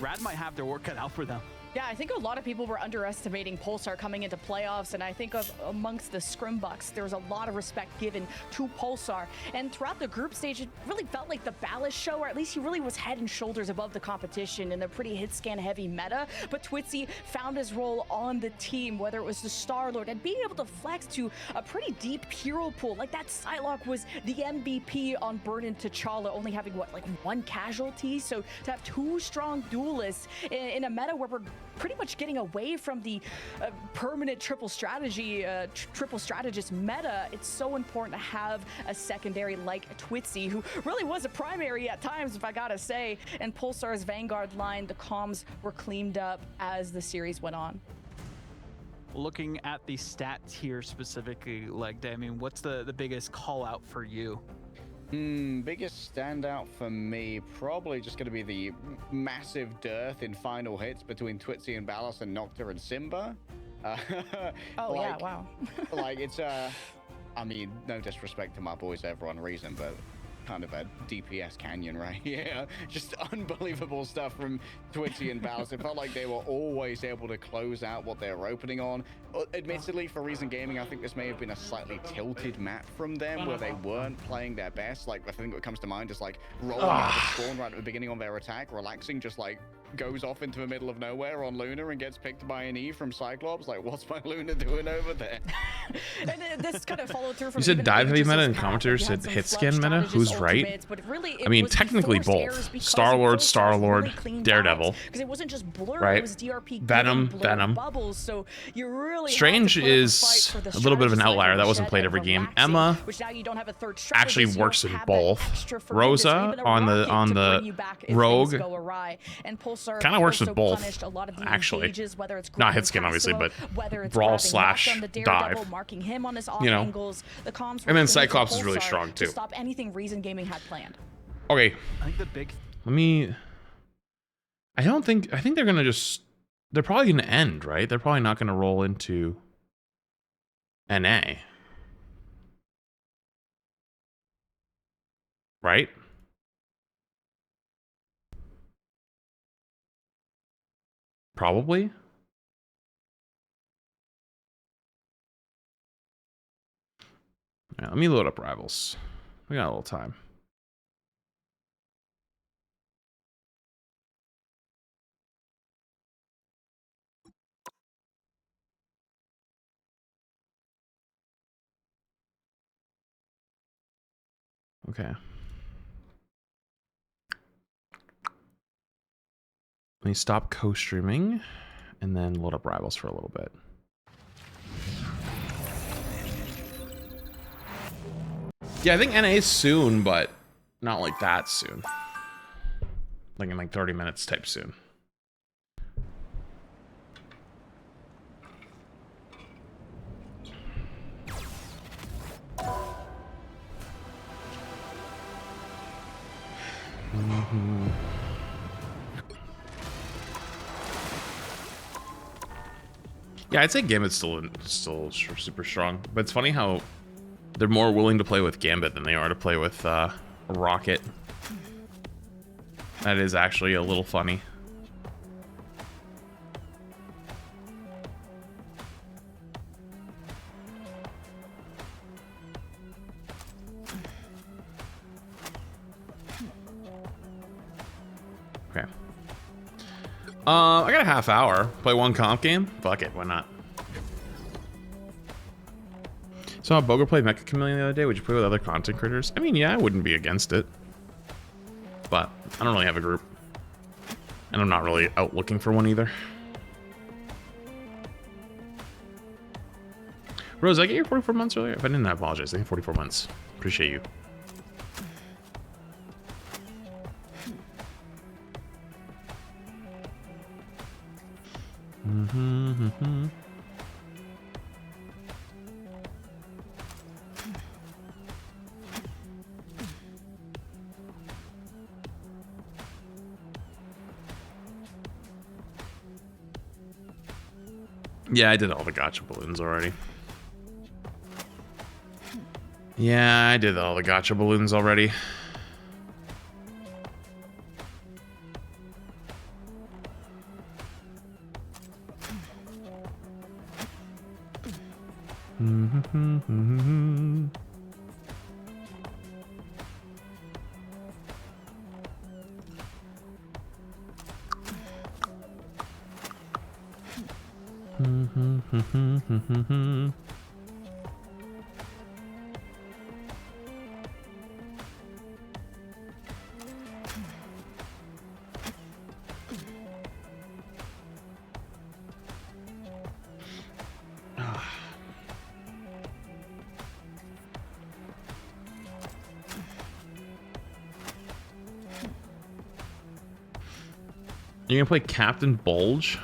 Rad might have their work cut out for them. Yeah, I think a lot of people were underestimating Pulsar coming into playoffs, and I think amongst the Scrimbucks, there was a lot of respect given to Pulsar. And throughout the group stage, it really felt like the Ballas show, or at least he really was head and shoulders above the competition in the pretty hit-scan heavy meta. But Twitzy found his role on the team, whether it was the Star-Lord, and being able to flex to a pretty deep hero pool. Like that Psylocke was the MVP on Burn and T'Challa, only having, what, like 1 casualty? So to have 2 strong duelists in a meta where we're pretty much getting away from the permanent triple strategist meta, it's so important to have a secondary like Twitzy, who really was a primary at times, if I gotta say. And Pulsar's Vanguard line, the comms were cleaned up as the series went on. Looking at the stats here specifically, Leg Day, I mean, what's the biggest call out for you? Biggest standout for me, probably just going to be the massive dearth in final hits between Twitzy and Ballas and Nocta and Simba. Yeah, wow. Like, it's I mean, no disrespect to my boys Everyone Reason, but kind of a DPS canyon right here. Just unbelievable stuff from Twitzy and Ballas. It felt like they were always able to close out what they were opening on. Admittedly, for Reason Gaming, I think this may have been a slightly tilted map from them where they weren't playing their best. Like, I think what comes to mind is like rolling out of spawn right at the beginning of their attack, relaxing, just like goes off into the middle of nowhere on Luna and gets picked by an E from Cyclops. Like, what's my Luna doing over there? And this kind of followed through from. You said dive heavy meta and commenters said hit scan meta. Who's right? Really, I mean, technically both. Star-Lord, Daredevil. Because it wasn't just Blur, right? It was DRP, Venom. Bubbles, so you really Strange is a little bit of an outlier. That wasn't played every game. Emma actually works in both. Rosa on the Rogue kind of works with both, actually. Not hit skin, obviously, but brawl slash dive. You know, and then Cyclops is really strong too. Stop anything Reason Gaming had planned. Okay, I think the big. Let me. I think they're gonna just. They're probably gonna end, right? They're probably not gonna roll into NA, right? Probably. Yeah, let me load up Rivals. We got a little time. Okay. Let me stop co-streaming and then load up Rivals for a little bit. Yeah, I think NA is soon, but not like that soon. Like in like 30 minutes type soon. Yeah, I'd say Gambit's still super strong, but it's funny how they're more willing to play with Gambit than they are to play with Rocket. That is actually a little funny. Okay. I got a half hour. Play one comp game? Fuck it, why not? Saw Boga play Mecha Chameleon the other day. Would you play with other content creators? I mean, yeah, I wouldn't be against it. But I don't really have a group. And I'm not really out looking for one either. Rose, I get your 44 months earlier? If I didn't, I apologize. I think 44 months. Appreciate you. Yeah, I did all the gacha balloons already. Yeah, I did all the gacha balloons already. You gonna play Captain Bulge?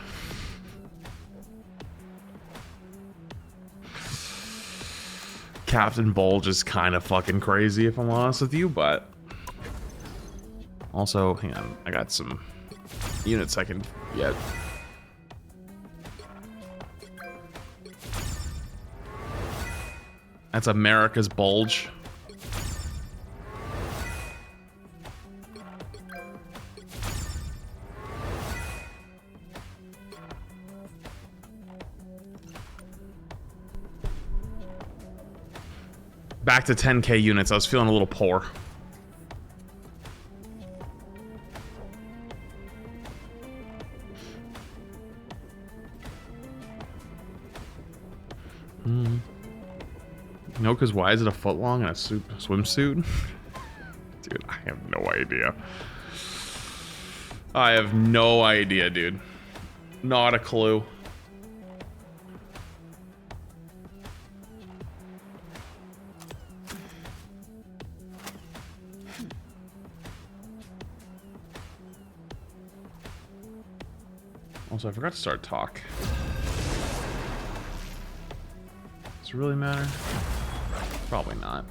Captain Bulge is kind of fucking crazy if I'm honest with you, but also, hang on, I got some units I can get. That's America's Bulge. Back to 10k units. I was feeling a little poor. No, because why is it a foot long and a swimsuit? Dude, I have no idea. I have no idea, dude. Not a clue. Also, I forgot to start talk. Does it really matter? Probably not.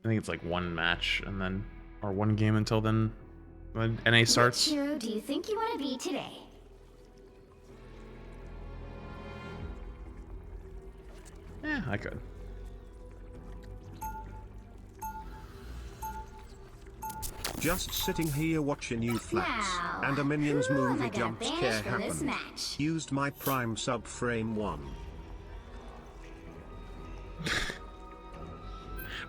I think it's like one match and then, or one game until then, when NA starts. Which hero do you think you want to be today? Yeah, I could. Just sitting here watching you flats, and a Minions movie jump scare happened. Used my Prime subframe 1.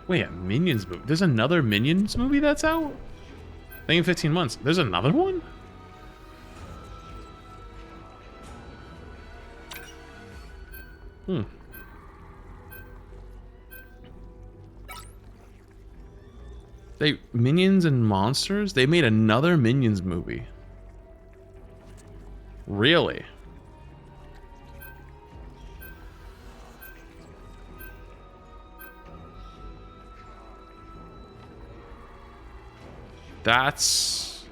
Wait, a Minions movie? There's another Minions movie that's out? I think in 15 months. There's another one? Minions and Monsters? They made another Minions movie. Really? That's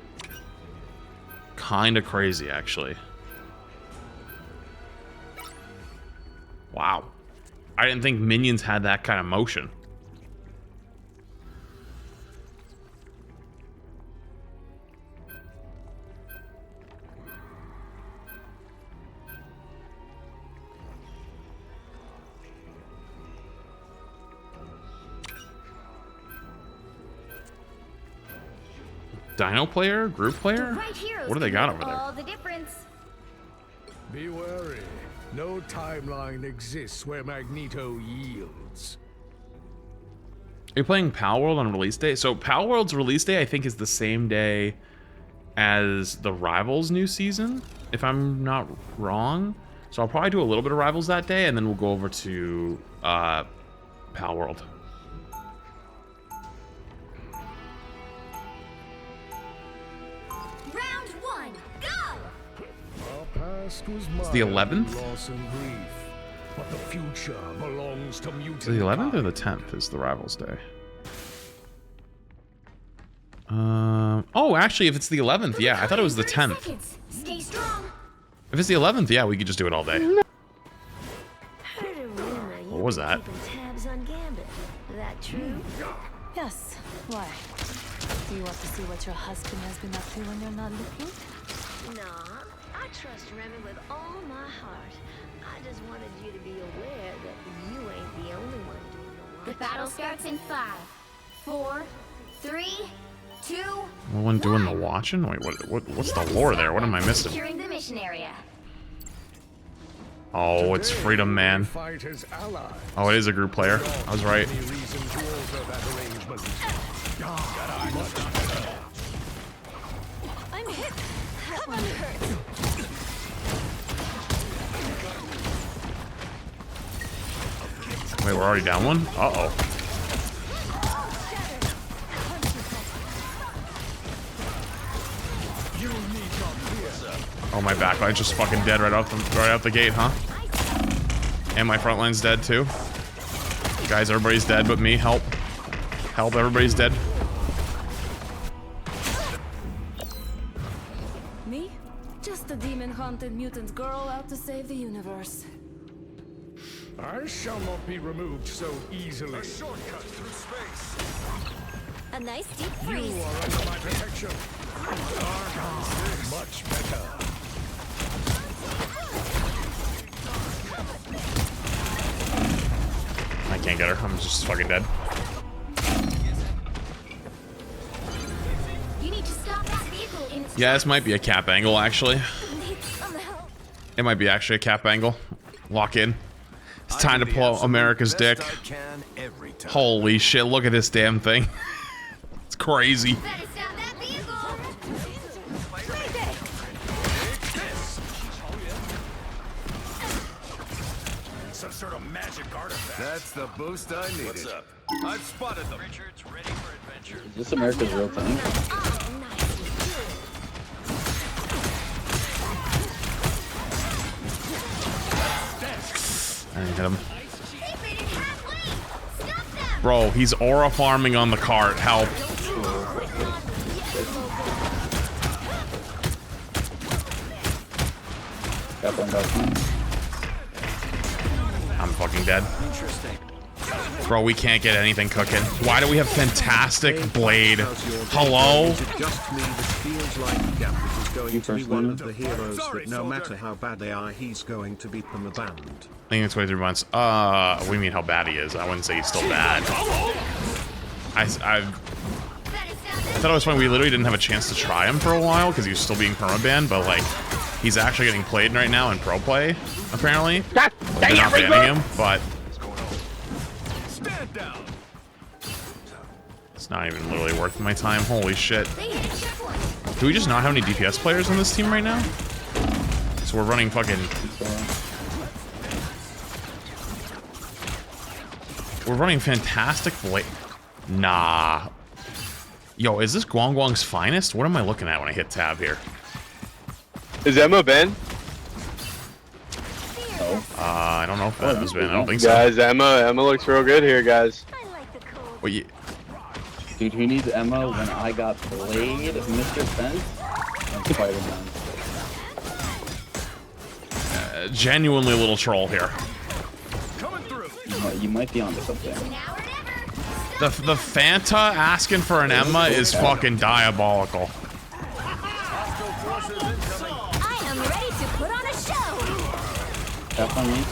kind of crazy, actually. Wow. I didn't think Minions had that kind of motion. Dino player? Group player? What do they got over there? All the difference. Be wary. No timeline exists where Magneto yields. Are you playing Power World on release day? So Power World's release day, I think, is the same day as the Rivals new season, if I'm not wrong. So I'll probably do a little bit of Rivals that day, and then we'll go over to Power World. Round 1, go! It's the 11th? But the future belongs to mutant. Is it the 11th or the 10th is the Rivals day? Oh, actually, if it's the 11th, yeah, I thought it was the 10th. Stay strong. If it's the 11th, yeah, we could just do it all day. What was that? Tabs on Gambit. That true? Yes. Why? Do you want to see what your husband has been up to when you're not looking? Nah, I trust Remy with all my heart. I just wanted you to be aware that you ain't the only one doing the watching. The battle starts in 5, 4, 3, 2. No one doing the watching? Wait, what's the lore there? What am I missing? Securing the mission area. Oh, it's Freedom Man. Oh, it is a group player. I was right. I'm hit. That one hurts. Wait, we're already down one? Uh-oh. Oh, my backline's just fucking dead right out the gate, huh? And my front line's dead too. Guys, everybody's dead but me. Help. Help, everybody's dead. Me? Just a demon-haunted mutant girl out to save the universe. I shall not be removed so easily. A shortcut through space. A nice deep You freeze. are under my protection. Much better. I can't get her. I'm just fucking dead. You need to stop that vehicle in its Yeah, this might be a cap angle, actually. It might be actually a cap angle. Lock in. It's time to pull out America's dick. Holy shit, look at this damn thing. It's crazy. Better stop that vehicle. Some sort of magic artifact. That's the boost I needed. What's up? I've spotted them. Richard's ready for adventure. Is this America's real thing? I didn't hit him. Bro, he's aura farming on the cart. Help. I'm fucking dead. Bro, we can't get anything cooking. Why do we have fantastic blade? Hello? Just me that feels like Gambit is going to be one of the heroes that no matter how bad they are, he's going to be permabanned. I think it's 23 months. What do you mean how bad he is? I wouldn't say he's still bad. I thought it was funny. We literally didn't have a chance to try him for a while because he was still being permabanned, but like, he's actually getting played right now in pro play, apparently. They're not banning him, but it's not even literally worth my time. Holy shit. Do we just not have any DPS players on this team right now? So we're running fucking... We're running fantastic blade. Nah. Yo, is this Guang Guang's finest? What am I looking at when I hit tab here? Is Emma Ben? I don't know if that has been. I don't think so. Guys, Emma looks real good here, guys. Well, yeah. Dude, who needs Emma when I got Blade, Mr. Fence, and Spider-Man? Genuinely a little troll here. You might be onto something. The Fanta asking for an Emma is fucking diabolical. I am ready to put on a show. Definitely.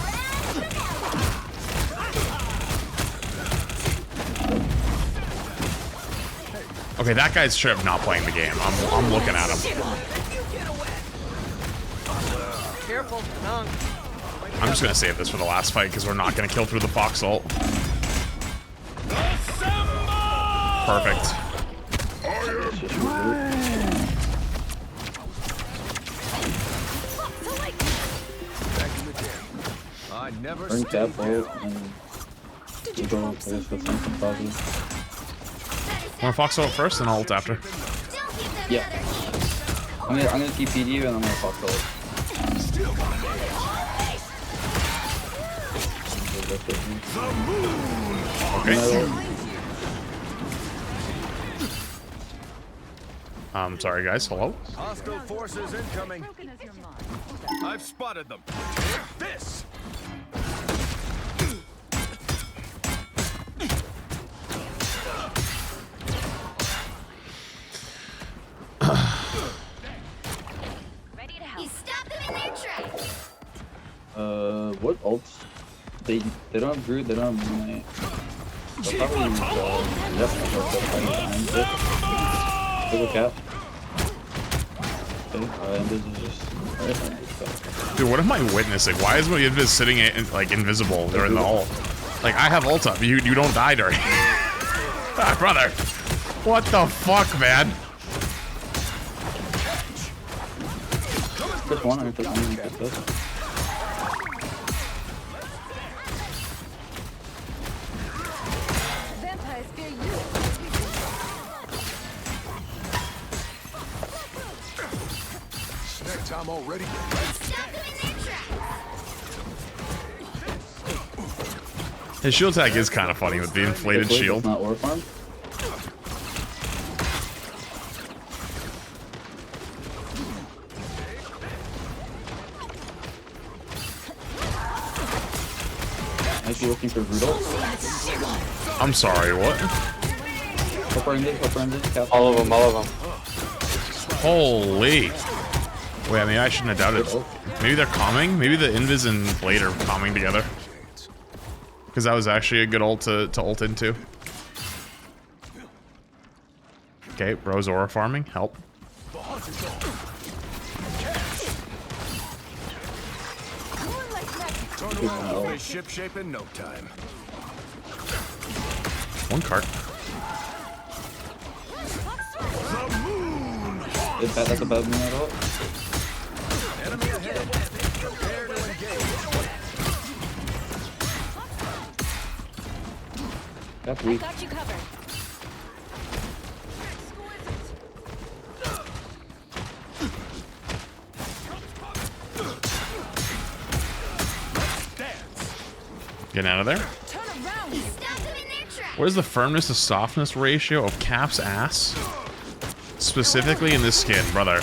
Okay, that guy's straight up not playing the game. I'm looking at him. Careful, Nung. I'm just gonna save this for the last fight because we're not gonna kill through the Fox ult. Perfect. I never Bring that ult and we go with this with something positive. Want to Fox ult first and I'll ult after? Yeah. I'm gonna TP you and I'm gonna Fox ult. Okay. Sorry guys, hello? Hostile forces incoming. I've spotted them. This. Ready to help. You stop them in their tracks. What ults? They don't have Groot, they don't have Moonlight. They'll probably use behind it. Double cap. Okay, Invis is just Dude, what am I witnessing? Why is my Invis sitting like invisible during the ult? Like I have ult up, you don't die during. Ah, brother. What the fuck, man? Just one, just one, just this. I'm already. His shield tag is kind of funny with the inflated shield. Not war farm. Might be looking for Rudolph. I'm sorry, what? All of them, all of them. Holy. Wait, I mean, I shouldn't have doubted. Maybe they're calming? Maybe the Invis and Blade are calming together. Because that was actually a good ult to ult into. Okay, Rose Aura farming. Help. Turn around, this ship shape in no time. One cart. That's above me at all. Enemy ahead. Prepare to engage. That's weak. Got you covered. Getting out of there. What is the firmness to softness ratio of Cap's ass? Specifically in this skin, brother.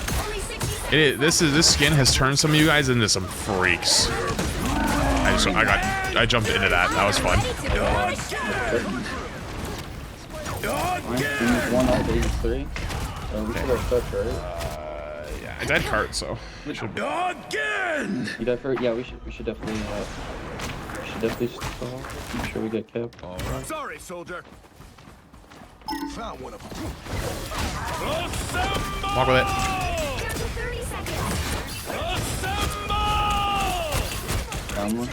This skin has turned some of you guys into some freaks. I jumped into that. That was fun. One all 83. We should have touch, right? Yeah, I died cart, so we should be. Again. You died for? Yeah, we should definitely make sure we get kept. All right. Sorry, soldier. Found one of them. Walk with it. Found one.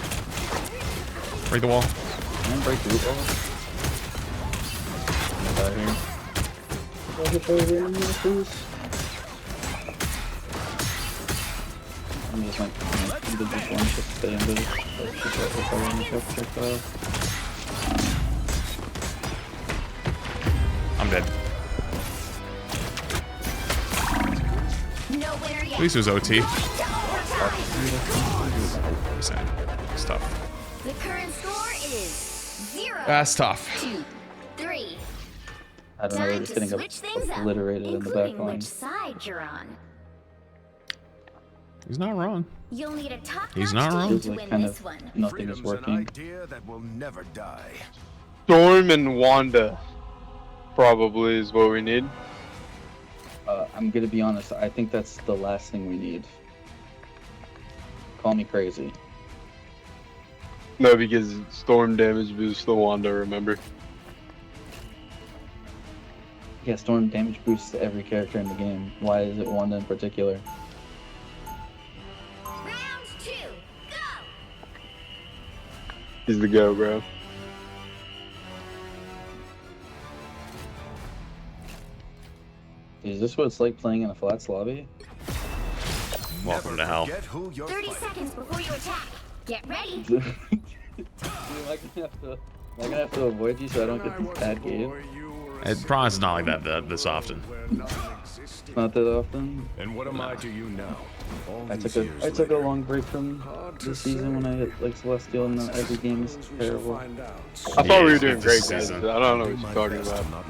Break the wall. And break the root wall. Get out of here. Please. I'm just like, do this one, just stay in this. Check that. I'm dead. At least it was OT. Sad. It's tough. The current score is 0. That's tough. 2, 3. I don't know, we're just getting obliterated in the back line. Which side you're on. He's not wrong. You'll need a top He's not wrong. to win Kind this of one. nothing is working. An idea that will never die. Storm and Wanda probably is what we need. I'm gonna be honest, I think that's the last thing we need. Call me crazy. No, because Storm damage boosts the Wanda, remember? Yeah, storm damage boosts to every character in the game. Why is it Wanda in particular? Round 2, go! He's the go, bro. Is this what it's like playing in a flats lobby? Welcome to hell. 30 seconds before you attack. Get ready. Dude, am I gonna have to avoid you so I don't get these bad games? It probably is not like that this often. Not that often. And what am I to you now? I took a long break from this season when I hit like Celestial and every game is terrible. I thought we were doing great, guys. I don't know what you're talking about.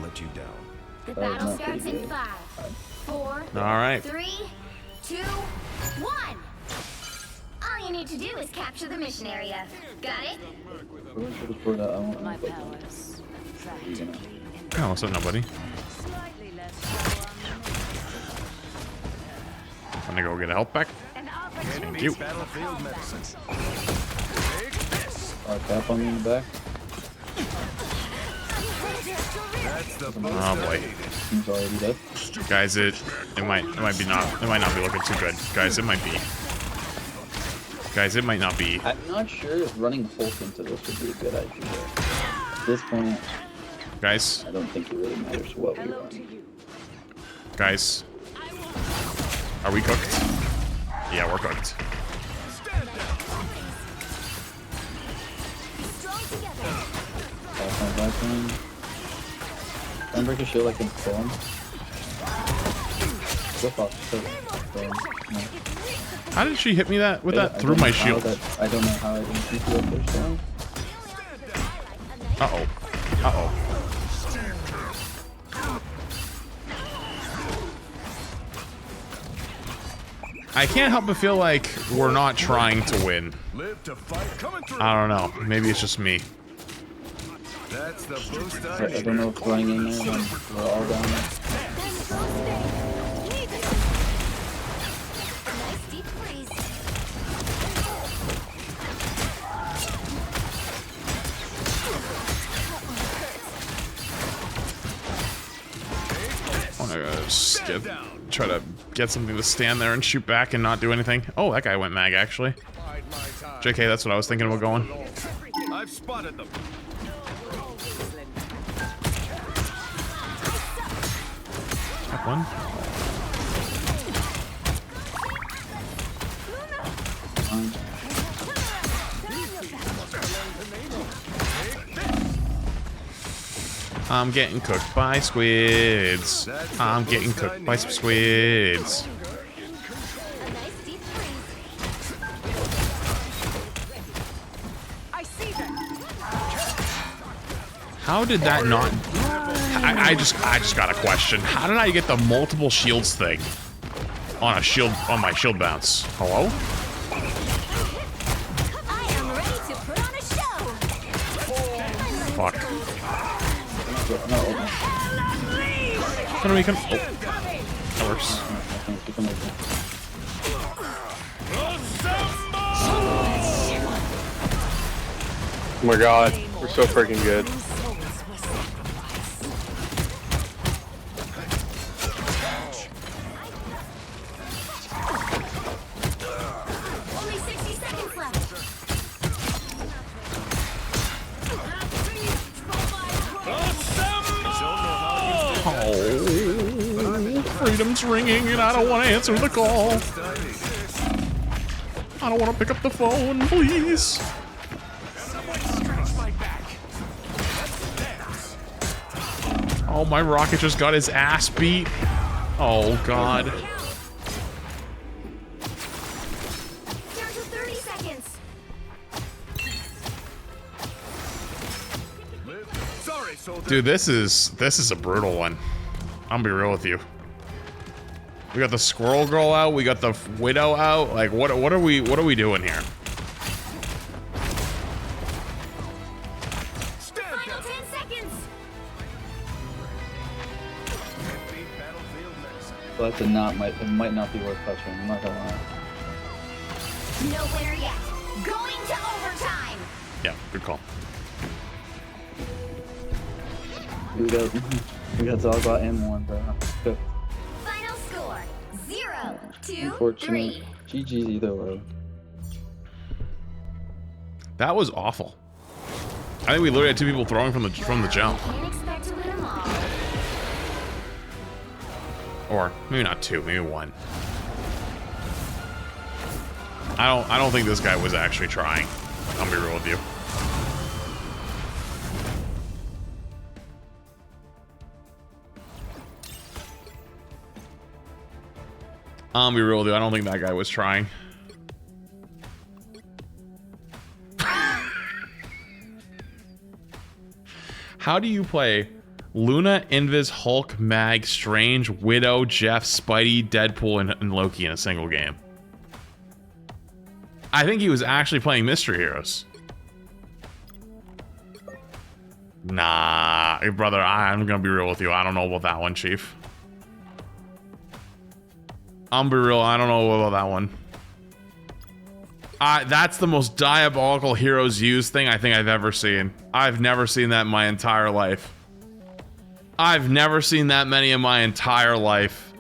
The battle starts in 5, 4, All right. 3, 2, 1. All you need to do is capture the mission area. Got it? My powers. Oh, what's up, nobody? I'm gonna go get a health pack. Thank you. Tap on me in the back. Oh boy. He's already dead. Guys, it might not be looking too good. Guys, it might be. Guys, it might not be. I'm not sure if running Hulk into this would be a good idea. At this point, guys, I don't think it really matters what we run. Guys, are we cooked? Yeah, we're cooked. Back on back line. Try and break a shield like in storm. Flip off. No. How did she hit me with that through my shield? I don't know how I didn't keep you up there, Storm. Uh-oh. Uh-oh. I can't help but feel like we're not trying to win. I don't know. Maybe it's just me. I don't know if running in there when we're all down there. Try to get something to stand there and shoot back and not do anything. Oh, that guy went mag actually. JK, that's what I was thinking about going. I've spotted them. That one. I'm getting cooked by squids. I'm getting cooked by some squids. How did that not? I just got a question. How did I get the multiple shields thing on my shield bounce? Hello? Fuck. Can we come? Oh, that works. Oh my god, we're so freaking good. Only 60 seconds left. Oh, freedom's ringing and I don't want to answer the call. I don't want to pick up the phone, please. Oh, my rocket just got his ass beat. Oh, God. Down to 30 seconds. Dude, this is a brutal one. I'm gonna be real with you. We got the squirrel girl out, we got the widow out. Like, what are we doing here? Final 10 seconds. But it might not be worth touching. I'm not gonna lie. No winner yet. Going to overtime. Yeah, good call. We got We got Zogba and one, bro. Cooked. Final score 0-2-3. Unfortunate. GG's either way. That was awful. I think we literally had two people throwing from the jump. Can't expect to win them all. Or maybe not two, maybe one. I don't think this guy was actually trying. I'll be real with you. I'll be real with you. I don't think that guy was trying. How do you play Luna, Invis, Hulk, Mag, Strange, Widow, Jeff, Spidey, Deadpool, and Loki in a single game? I think he was actually playing Mystery Heroes. Nah, brother, I'm gonna be real with you. I don't know about that one, Chief. I'm be real, I don't know about that one. That's the most diabolical heroes used thing I think I've ever seen. I've never seen that in my entire life. I've never seen that many in my entire life.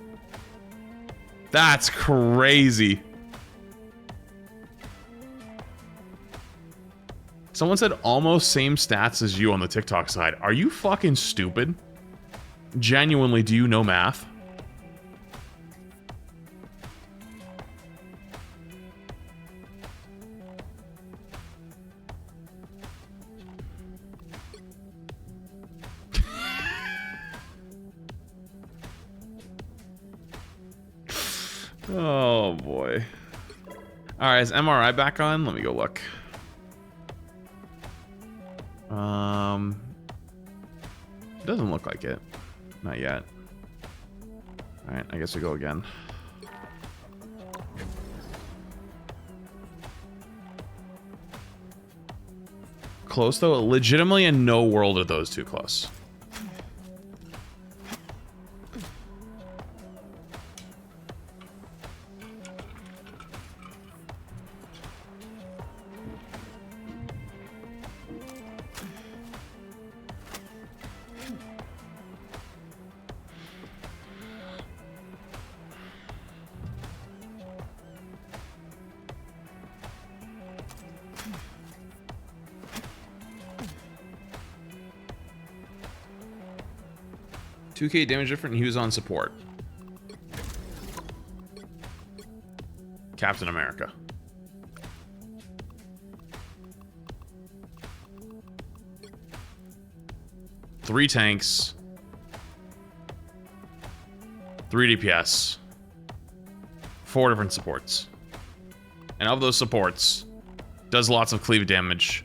That's crazy. Someone said almost same stats as you on the TikTok side. Are you fucking stupid? Genuinely, do you know math? Oh boy. Alright, is MRI back on? Let me go look. Doesn't look like it. Not yet. Alright, I guess we go again. Close though? Legitimately in no world are those two close. $2K damage different, and he was on support. Captain America. Three tanks. 3 DPS. 4 different supports. And of those supports, does lots of cleave damage.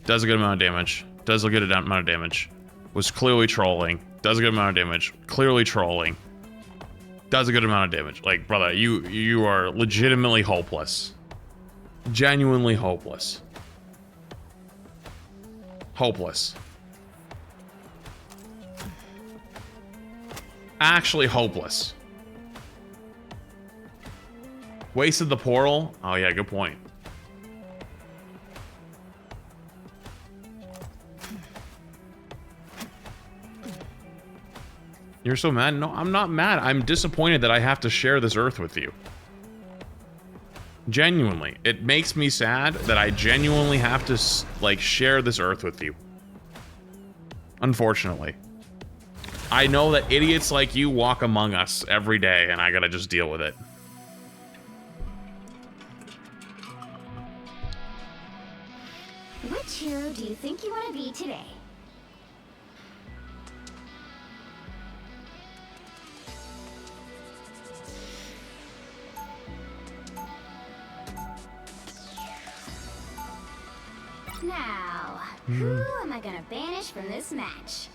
Does a good amount of damage. Does a good amount of damage. Was clearly trolling. Does a good amount of damage. Clearly trolling. Does a good amount of damage. Like, brother, you are legitimately hopeless. Genuinely hopeless. Hopeless. Actually hopeless. Wasted the portal? Oh yeah, good point. You're so mad? No, I'm not mad. I'm disappointed that I have to share this earth with you. Genuinely. It makes me sad that I genuinely have to, like, share this earth with you. Unfortunately. I know that idiots like you walk among us every day, and I gotta just deal with it. Which hero do you think you want to be today? Now, who am I gonna banish from this match?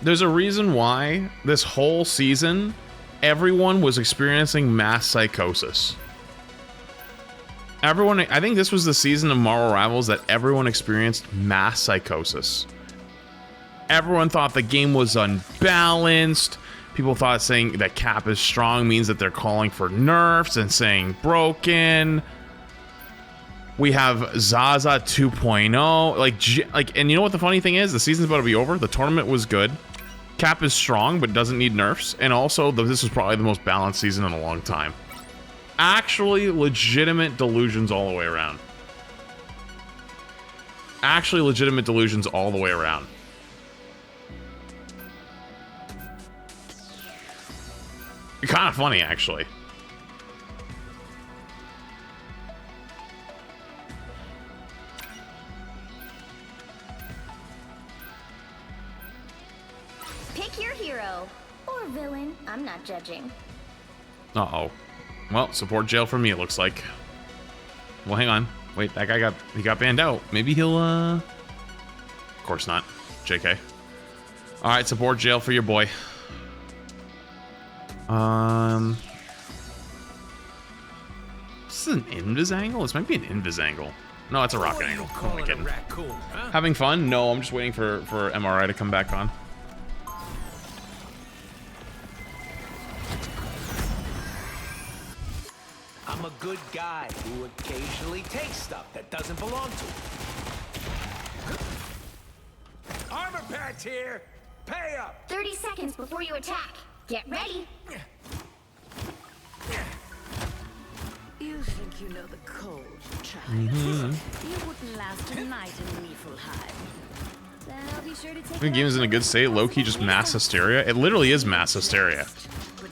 There's a reason why this whole season, everyone was experiencing mass psychosis. Everyone, I think this was the season of Marvel Rivals that everyone experienced mass psychosis. Everyone thought the game was unbalanced. People thought saying that Cap is strong means that they're calling for nerfs and saying broken. We have Zaza 2.0. And you know what the funny thing is? The season's about to be over. The tournament was good. Cap is strong, but doesn't need nerfs. And also, this is probably the most balanced season in a long time. Actually, legitimate delusions all the way around. Actually, legitimate delusions all the way around. Kind of funny, actually. Pick your hero or villain. I'm not judging. Uh-oh. Well, support jail for me, it looks like. Well, hang on. Wait, that guy got banned out. Maybe he'll, Of course not. JK. Alright, support jail for your boy. This is an invis angle? This might be an invis angle. No, it's a rocket angle. Who am I kidding? Having fun? No, I'm just waiting for MRI to come back on. I'm a good guy who occasionally takes stuff that doesn't belong to him. Armor patch here! Pay up! 30 seconds before you attack. Get ready. You think you know the cold, child. You wouldn't last a night in Niflheim. Then I'll be sure to take The game is in a good state. Low-key just mass hysteria. It literally is mass hysteria.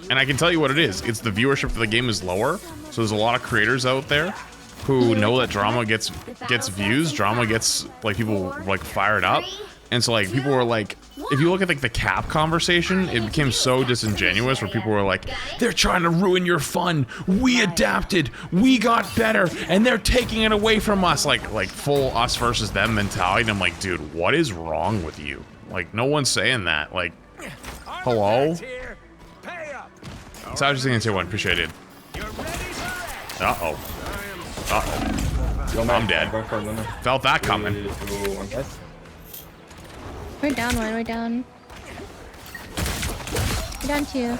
And I can tell you what it is. It's the viewership for the game is lower. So there's a lot of creators out there who know that drama gets views. Drama gets, like, people, like, fired up. And so, like, people were like, if you look at, like, the Cap conversation, it became so disingenuous where people were like, they're trying to ruin your fun. We adapted. We got better. And they're taking it away from us. Like full us versus them mentality. And I'm like, dude, what is wrong with you? Like, no one's saying that. Like, hello? So I was just gonna say one. Appreciate it. Uh-oh. Uh-oh. I'm dead. Felt that coming. We're down one, we're down. We're down two.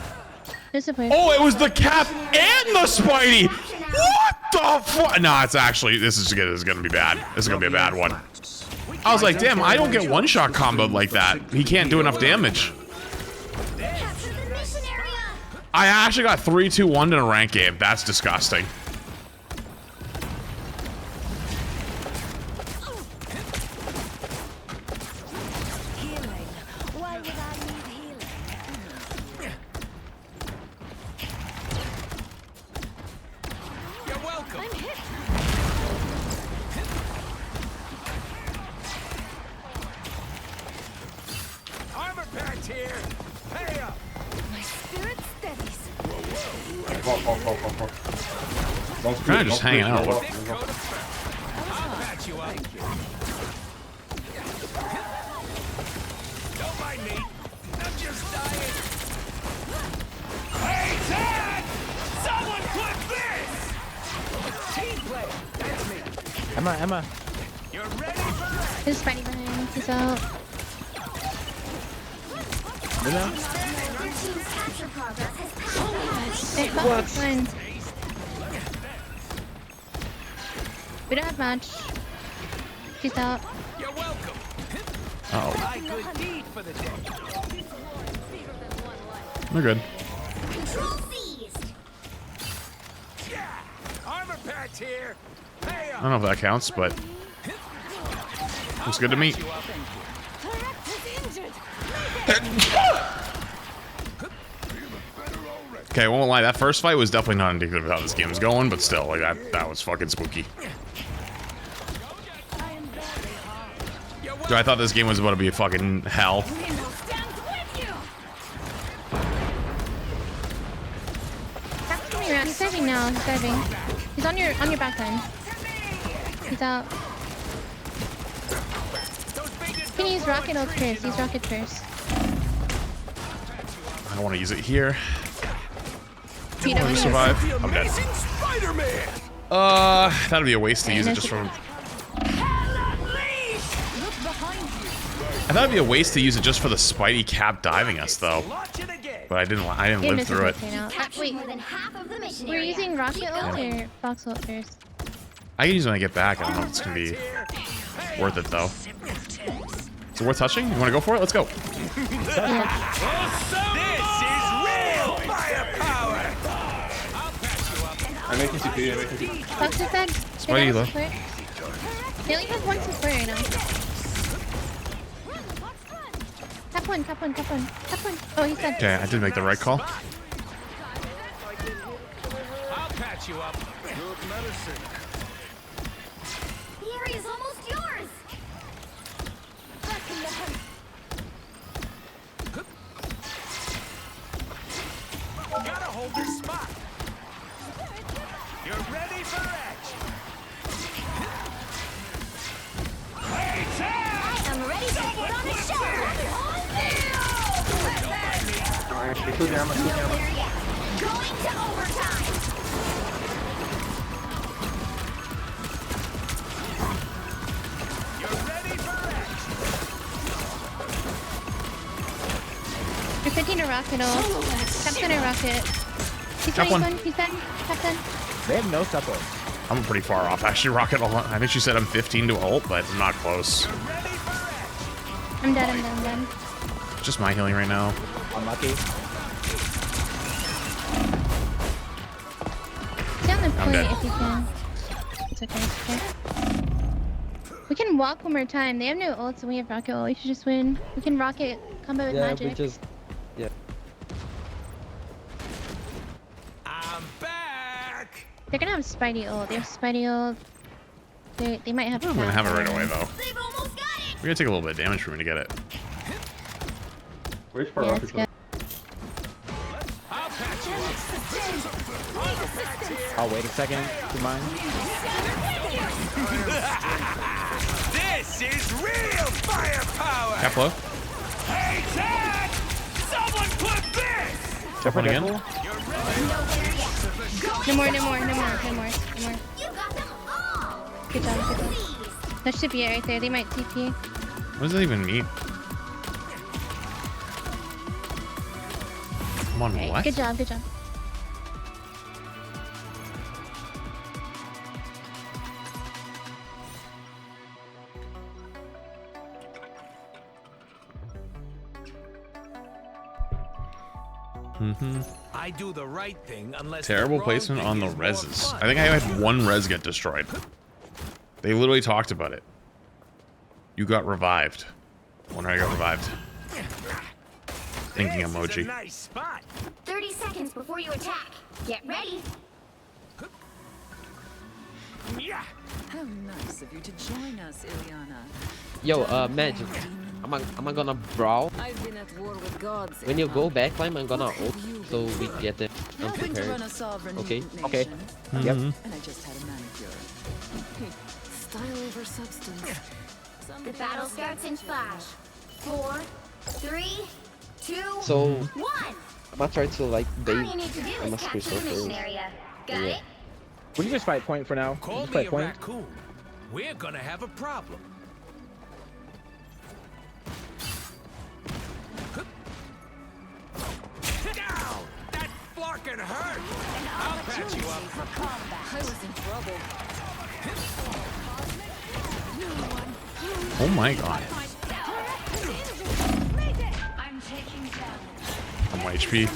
Disappointed. Oh, it was the Cap and the Spidey! What the fuck? No, it's actually, this is gonna be bad. This is gonna be a bad one. I was like, damn, I don't get one-shot comboed like that. He can't do enough damage. I actually got 3-2-1 in a rank game. That's disgusting. Kind of just hanging out. Emma. There's Spidey behind. He's out. What? We don't have match. She's out. You're welcome. Uh-oh. We're good. Armor patch here. I don't know if that counts, but looks good to me. Okay, I won't lie. That first fight was definitely not indicative of how this game is going, but still, like that was fucking spooky. Dude, I thought this game was about to be a fucking hell. Cap's coming around. He's diving now. He's diving. He's on your back line. He's out. Can you use rocket ult first? Use rocket first. I don't want to use it here. I want to survive. I'm dead. That'd be a waste to use it just from. I thought it'd be a waste to use it just for the Spidey Cap diving us, though. but I didn't live through it. Wait, we're using rocket ult or box ult first? I can use it when I get back. I don't know if it's gonna be worth it though. Is it worth touching? You want to go for it? Let's go. I'm making CP. Box is dead. Spidey low. They only have one support right now. Tap one. Oh, he's dead. Okay, I did make the right call. I'll patch you up. The area's almost yours. Gotta hold this spot. You're ready for action. I'm ready to put on a show. Alright, two down. Going to overtime. You're ready for action. You're picking a rocket ult. Tap's in a rocket. He's Tap one. He's dead. Tap done. They have no support. I'm pretty far off actually. Rocket ult. I think she said I'm 15 to ult, but I'm not close. I'm dead. Just my healing right now. Unlucky. Stay on the I'm point dead. if you can. It's okay. We can walk one more time. They have no ults and we have rocket ult. We should just win. We can rocket combo with magic. I'm back. They're gonna have Spidey ult. They have Spidey ult. They might have. I'm gonna have it right away though. We're gonna take a little bit of damage for me to get it. Where's far Yeah, off it's each other? I'll patch you up. Oh, wait a second. Do you mind? This is real firepower. Cap low. Hey, Ted! Someone put this! Cap one again. No more. Good job. That should be it right there. They might TP. What does that even mean? I'm on Right. what? Good job. I do the right thing unless Terrible placement on the reses. I think I had one res get destroyed. They literally talked about it. You got revived. I wonder how I got revived. Thinking emoji. Nice spot. 30 seconds before you attack. Get ready. Yeah. How nice of you to join us, Ileana. Yo, Magic. Am I gonna brawl? I've been at war with gods. When you go backline, I'm gonna ult, so we get it Helping to run unprepared. a sovereign Okay. nation. Okay. Yep. And I just had a manicure. Style over substance. The battle starts in 5, 4, 3, 2, So 1. I'm gonna try to like bait. All you need to do I'm is a capture screw the mission first. area. Got Yeah. it? We can just fight point for now. Call Just me play a point. raccoon. We're gonna have a problem. Down! That flarkin' hurt! I'll patch you up. I was in trouble. Oh my god. I'm taking damage. I'm HP.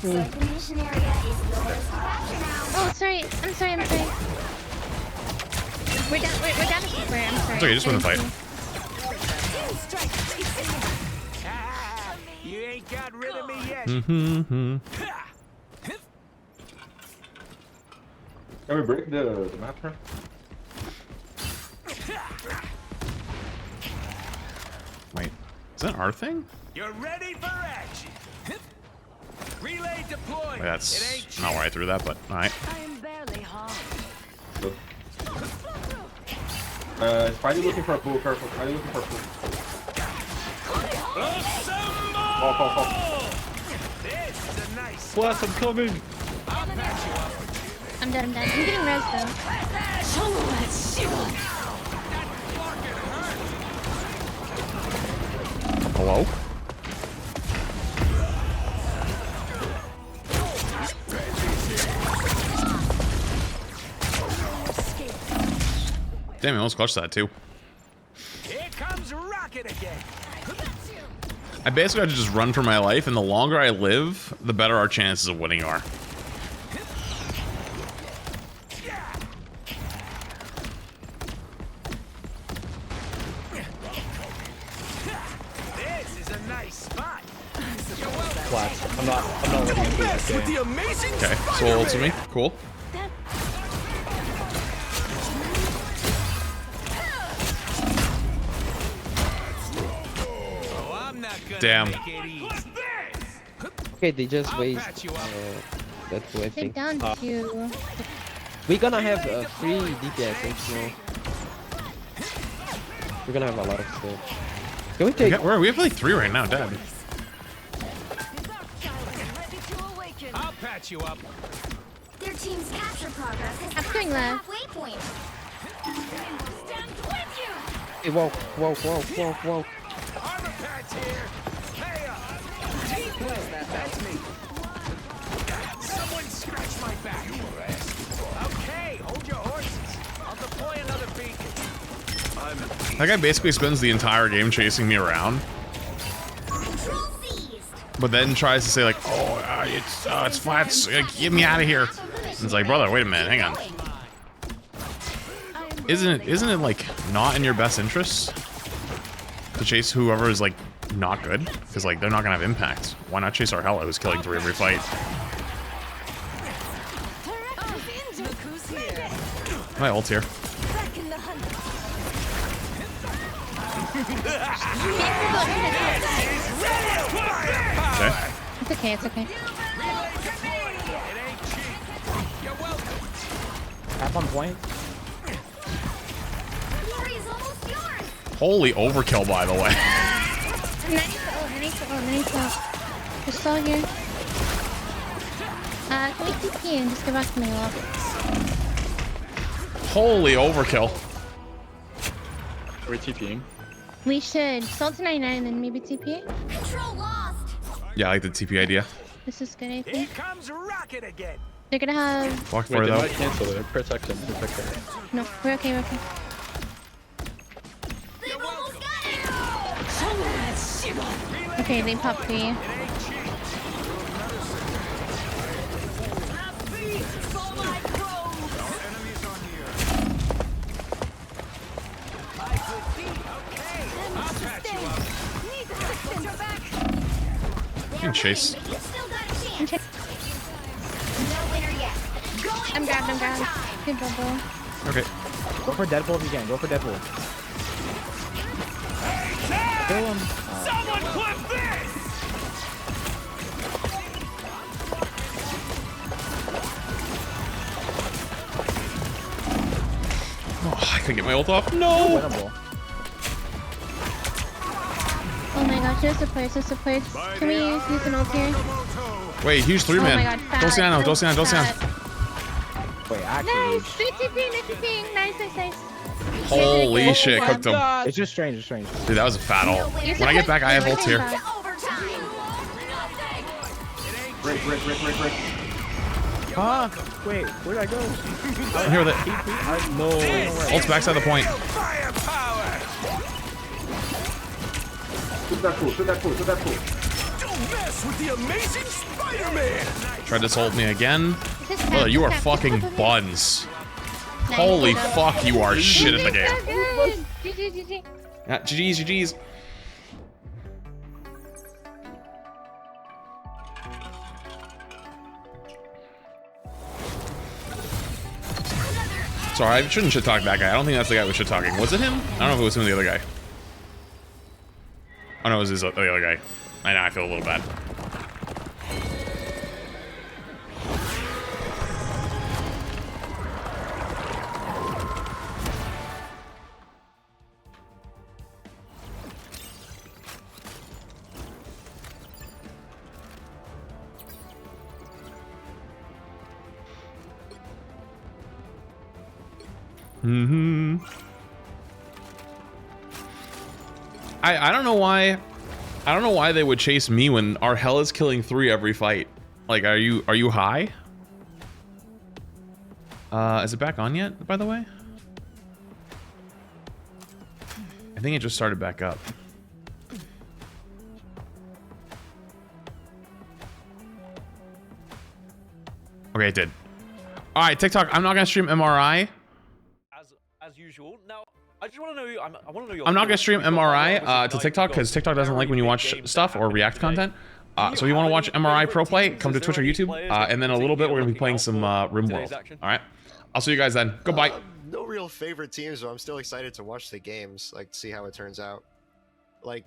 The mission area is yours to capture now. Oh, sorry. I'm sorry. We're down to square. I'm sorry. It's okay, just win the fight. You ain't got rid of me yet. Can we break the map here? Wait, is that our thing? You're ready for action. Relay deployed. Wait, that's not where I threw that, but alright. I am barely harmed. Good. Spidey looking for a pool, careful. Spidey looking for a pool. Fall. This is a nice. Plus, I'm coming. I'm dead. I'm getting res though. Hello? Damn, I almost clutched that too. Here comes Rocket again. I basically have to just run for my life, and the longer I live, the better our chances of winning are. This is a nice spot. Flats. I'm not letting him do this game. Okay, soul ults to me. Cool. Damn. Okay, they just waste that way, I They're think. down to... We're gonna have a free DPS, so we're gonna have a lot of stuff. Can we take... We have like 3 right now, Dad. I'll patch you up. Their team's capture progress has Capturing left. halfway point. Stand with you. Hey, whoa. Armor patch here. Hey, that's me. Someone scratch my back. Okay, hold your horses. I'll deploy another beacon. That guy basically spends the entire game chasing me around, but then tries to say like, "Oh, it's flats. Get me out of here." And it's like, brother, wait a minute, hang on. Isn't it like not in your best interest to chase whoever is like not good? Because like they're not gonna have impact. Why not chase our Hela who's killing 3 every fight? My ult's here. Okay. It's okay. Tap on point. Holy overkill, by the way. Nice. They're still here. Can we TP and just go back to my wall? Holy overkill. Are we TPing? We should. Salt to 99 and then maybe TP. Control lost. Yeah, I like the TP idea. This is good, I Here think. comes Rocket again. They're gonna have... Walk for it They though. might cancel it. Protect him. No, we're okay. Okay, they popped 3. You can chase. I'm grabbed. Good bubble. Okay. Go for Deadpool if you can. Go for Deadpool. Kill him. Someone clip this! Oh, I couldn't get my ult off. No! Oh my gosh, there's a place. Can we use an ult here? Wait, huge 3-man. Oh my god, fat. Don't stand. Wait, actually. Nice! Good TPing. Nice. Holy shit, cooked him. It's just strange. Dude, that was a fat ult. When I get back, I have ults here. Break. Huh? Wait, where'd I go? I'm here with it. No. Ult's backside the point. Firepower! Shoot that pool. Don't mess with the amazing Spider-Man! Tried to ult me again. Brother, you are fucking buns. Holy fuck, you are shit at the game. GG. Yeah, GG's. Sorry, I shouldn't shit talk that guy. I don't think that's the guy who was shit talking. Was it him? I don't know if it was him or the other guy. Oh no, it was the other guy. I know, I feel a little bad. I don't know why. I don't know why they would chase me when our hell is killing 3 every fight. Like, are you high? Is it back on yet, by the way? I think it just started back up. Okay, it did. All right, TikTok. I'm not gonna stream MRI. As usual. Now, I just want to know. I want to know your. I'm not gonna stream MRI to TikTok because TikTok doesn't like when you watch stuff or react content. So if you want to watch MRI Pro Play, come to Twitch or YouTube. And then a little bit, we're gonna be playing some RimWorld. All right. I'll see you guys then. Goodbye. No real favorite teams, but I'm still excited to watch the games, like see how it turns out. Like,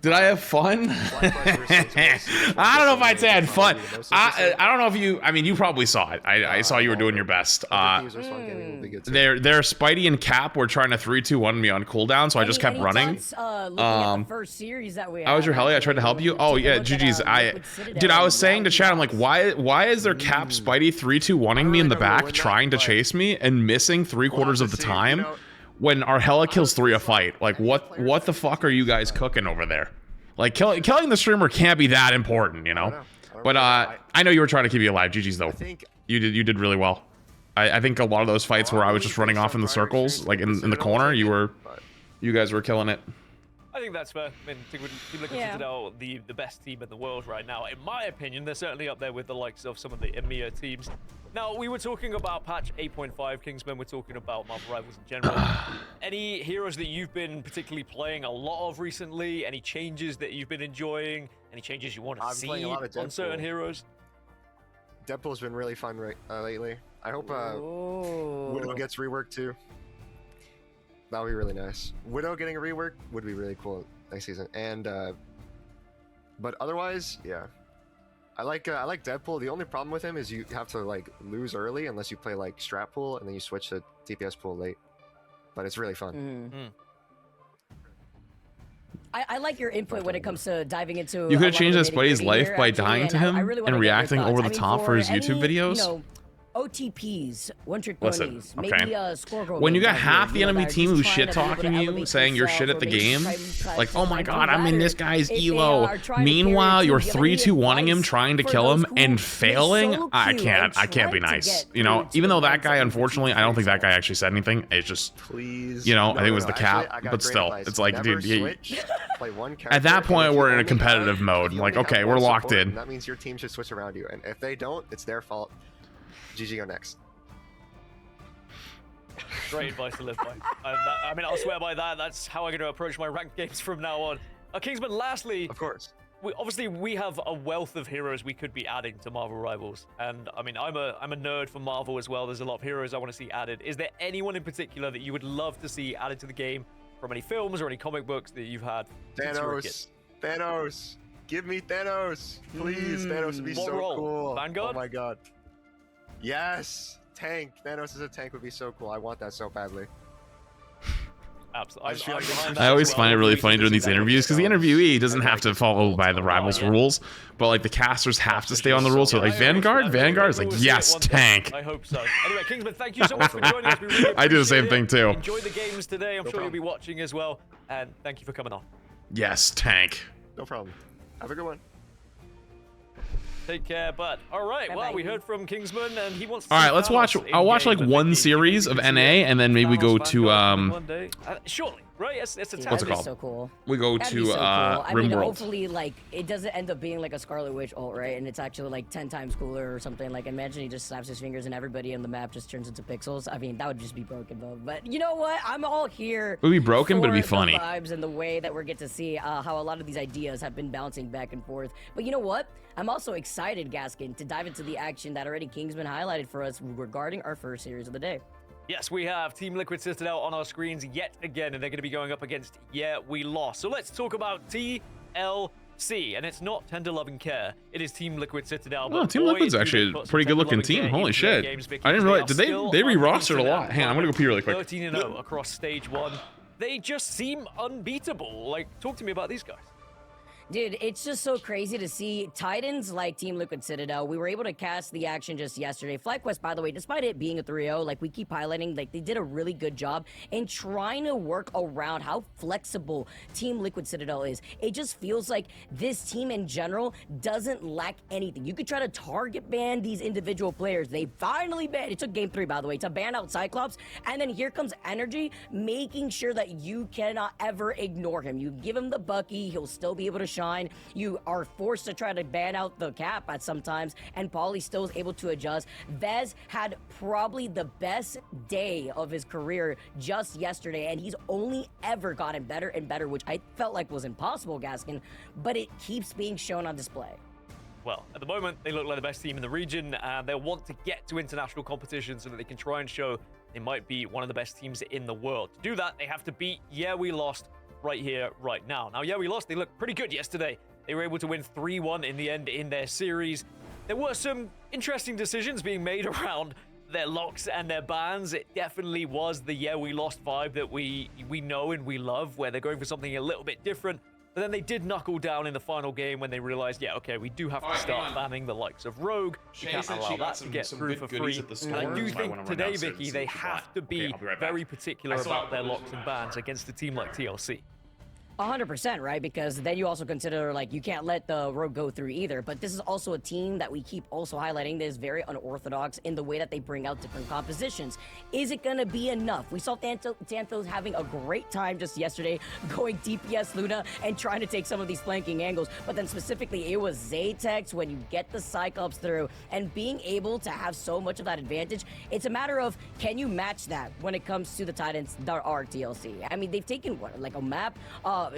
did I have fun? I don't know if I'd say I had fun. I don't know if you. I mean, you probably saw it. I saw you were doing your best. They're Spidey and Cap were trying to 3-2-1 me on cooldown, so I just kept running. First series that we I was your Helly. I tried to help you. Oh yeah, GG's. Dude, I was saying to chat, I'm like, why is there Cap Spidey 3-2-1ing me in the back, trying to chase me and missing 3/4 of the time? When our Hella kills 3 a fight, like what the fuck are you guys cooking over there? Like killing the streamer can't be that important, you know. But I know you were trying to keep you alive. GG's though. You did really well. I think a lot of those fights where I was just running off in the circles, like in the corner, you guys were killing it. I think that's fair. I mean, Team Liquid Citadel, the best team in the world right now. In my opinion, they're certainly up there with the likes of some of the EMEA teams. Now, we were talking about patch 8.5, Kingsman. We're talking about Marvel Rivals in general. Any heroes that you've been particularly playing a lot of recently? Any changes that you've been enjoying? Any changes you want to see on certain heroes? Deadpool's been really fun lately. I hope Widow gets reworked too. That would be really nice. Widow getting a rework would be really cool next season. And but otherwise, yeah. I like Deadpool. The only problem with him is you have to like lose early unless you play like strat pool and then you switch to DPS pool late. But it's really fun. I like your input when it comes to diving into. You could have changed Spidey's life by dying to him and reacting over the top for his YouTube videos. You know, OTPs, one-trick ponies, maybe score when you got half the enemy team who's shit-talking you, saying you're shit at the game, like, oh my god, I'm in this guy's elo. Meanwhile, you're 3-2-1ing him, trying to kill him, and failing. I can't be nice. You know, even though that guy, unfortunately, I don't think that guy actually said anything. It's just, you know, I think it was the cap, but still, it's like, dude, at that point, we're in a competitive mode. Like, okay, we're locked in. That means your team should switch around you, and if they don't, it's their fault. GG, go next. Great advice to live by. I mean, I'll swear by that. That's how I'm going to approach my ranked games from now on. Kingsman, lastly, of course, we have a wealth of heroes we could be adding to Marvel Rivals, and I mean, I'm a nerd for Marvel as well. There's a lot of heroes I want to see added. Is there anyone in particular that you would love to see added to the game from any films or any comic books that you've had? Thanos, give me Thanos, please. Thanos would be so cool. Vanguard? Oh my god. Yes, tank. Thanos as a tank would be so cool. I want that so badly. Absolutely. I always find it really funny during these interviews because the interviewee doesn't have to follow by the Rivals rules, but like the casters have to stay on the rules. So like Vanguard is like, yes, tank. I hope so. Anyway, Kingsman, thank you so much for joining us. We really I do the same thing too. Enjoy the games today. I'm sure you'll be watching as well, and thank you for coming on. Yes, tank. No problem. Have a good one. Take care, bud. All right, well, we heard from Kingsman, and he wants to... All right, let's watch... I'll watch, like, one series of NA, and then maybe we go to, Surely, right? It's a what's it called? So cool. We go to, I mean, RimWorld. hopefully, like, it doesn't end up being, like, a Scarlet Witch ult, right? And it's actually, like, 10 times cooler or something. Like, imagine he just snaps his fingers and everybody on the map just turns into pixels. I mean, that would just be broken, though. But you know what? I'm all here. It would be broken, but it'd be funny. The vibes and the way that we're get to see how a lot of these ideas have been bouncing back and forth. But you know what? I'm also excited, Gaskin, to dive into the action that already Kingsman highlighted for us regarding our first series of the day. Yes, we have Team Liquid Citadel on our screens yet again, and they're going to be going up against Yeah, We Lost. So let's talk about TLC, and it's not Tender Love and Care. It is Team Liquid Citadel. Oh, Team Liquid's actually a pretty good-looking team. Holy shit! I didn't realize. Did they re-rostered a lot? Hang on, I'm gonna go pee really quick. 13-0 across stage 1. They just seem unbeatable. Like, talk to me about these guys. Dude, it's just so crazy to see Titans like Team Liquid Citadel. We were able to cast the action just yesterday. FlyQuest, by the way, despite it being a 3-0, like we keep highlighting, like they did a really good job in trying to work around how flexible Team Liquid Citadel is. It just feels like this team in general doesn't lack anything. You could try to target ban these individual players. They finally banned, it took game 3, by the way, to ban out Cyclops, and then here comes Energy, making sure that you cannot ever ignore him. You give him the Bucky, he'll still be able to shine. You are forced to try to ban out the cap at sometimes, and Paulie still is able to adjust. VODS had probably the best day of his career just yesterday, and he's only ever gotten better and better, which I felt like was impossible, Gaskin, but it keeps being shown on display. Well, at the moment, they look like the best team in the region, and they'll want to get to international competition so that they can try and show they might be one of the best teams in the world. To do that, they have to beat Yeah We Lost right here, right now. Now, Yeah We Lost, they looked pretty good yesterday. They were able to win 3-1 in the end in their series. There were some interesting decisions being made around their locks and their bans. It definitely was the Yeah We Lost vibe that we know and we love, where they're going for something a little bit different. But then they did knuckle down in the final game when they realized, yeah, okay, we do have to start banning the likes of Rogue. We can't allow that to get through for free. And I do think today, Vicky, they have to be very particular about their locks and bans against a team like TLC. 100%, right? Because then you also consider, like, you can't let the Rogue go through either. But this is also a team that we keep also highlighting that is very unorthodox in the way that they bring out different compositions. Is it going to be enough? We saw Xanthos having a great time just yesterday, going DPS Luna and trying to take some of these flanking angles. But then specifically, it was Zatex when you get the Cyclops through and being able to have so much of that advantage. It's a matter of, can you match that when it comes to the Titans that are TLC? I mean, they've taken, what, like a map?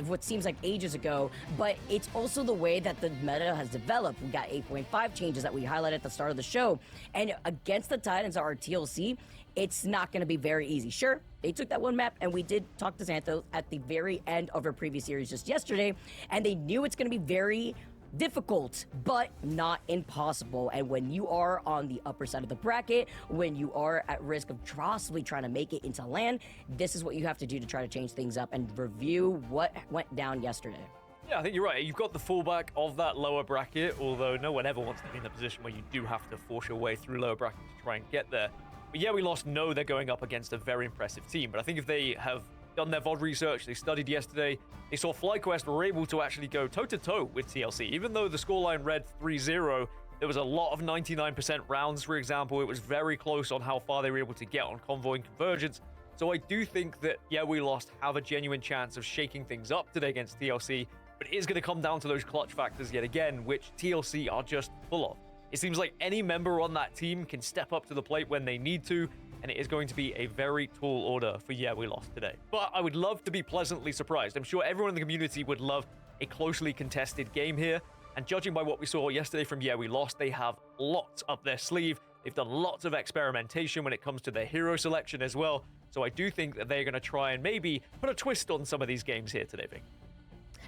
What seems like ages ago, but it's also the way that the meta has developed. We got 8.5 changes that we highlighted at the start of the show, and against the Titans or TLC, it's not going to be very easy. Sure, they took that one map, and we did talk to Xanthos at the very end of our previous series just yesterday, and they knew it's going to be very difficult, but not impossible. And when you are on the upper side of the bracket, when you are at risk of possibly trying to make it into land, this is what you have to do to try to change things up and review what went down yesterday. Yeah, I think you're right. You've got the fallback of that lower bracket, although no one ever wants to be in a position where you do have to force your way through lower bracket to try and get there. But Yeah We Lost know they're going up against a very impressive team, but I think if they have done their VOD research, they studied yesterday, they saw FlyQuest were able to actually go toe-to-toe with TLC. Even though the scoreline read 3-0, there was a lot of 99% rounds, for example. It was very close on how far they were able to get on convoy and convergence. So I do think that Yeah We Lost have a genuine chance of shaking things up today against TLC, but it is going to come down to those clutch factors yet again, which TLC are just full of. It seems like any member on that team can step up to the plate when they need to, and it is going to be a very tall order for Yeah We Lost today. But I would love to be pleasantly surprised. I'm sure everyone in the community would love a closely contested game here, and judging by what we saw yesterday from Yeah We Lost, they have lots up their sleeve. They've done lots of experimentation when it comes to their hero selection as well, so I do think that they're going to try and maybe put a twist on some of these games here today, Vic.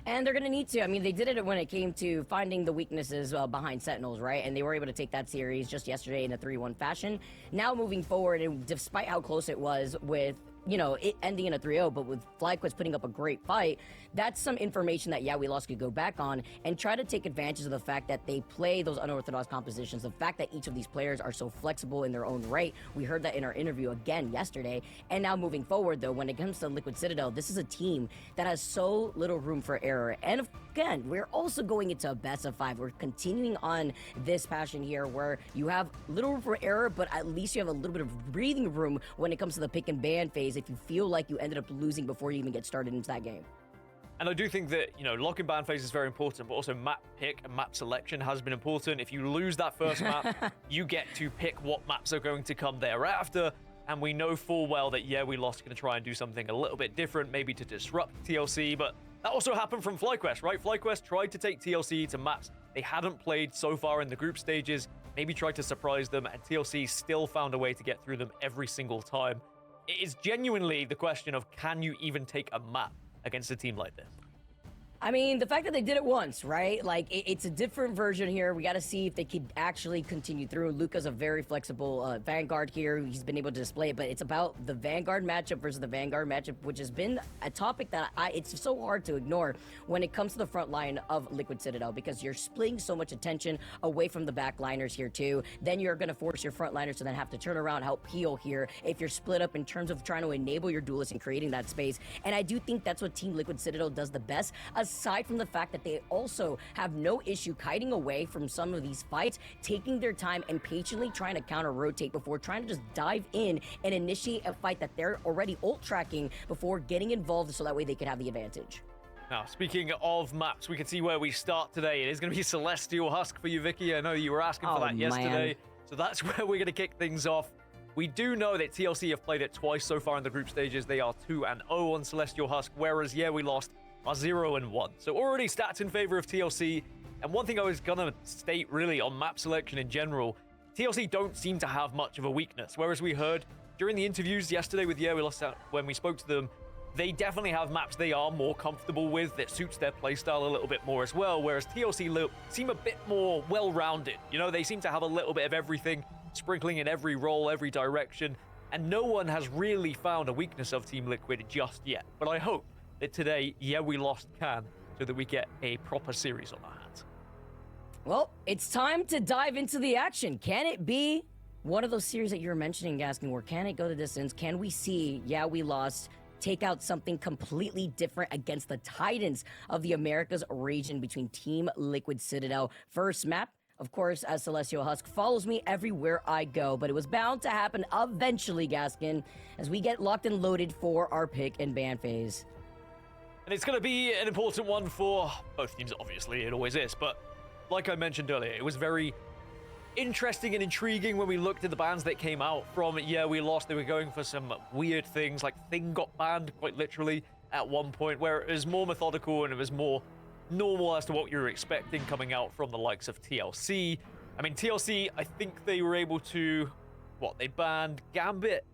And they're going to need to. I mean, they did it when it came to finding the weaknesses behind Sentinels, right? And they were able to take that series just yesterday in a 3-1 fashion. Now moving forward, and despite how close it was with, you know, it ending in a 3-0, but with FlyQuest putting up a great fight, that's some information that Yeah We Lost could go back on and try to take advantage of the fact that they play those unorthodox compositions, the fact that each of these players are so flexible in their own right. We heard that in our interview again yesterday. And now moving forward, though, when it comes to Liquid Citadel, this is a team that has so little room for error. And again, we're also going into a best of 5. We're continuing on this passion here where you have little room for error, but at least you have a little bit of breathing room when it comes to the pick and ban phase if you feel like you ended up losing before you even get started into that game. And I do think that, you know, lock and ban phase is very important, but also map pick and map selection has been important. If you lose that first map, you get to pick what maps are going to come thereafter. And we know full well that Yeah We Lost going to try and do something a little bit different, maybe to disrupt TLC, but that also happened from FlyQuest, right? FlyQuest tried to take TLC to maps they hadn't played so far in the group stages, maybe tried to surprise them, and TLC still found a way to get through them every single time. It is genuinely the question of, can you even take a map against a team like this? I mean, the fact that they did it once, right? Like, it's a different version here. We got to see if they could actually continue through. Luca's a very flexible Vanguard here. He's been able to display it, but it's about the Vanguard matchup versus the Vanguard matchup, which has been a topic that it's so hard to ignore when it comes to the front line of Liquid Citadel, because you're splitting so much attention away from the backliners here too. Then you're going to force your frontliners to then have to turn around, help heal here if you're split up in terms of trying to enable your duelists and creating that space. And I do think that's what Team Liquid Citadel does the best, aside from the fact that they also have no issue kiting away from some of these fights, taking their time and patiently trying to counter rotate before trying to just dive in and initiate a fight that they're already ult tracking before getting involved, so that way they could have the advantage. Now, speaking of maps, we can see where we start today. It is going to be Celestial Husk for you, Vicky. I know you were asking for that yesterday. So that's where we're going to kick things off. We do know that TLC have played it twice so far in the group stages. They are 2-0 on Celestial Husk, whereas, yeah, we lost are 0-1. So already stats in favor of TLC. And one thing I was going to state really on map selection in general, TLC don't seem to have much of a weakness. Whereas we heard during the interviews yesterday with Yeah, we lost out when we spoke to them, they definitely have maps they are more comfortable with that suits their playstyle a little bit more as well. Whereas TLC seem a bit more well-rounded. You know, they seem to have a little bit of everything, sprinkling in every role, every direction. And no one has really found a weakness of Team Liquid just yet. But I hope that today, yeah, we lost can, so that we get a proper series on our hands. Well, it's time to dive into the action. Can it be one of those series that you were mentioning, asking, where can it go the distance? Can we see, yeah, we lost, take out something completely different against the Titans of the Americas region between Team Liquid Citadel? First map, of course, as Celestial Husk follows me everywhere I go, but it was bound to happen eventually, Gaskin, as we get locked and loaded for our pick and ban phase. And it's going to be an important one for both teams, obviously, it always is. But like I mentioned earlier, it was very interesting and intriguing when we looked at the bans that came out from Yeah, we lost. They were going for some weird things, like Thing got banned, quite literally, at one point, where it was more methodical and it was more normal as to what you were expecting coming out from the likes of TLC. I mean, TLC, I think they were able to, they banned Gambit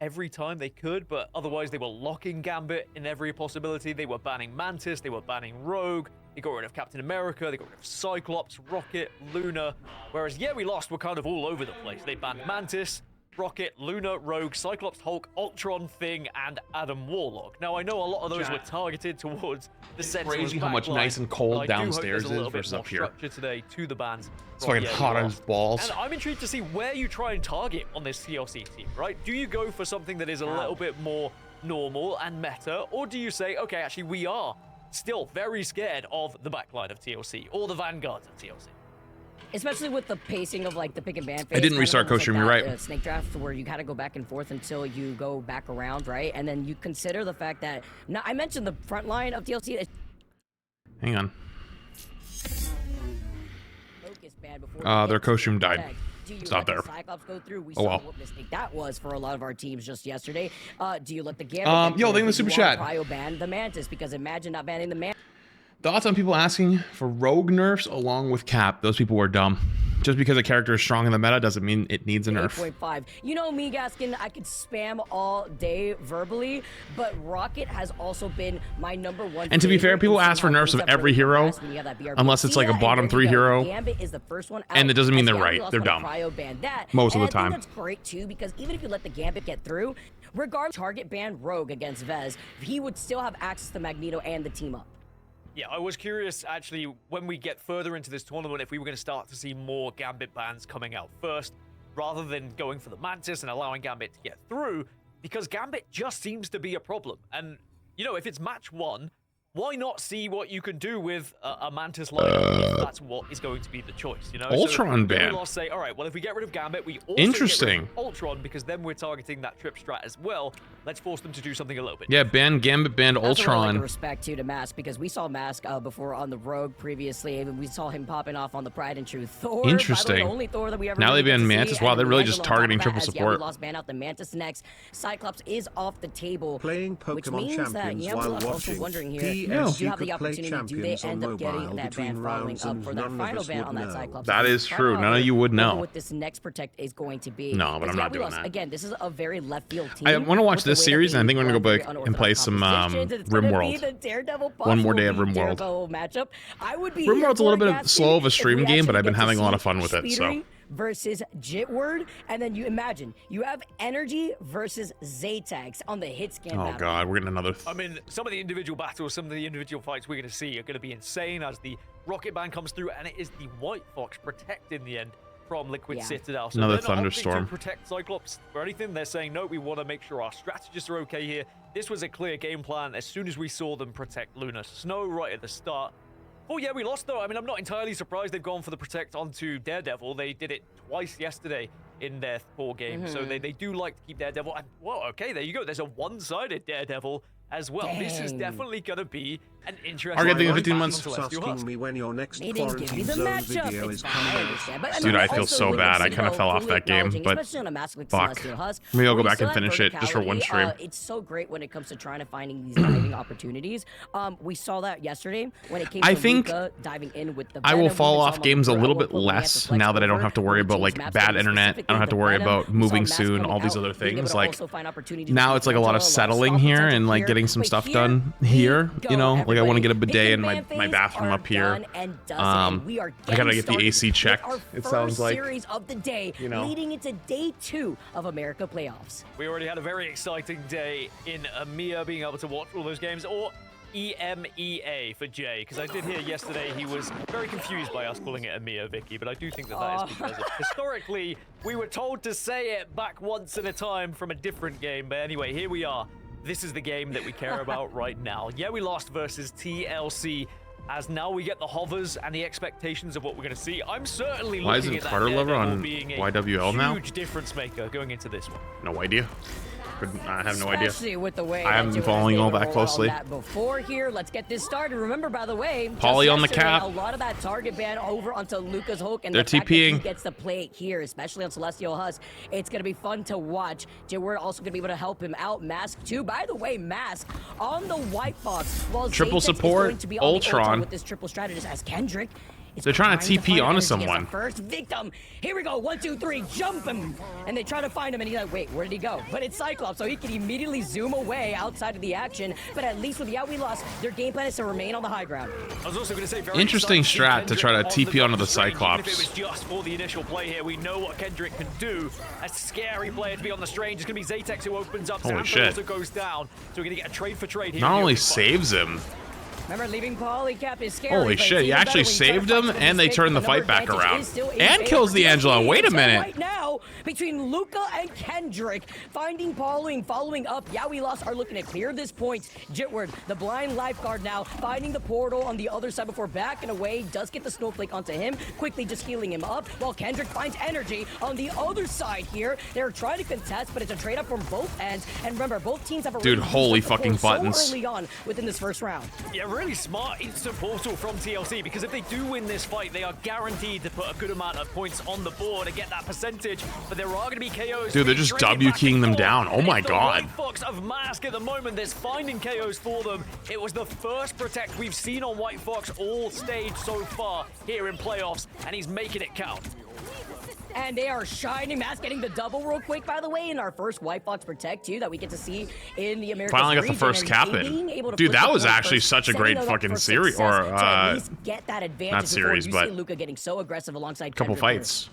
every time they could, but otherwise they were locking Gambit in every possibility. They were banning Mantis, they were banning Rogue, they got rid of Captain America, they got rid of Cyclops, Rocket, Luna, whereas Yeah, we lost were kind of all over the place. They banned Mantis, Rocket, Luna, Rogue, Cyclops, Hulk, Ultron, Thing, and Adam Warlock. Now, I know a lot of those were targeted towards the Sentinels. Crazy how much nice and cold downstairs is versus up here. Today to the bans. It's fucking hot on his balls. And I'm intrigued to see where you try and target on this TLC team, right? Do you go for something that is a little bit more normal and meta, or do you say, okay, actually, we are still very scared of the backline of TLC or the vanguards of TLC? Especially with the pacing of like the pick and ban phase. I didn't restart Coach Room, you're right. Snake draft where you gotta go back and forth until you go back around, right? And then you consider the fact that, now I mentioned the front line of TLC. Hang on. Their Coach Room died. It's not there. Cyclops go through? We oh well. Saw what mistake that was for a lot of our teams just yesterday. Do you let the Gambit yo, thank you for the super chat. Cryo ban the Mantis, because imagine not banning the Mantis. Thoughts on people asking for rogue nerfs along with Cap? Those people were dumb. Just because a character is strong in the meta doesn't mean it needs a nerf. 8.5. You know me, Gaskin, I could spam all day verbally, but Rocket has also been my #1. And to be fair, people ask for nerfs of every hero, unless it's like a bottom 3 hero. Gambit is the first one out, and it doesn't mean they're right. They're dumb. Most of the time. That's great too, because even if you let the Gambit get through, regardless, target ban Rogue against Vez, he would still have access to Magneto and the team up. Yeah, I was curious, actually, when we get further into this tournament, if we were going to start to see more Gambit bans coming out first, rather than going for the Mantis and allowing Gambit to get through, because Gambit just seems to be a problem. And, you know, if it's match 1, why not see what you can do with a Mantis lineup if that's what is going to be the choice, you know? Ultron ban. We'll say, all right, well, if we get rid of Gambit, we also Interesting. get rid of Ultron, because then we're targeting that trip strat as well. Let's force them to do something a little bit. Yeah, ban Gambit, ban Ultron. Like respect to Mask, because we saw Mask before on the Rogue previously, and we saw him popping off on the Pride and True Thor. Interesting. The only Thor that we ever now they ban Mantis. See, wow, they're really just targeting triple support. Yeah, we lost ban out the Mantis next. Cyclops is off the table. Playing Pokemon Champions that, while also watching. wondering here, PS, do you have the play opportunity? Do they Champions end on up getting mobile that between ban following rounds up for that final ban on that Cyclops. That is true. None of you would know what this next protect is going to be. No, but I'm not doing that. Again, this is a very left field team. I want to watch this series, and I think we're gonna go back and play some RimWorld. One more day of RimWorld. Matchup. I would be RimWorld's a little bit slow of a stream game, but I've been having a lot of fun with it. So. Versus Jitward, and then you imagine you have Energy versus Zaytax on the hit scan battle. God, we're getting another. I mean, some of the individual battles, some of the individual fights we're going to see are going to be insane as the rocket ban comes through, and it is the White Fox Protect in the end from Liquid Citadel. So another they're not thunderstorm. To protect Cyclops or anything. They're saying no. We want to make sure our strategists are okay here. This was a clear game plan. As soon as we saw them protect Luna Snow right at the start. Oh yeah, we lost though. I mean, I'm not entirely surprised they've gone for the protect onto Daredevil. They did it twice yesterday in their 4 games, so they do like to keep Daredevil. And whoa, okay, there you go. There's a one-sided Daredevil as well. This is definitely gonna be an interesting. Are getting 15 months. Asking me when your next quarantine zone video is coming. Dude, I feel so bad. I kind of fell off that game, but fuck. Maybe I'll go back and finish it just for one stream. It's so great when it comes to trying to finding these diving opportunities. We saw that yesterday when it came to Luka diving in with the. I will fall off games a little bit less now that I don't have to worry about like bad internet. I don't have to worry about moving soon, all these other things. Like now it's like a lot of settling here and like getting some stuff done here, you know. Like I want to get a bidet in my bathroom up here. I gotta get the AC checked. It sounds like series of the day, leading into day 2 of America playoffs. We already had a very exciting day in EMEA, being able to watch all those games, or EMEA for Jay, because I did hear yesterday he was very confused by us calling it EMEA, Vicky, but I do think that is because of, historically we were told to say it back once at a time from a different game. But anyway, here we are. This is the game that we care about right now. Yeah, we lost versus TLC, as now we get the hovers and the expectations of what we're going to see. I'm certainly looking at that Carter Lover on being a YWL now? huge difference maker going into this one. No idea. I have no idea. Especially with the way I haven't been following all that closely. Before here, let's get this started. Remember, by the way, Polly on the cap. A lot of that target ban over onto Luca's Hulk, and they're the fact that TPing. he gets to play it here, especially on Celestial Husk. It's gonna be fun to watch. We're also gonna be able to help him out. Mask too. By the way, Mask on the White Fox. Triple support. To be Ultron with this triple strategist as Kendrick. They're trying to TP onto someone. First victim. Here we go. 1, 2, 3. Jump him. And they try to find him, and he's like, wait, where did he go? But it's Cyclops, so he can immediately zoom away outside of the action. But at least with the we lost, their game plan is to remain on the high ground. I was also going to say, very interesting strat to try to TP onto the Cyclops. If it was just for the initial play here, we know what Kendrick can do. A scary player to be on the Strange. It's going to be Zaytex who opens up. Holy Xantho shit. also goes down. So we're going to get a trade for trade here. Not only saves him. Remember, leaving Polycap is scary. Holy shit, he actually saved him, and they turned the fight back around. And kills the Angela. Wait a minute. Right now, between Luca and Kendrick, finding Paulie and following up, yeah, we lost, are looking to clear this point. Jitward, the blind lifeguard now, finding the portal on the other side before backing away, does get the snowflake onto him, quickly just healing him up, while Kendrick finds energy on the other side here. They're trying to contest, but it's a trade-up from both ends. And remember, both teams have a dude, holy fucking buttons. So early on within this first round. Yeah, really smart instant portal from TLC, because if they do win this fight, they are guaranteed to put a good amount of points on the board and get that percentage. But there are going to be KOs. Dude, they're just W-keying them down. Oh my god. White Fox of Mask at the moment that's finding KOs for them. It was the first protect we've seen on White Fox all stage so far here in playoffs, and he's making it count. And they are shining. Mask getting the double real quick, by the way, in our first White Fox Protect, too, that we get to see in the Americas finally got the first cap in. Dude, that was actually such a great fucking series, or get that advantage not series, but Luca getting so aggressive alongside couple fights.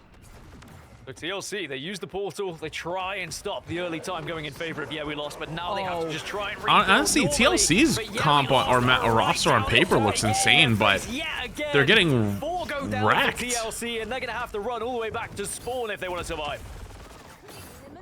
So TLC, they use the portal, they try and stop the early time going in favor of we lost, but now they have to just try and rebuild. Honestly, TLC's comp or roster on paper looks insane, but they're getting wrecked. TLC, and they're going to have to run all the way back to spawn if they want to survive.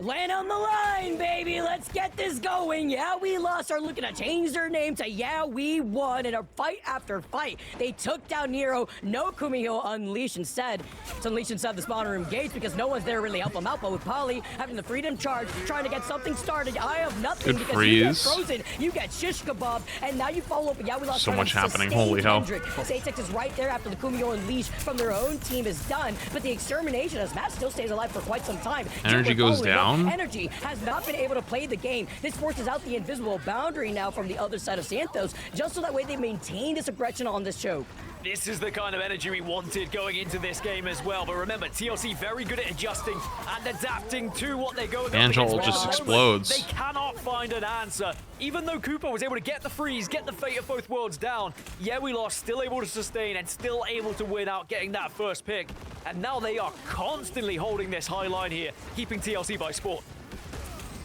Land on the line, baby. Let's get this going. Yeah, we lost. Are looking to change their name to yeah, we won in a fight after fight. They took down Nero. No Kumiho Unleash instead. It's Unleash inside the spawn room gates because no one's there to really help them out. But with Polly having the freedom charge, trying to get something started, I have nothing good because freeze. You get frozen, you get shish kebab, and now you follow up. Yeah, we lost. So much happening. Holy hell. Zaytex is right there after the Kumiho Unleash from their own team is done. But the extermination as Matt still stays alive for quite some time. Energy goes down. Energy has not been able to play the game. This forces out the invisible boundary now from the other side of Santos, just so that way they maintain this aggression on this choke. This is the kind of energy we wanted going into this game as well. But remember, TLC very good at adjusting and adapting to what they're going up against. Angel just explodes. They cannot find an answer. Even though Cooper was able to get the freeze, get the fate of both worlds down, yeah, we lost, still able to sustain and still able to win out, getting that first pick. And now they are constantly holding this high line here, keeping TLC by sport.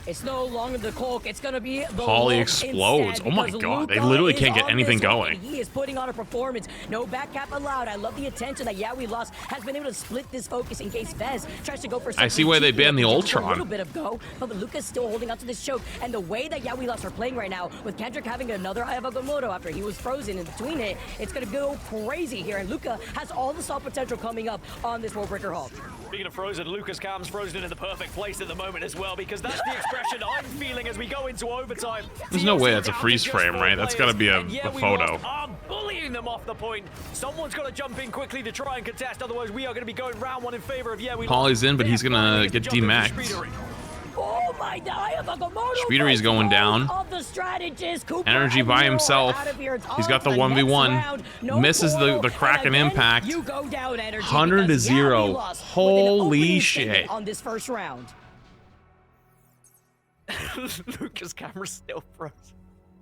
It's no longer the Coke, it's gonna be the Polly explodes. Oh my god, they literally can't get anything going. He is putting on a performance. No back cap allowed. I love the attention that Yeah We Lost has been able to split this focus in case Vez tries to go for something. I see why they banned the Ultron. A little bit of go, but Luca's still holding on to this choke. And the way that Yeah We Lost are playing right now, with Kendrick having another Eye of Agamotto after he was frozen in between it, it's gonna go crazy here. And Luca has all the stall potential coming up on this Worldbreaker Hall. Speaking of frozen, Lucas Cam's frozen in the perfect place at the moment as well, because that's the expression I'm feeling as we go into overtime. There's no way that's a freeze frame, right? That's gotta be a photo. Are bullying them off the point. Someone's got to jump in quickly to try and contest, otherwise we are going to be going round one in favor of Yeah We Lost. Polly's in, but he's gonna get demaxed. Oh my God, Speedery's going down. Energy by himself. He's got the 1v1. Misses the Kraken impact. 100 to 0. Holy shit. On this first round. Lucas' camera's still frozen.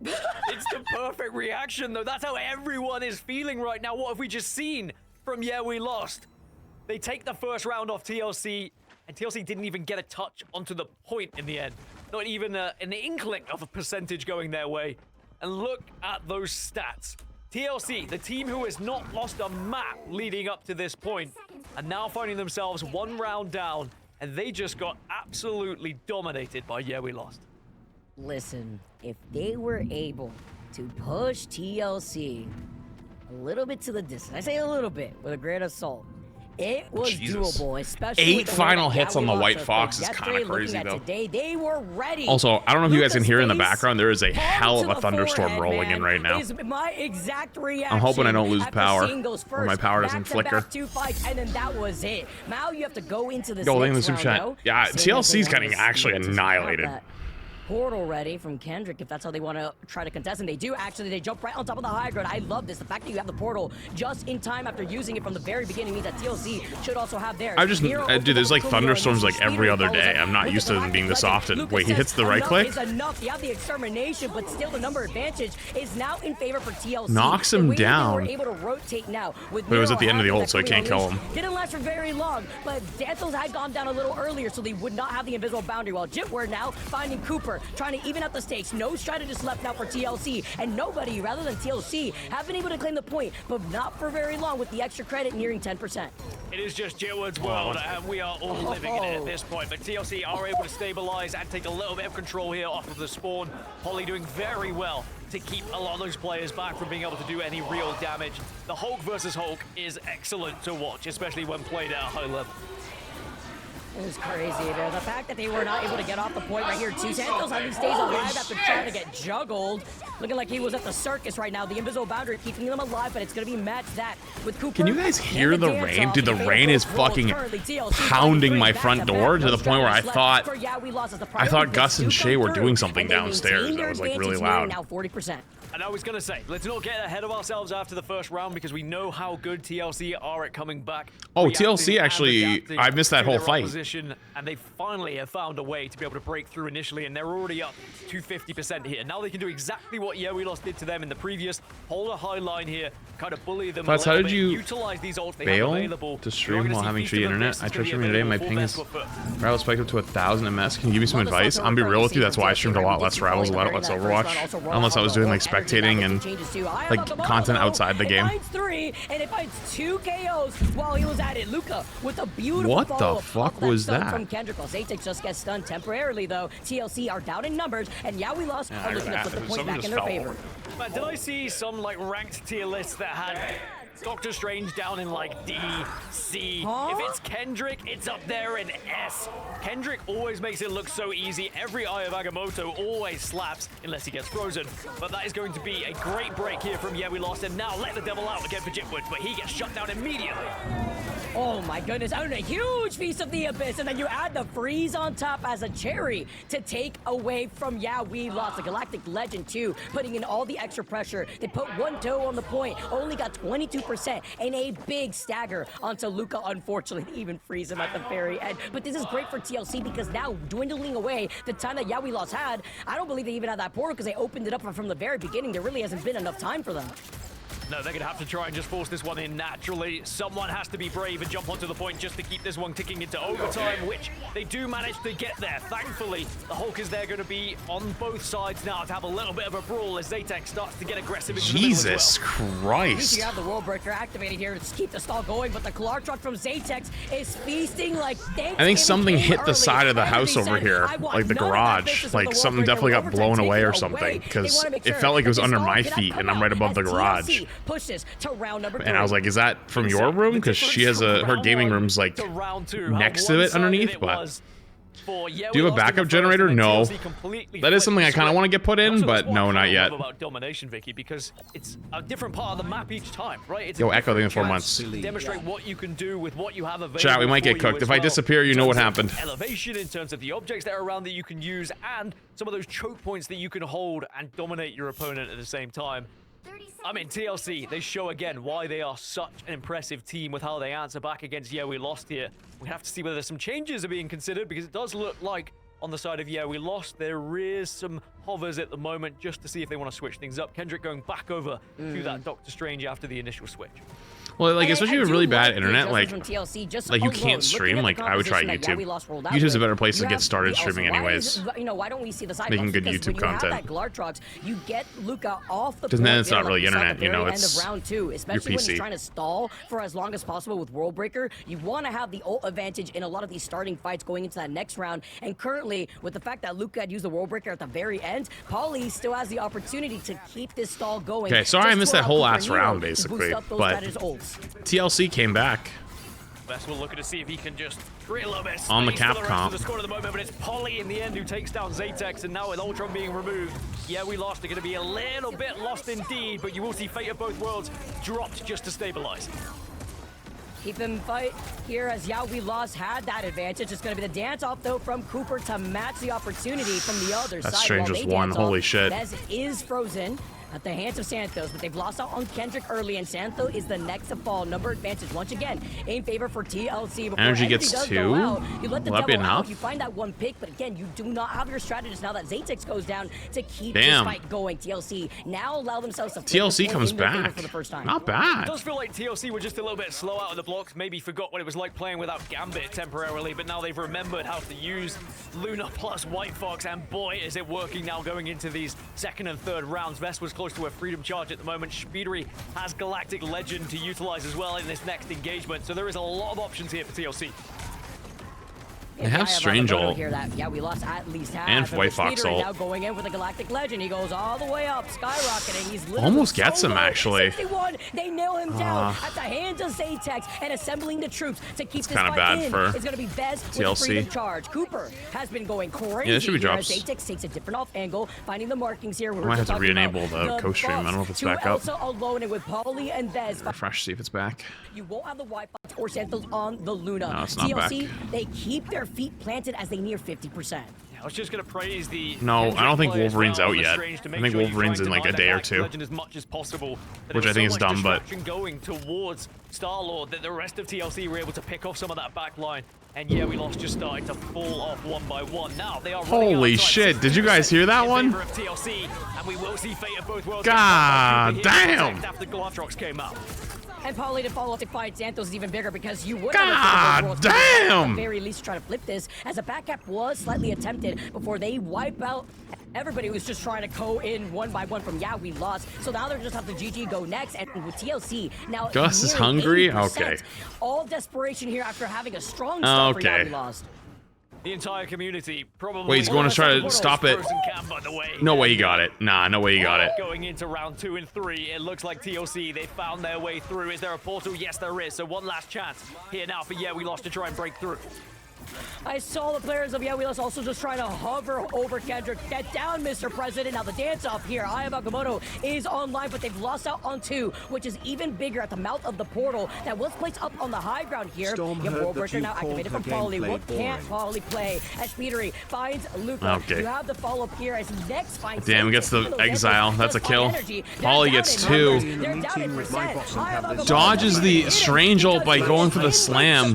It's the perfect reaction, though. That's how everyone is feeling right now. What have we just seen from Yeah We Lost? They take the first round off TLC, and TLC didn't even get a touch onto the point in the end. Not even an inkling of a percentage going their way. And look at those stats. TLC, the team who has not lost a map leading up to this point, are now finding themselves one round down, and they just got absolutely dominated by Yeah We Lost. Listen, if they were able to push TLC a little bit to the distance, I say a little bit with a grain of salt, it was doable, especially 8 final hits on the White Fox is kind of crazy, though. Today, they were ready. Also, I don't know if you guys can hear in the background, there is a hell of a thunderstorm rolling in right now. My exact reaction. I'm hoping I don't lose power, or my power doesn't flicker. And then that was it. Now you have to go into the super chat. Yeah, TLC's getting actually annihilated. Portal ready from Kendrick if that's how they want to try to contest, and they do actually. They jump right on top of the high ground. I love this. The fact that you have the portal just in time after using it from the very beginning means that TLC should also have theirs. I just, dude, there's like thunderstorms like every other day. I'm not used to them being this often. Wait, he hits the right click? Enough. You have the extermination, but still the number advantage is now in favor for TLC. Knocks him down. We're able to rotate now. But it was at the end of the ult, so I can't kill him. Didn't last for very long, but Danthos had gone down a little earlier, so they would not have the invisible boundary. While Jitward now finding Cooper, trying to even out the stakes. No strategist left now for TLC, and nobody, rather than TLC, have been able to claim the point, but not for very long with the extra credit nearing 10%. It is just Jitward's world, and we are all living in it at this point, but TLC are able to stabilize and take a little bit of control here off of the spawn. Polly doing very well to keep a lot of those players back from being able to do any real damage. The Hulk versus Hulk is excellent to watch, especially when played at a high level. It was crazy, dude. The fact that they were not able to get off the point right here, too. Santos, how he stays alive after trying to get juggled. Looking like he was at the circus right now. The invisible boundary keeping them alive, but it's going to be matched that with Cooper. Can you guys hear the rain? Dude, the rain is fucking pounding my front door to the point where I thought Gus and Shay were doing something downstairs that was like really loud. Now 40%. And I was going to say, let's not get ahead of ourselves after the first round because we know how good TLC are at coming back. Oh, TLC actually, I missed that whole fight. And they finally have found a way to be able to break through initially, and they're already up to 50% here. Now they can do exactly what Yeah We Lost did to them in the previous, hold a high line here, kind of bully them. That's how did you utilize these ults they bail have available to stream while having shitty internet? I tried streaming today, my ping is Rivals spiked up to 1,000 MS. Can you give me some advice? I'm gonna be real with you, that's why I streamed a lot less Rivals, a lot less Overwatch. Unless I was doing like spectating and like content outside the game. It finds 3, and it finds 2 KOs while he was at it. Luca with a beautiful what the fuck was that? From Kendrick. Zatek just gets stunned temporarily, though. TLC are down in numbers, and Yeah We Lost are looking to put the point back in their favor. Man, did I see some like ranked tier list that had Doctor Strange down in like D, C. If it's Kendrick, it's up there in S. Kendrick always makes it look so easy. Every Eye of Agamotto always slaps unless he gets frozen. But that is going to be a great break here from Yeah We Lost, and now let the devil out again for Jitwood, but he gets shut down immediately. Oh my goodness, and a huge Feast of the Abyss, and then you add the freeze on top as a cherry to take away from Yeah We Lost. The Galactic Legend too, putting in all the extra pressure. They put one toe on the point, only got 22% 50% and a big stagger onto Luca. Unfortunately, even freeze him at the very end. But this is great for TLC because now dwindling away the time that We Lost had, I don't believe they even had that portal because they opened it up from the very beginning. There really hasn't been enough time for them. No, they're going to have to try and just force this one in naturally. Someone has to be brave and jump onto the point just to keep this one ticking into overtime, which they do manage to get there. Thankfully, the Hulk is there going to be on both sides now to have a little bit of a brawl as Zatex starts to get aggressive into the middle as well. Jesus Christ. You have the World Breaker activated here to keep the stall going, but the Kalar truck from Zatex is feasting like I think something hit the side of the house over here, like the garage. Like something definitely got blown away or something, because it felt like it was under my feet and I'm right above the garage. Pushes to round number 3. And I was like, is that from your room? Because she has her gaming room's like next to it underneath. But do you have a backup generator? No. That is something I kind of want to get put in, but no, not yet. About domination, Vicky, because it's a different part of the map each time, right? It's Yo, Echo, I think 4 months. Demonstrate what you can do with what you have available. Chat, we might get cooked. If I disappear, you know what happened. Elevation in terms of the objects that are around that you can use, and some of those choke points that you can hold and dominate your opponent at the same time. I mean, TLC, they show again why they are such an impressive team with how they answer back against We Lost here. We have to see whether there's some changes are being considered, because it does look like on the side of We Lost, there is some hovers at the moment just to see if they want to switch things up. Kendrick going back over to that Doctor Strange after the initial switch. Well, like, especially with really bad internet, like you can't stream. Like, I would try YouTube. YouTube's a better place to get started streaming anyways. Why don't we see the side making good YouTube content. You get Luca off the because then it's not really internet, you know, it's your round 2, especially when PC. he's trying to stall for as long as possible with World Breaker. You want to have the ult advantage in a lot of these starting fights going into that next round. And currently, with the fact that Luca had used the World Breaker at the very end, Paulie still has the opportunity to keep this stall going. Okay, sorry I missed that whole last round, basically, but TLC came back. Best will look to see if he can just create a little bit of on the space for the rest Capcom. of the squad at the moment, but it's Polly in the end who takes down Zatex, and now with Ultron being removed, We Lost are going to be a little bit lost indeed, but you will see Fate of Both Worlds dropped just to stabilize. Keep him fight here as We Lost had that advantage. It's going to be the dance off though from Cooper to match the opportunity from the other side. That Strange just won. Holy shit. Nez is frozen at the hands of Santos, but they've lost out on Kendrick early, and Santo is the next to fall. Number advantage once again in favor for TLC. Before Energy gets 2. You let the Will that be devil out. enough? You find that one pick, but again, you do not have your strategist now that Zatex goes down to keep Damn. this fight going. TLC now allow themselves to TLC comes back. For the first time. Not bad. It does feel like TLC were just a little bit slow out of the blocks, maybe forgot what it was like playing without Gambit temporarily, but now they've remembered how to use Luna plus White Fox, and boy, is it working now going into these second and third rounds. Vest was close to a freedom charge at the moment. Speedery has Galactic Legend to utilize as well in this next engagement, so there is a lot of options here for TLC. They have Strange ult. We lost at least half. And White Fox ult. Now going in with a Galactic Legend. He goes all the way up, skyrocketing. He's almost gets him, actually. 61. They nail him down at the hands of Zatex and assembling the troops to keep this kind of fight bad in. for It's going to be Bez TLC. with freedom charge. Cooper has been going crazy. Yeah, there should be drops. Zatex takes a different off angle, finding the markings here. I might have to re-enable the co-stream. I don't know if it's back up. Alone and with Paulie and Bez. Refresh, see if it's back. You won't have the White Fox or Santos on the Luna. No, it's not TLC, back. they keep their feet planted as they near 50%. I was just going to praise the... No, I don't think Wolverine's out yet. I think Wolverine's in like a day or 2. As much as possible, which I think is dumb, but... going towards Star-Lord that the rest of TLC were able to pick off some of that back line. And We Lost just starting to fall off one by one. Now they are holy shit, did you guys hear that one? TLC, and we will see Fate of Both Worlds. God damn! After Glovetrox came out. And Paulie to follow up to fight Santos is even bigger because you would God damn! At the very least try to flip this, as a backup was slightly attempted before they wipe out everybody who's just trying to go in one by one from We Lost. So now they're just have the GG go next, and with TLC now Gus is hungry? Okay. All desperation here after having a strong start for We Lost. The entire community probably... Wait, he's going to try to stop it. No way he got it. Nah, no way he got it. Going into round 2 and 3, it looks like TLC, they found their way through. Is there a portal? Yes, there is. So one last chance here now for We Lost to try and break through. I saw the players of Yawilas also just trying to hover over Kendrick. Get down, Mr. President. Now the dance-off here. Aya Bakamoto is online, but they've lost out on 2, which is even bigger at the mouth of the portal that was placed up on the high ground here. Storm you have heard Worldbreaker now activated from Polly. What can't Polly play? As Petery finds Luca. Okay. You have the follow-up here as he next finds Damn, he gets the exile. That's a kill. Polly gets 2. Dodges the strange ult by going for the slam.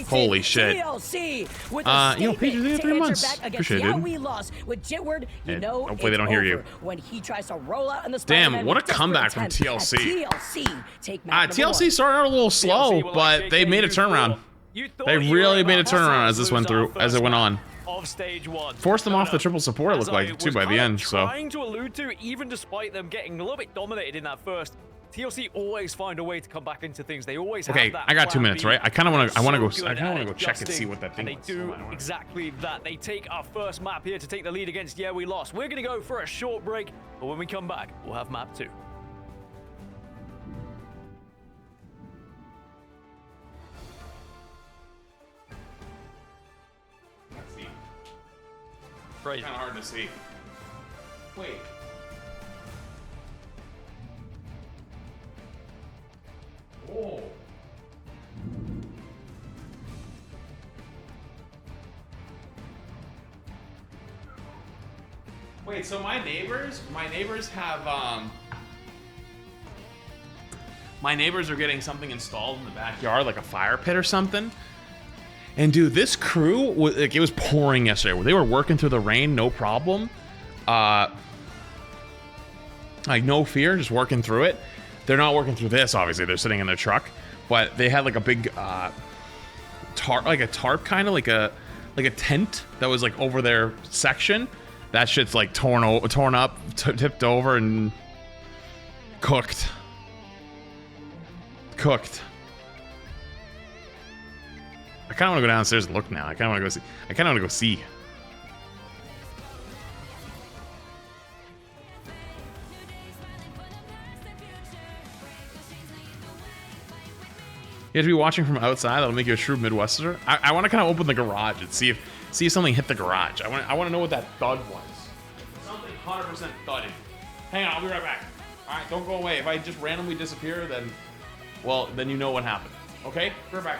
Holy shit. You know, Paige is in 3 months. Appreciate it, dude. Yeah, hopefully they don't hear you. When he tries to roll out in the Damn, what a comeback from TLC. TLC started out a little slow, but they made a turnaround. They really made a turnaround as this went through, as it went on. Of stage 1. Forced them off the triple support, it looked like, too, by the end, so. Trying to allude to, even despite them getting a little bit dominated in that first, TLC always find a way to come back into things. They always have that I got 2 minutes, right? I kind of want to. I want to go good check and see what that thing and they do exactly that. They take our first map here to take the lead against Yeah We Lost. We're gonna go for a short break, but when we come back, we'll have map 2. Right. Kind of hard to see. Wait. Oh. Wait, so my neighbors have my neighbors are getting something installed in the backyard, like a fire pit or something. And dude, this crew was like, it was pouring yesterday. They were working through the rain, no problem. Like no fear, just working through it. They're not working through this, obviously. They're sitting in their truck, but they had like a big tarp, like a tarp, kind of like a tent that was like over their section. That shit's like torn up, tipped over, and cooked. I kind of want to go downstairs and look now. I kind of want to go see. I kind of want to go see. You have to be watching from outside. That'll make you a true Midwesterner. I want to kind of open the garage and see if something hit the garage. I want to know what that thud was. Something 100% thudded. Hang on, I'll be right back. All right, don't go away. If I just randomly disappear, then, well, then you know what happened. Okay, be right back.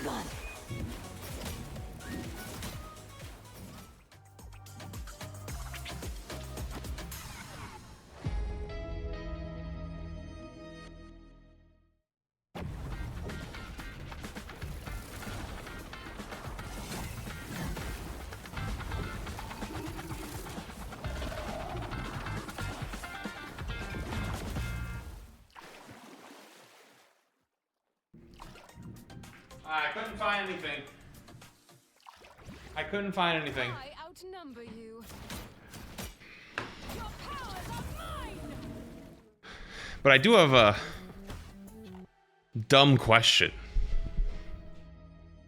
Dragon. I couldn't find anything. I couldn't find anything. I outnumber you. Your powers are mine. But I do have a dumb question.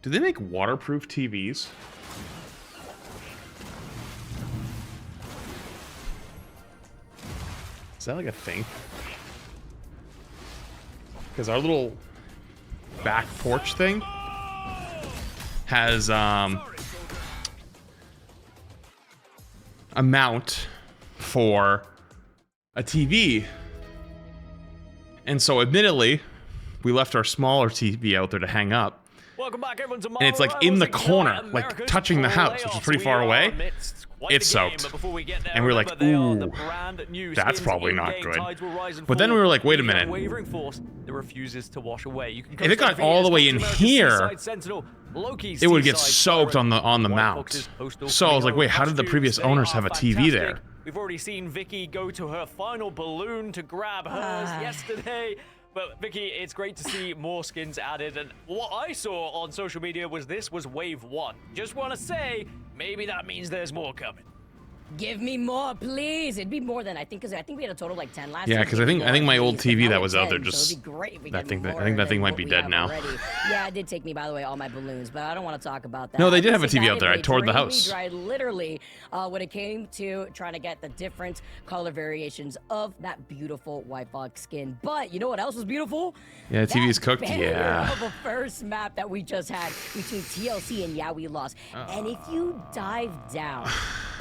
Do they make waterproof TVs? Is that like a thing? Because our little back porch thing has a mount for a TV. And so admittedly, we left our smaller TV out there to hang up. Welcome back, everyone, to And it's like in the corner, like touching the house, which is pretty far away. It's soaked. And we were like, ooh, that's probably not good. But then we were like, wait a minute. If it got all the way in here, it would get soaked on the mount. So I was like, wait, how did the previous owners have a TV there? We've already seen Vicky go to her final balloon to grab hers yesterday. But Vicky, it's great to see more skins added, and what I saw on social media was this was wave 1. Just want to say, maybe that means there's more coming. Give me more, please. It'd be more than I think, because I think we had a total of like 10 last year. Yeah, because I think my old TV that was out there just. So it'd be great if we I get think more that thing than might be what we dead have now. already. Yeah, it did take me, by the way, all my balloons, but I don't want to talk about that. No, they did have a Honestly, TV out there. I toured the house. Dried literally when it came to trying to get the different color variations of that beautiful White Fox skin. But you know what else was beautiful? Yeah, TV's cooked. Banner Yeah. of a first map that we just had between TLC and Yeah We Lost. And if you dive down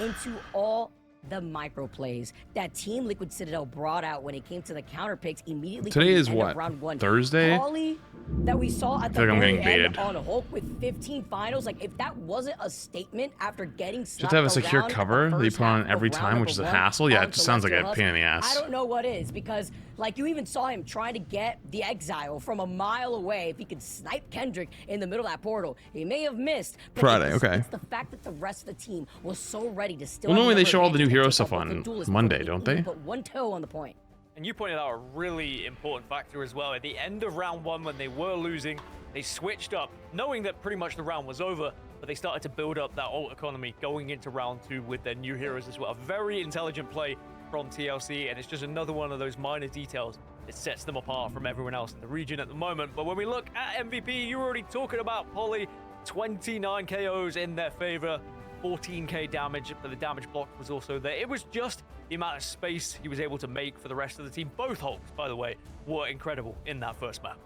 into all the micro plays that Team Liquid Citadel brought out when it came to the counter picks immediately. Today is from the end what? of round 1. Thursday? Ollie that we saw at the feel like I'm very getting baited. end on Hulk with 15 finals, like if that wasn't a statement after getting Just to have a secure cover that you put on every time, which is a hassle. Yeah, it just sounds like a pain in the I ass. don't know what is, because like you even saw him trying to get the Exile from a mile away. If he could snipe Kendrick in the middle of that portal, he may have missed. But Friday, it's okay. the fact that the rest of the team was so ready to still. Well, normally they have show all the new advantage hero to stuff take up on the duelist Monday, before don't they they? even put one toe on the point. And you pointed out a really important factor as well. At the end of round 1, when they were losing, they switched up, knowing that pretty much the round was over, but they started to build up that ult economy going into round 2 with their new heroes as well. A very intelligent play from TLC, and it's just another one of those minor details that sets them apart from everyone else in the region at the moment. But when we look at MVP, you were already talking about Polly, 29 KOs in their favor, 14k damage, but the damage block was also there. It was just the amount of space he was able to make for the rest of the team. Both Hulks, by the way, were incredible in that first map.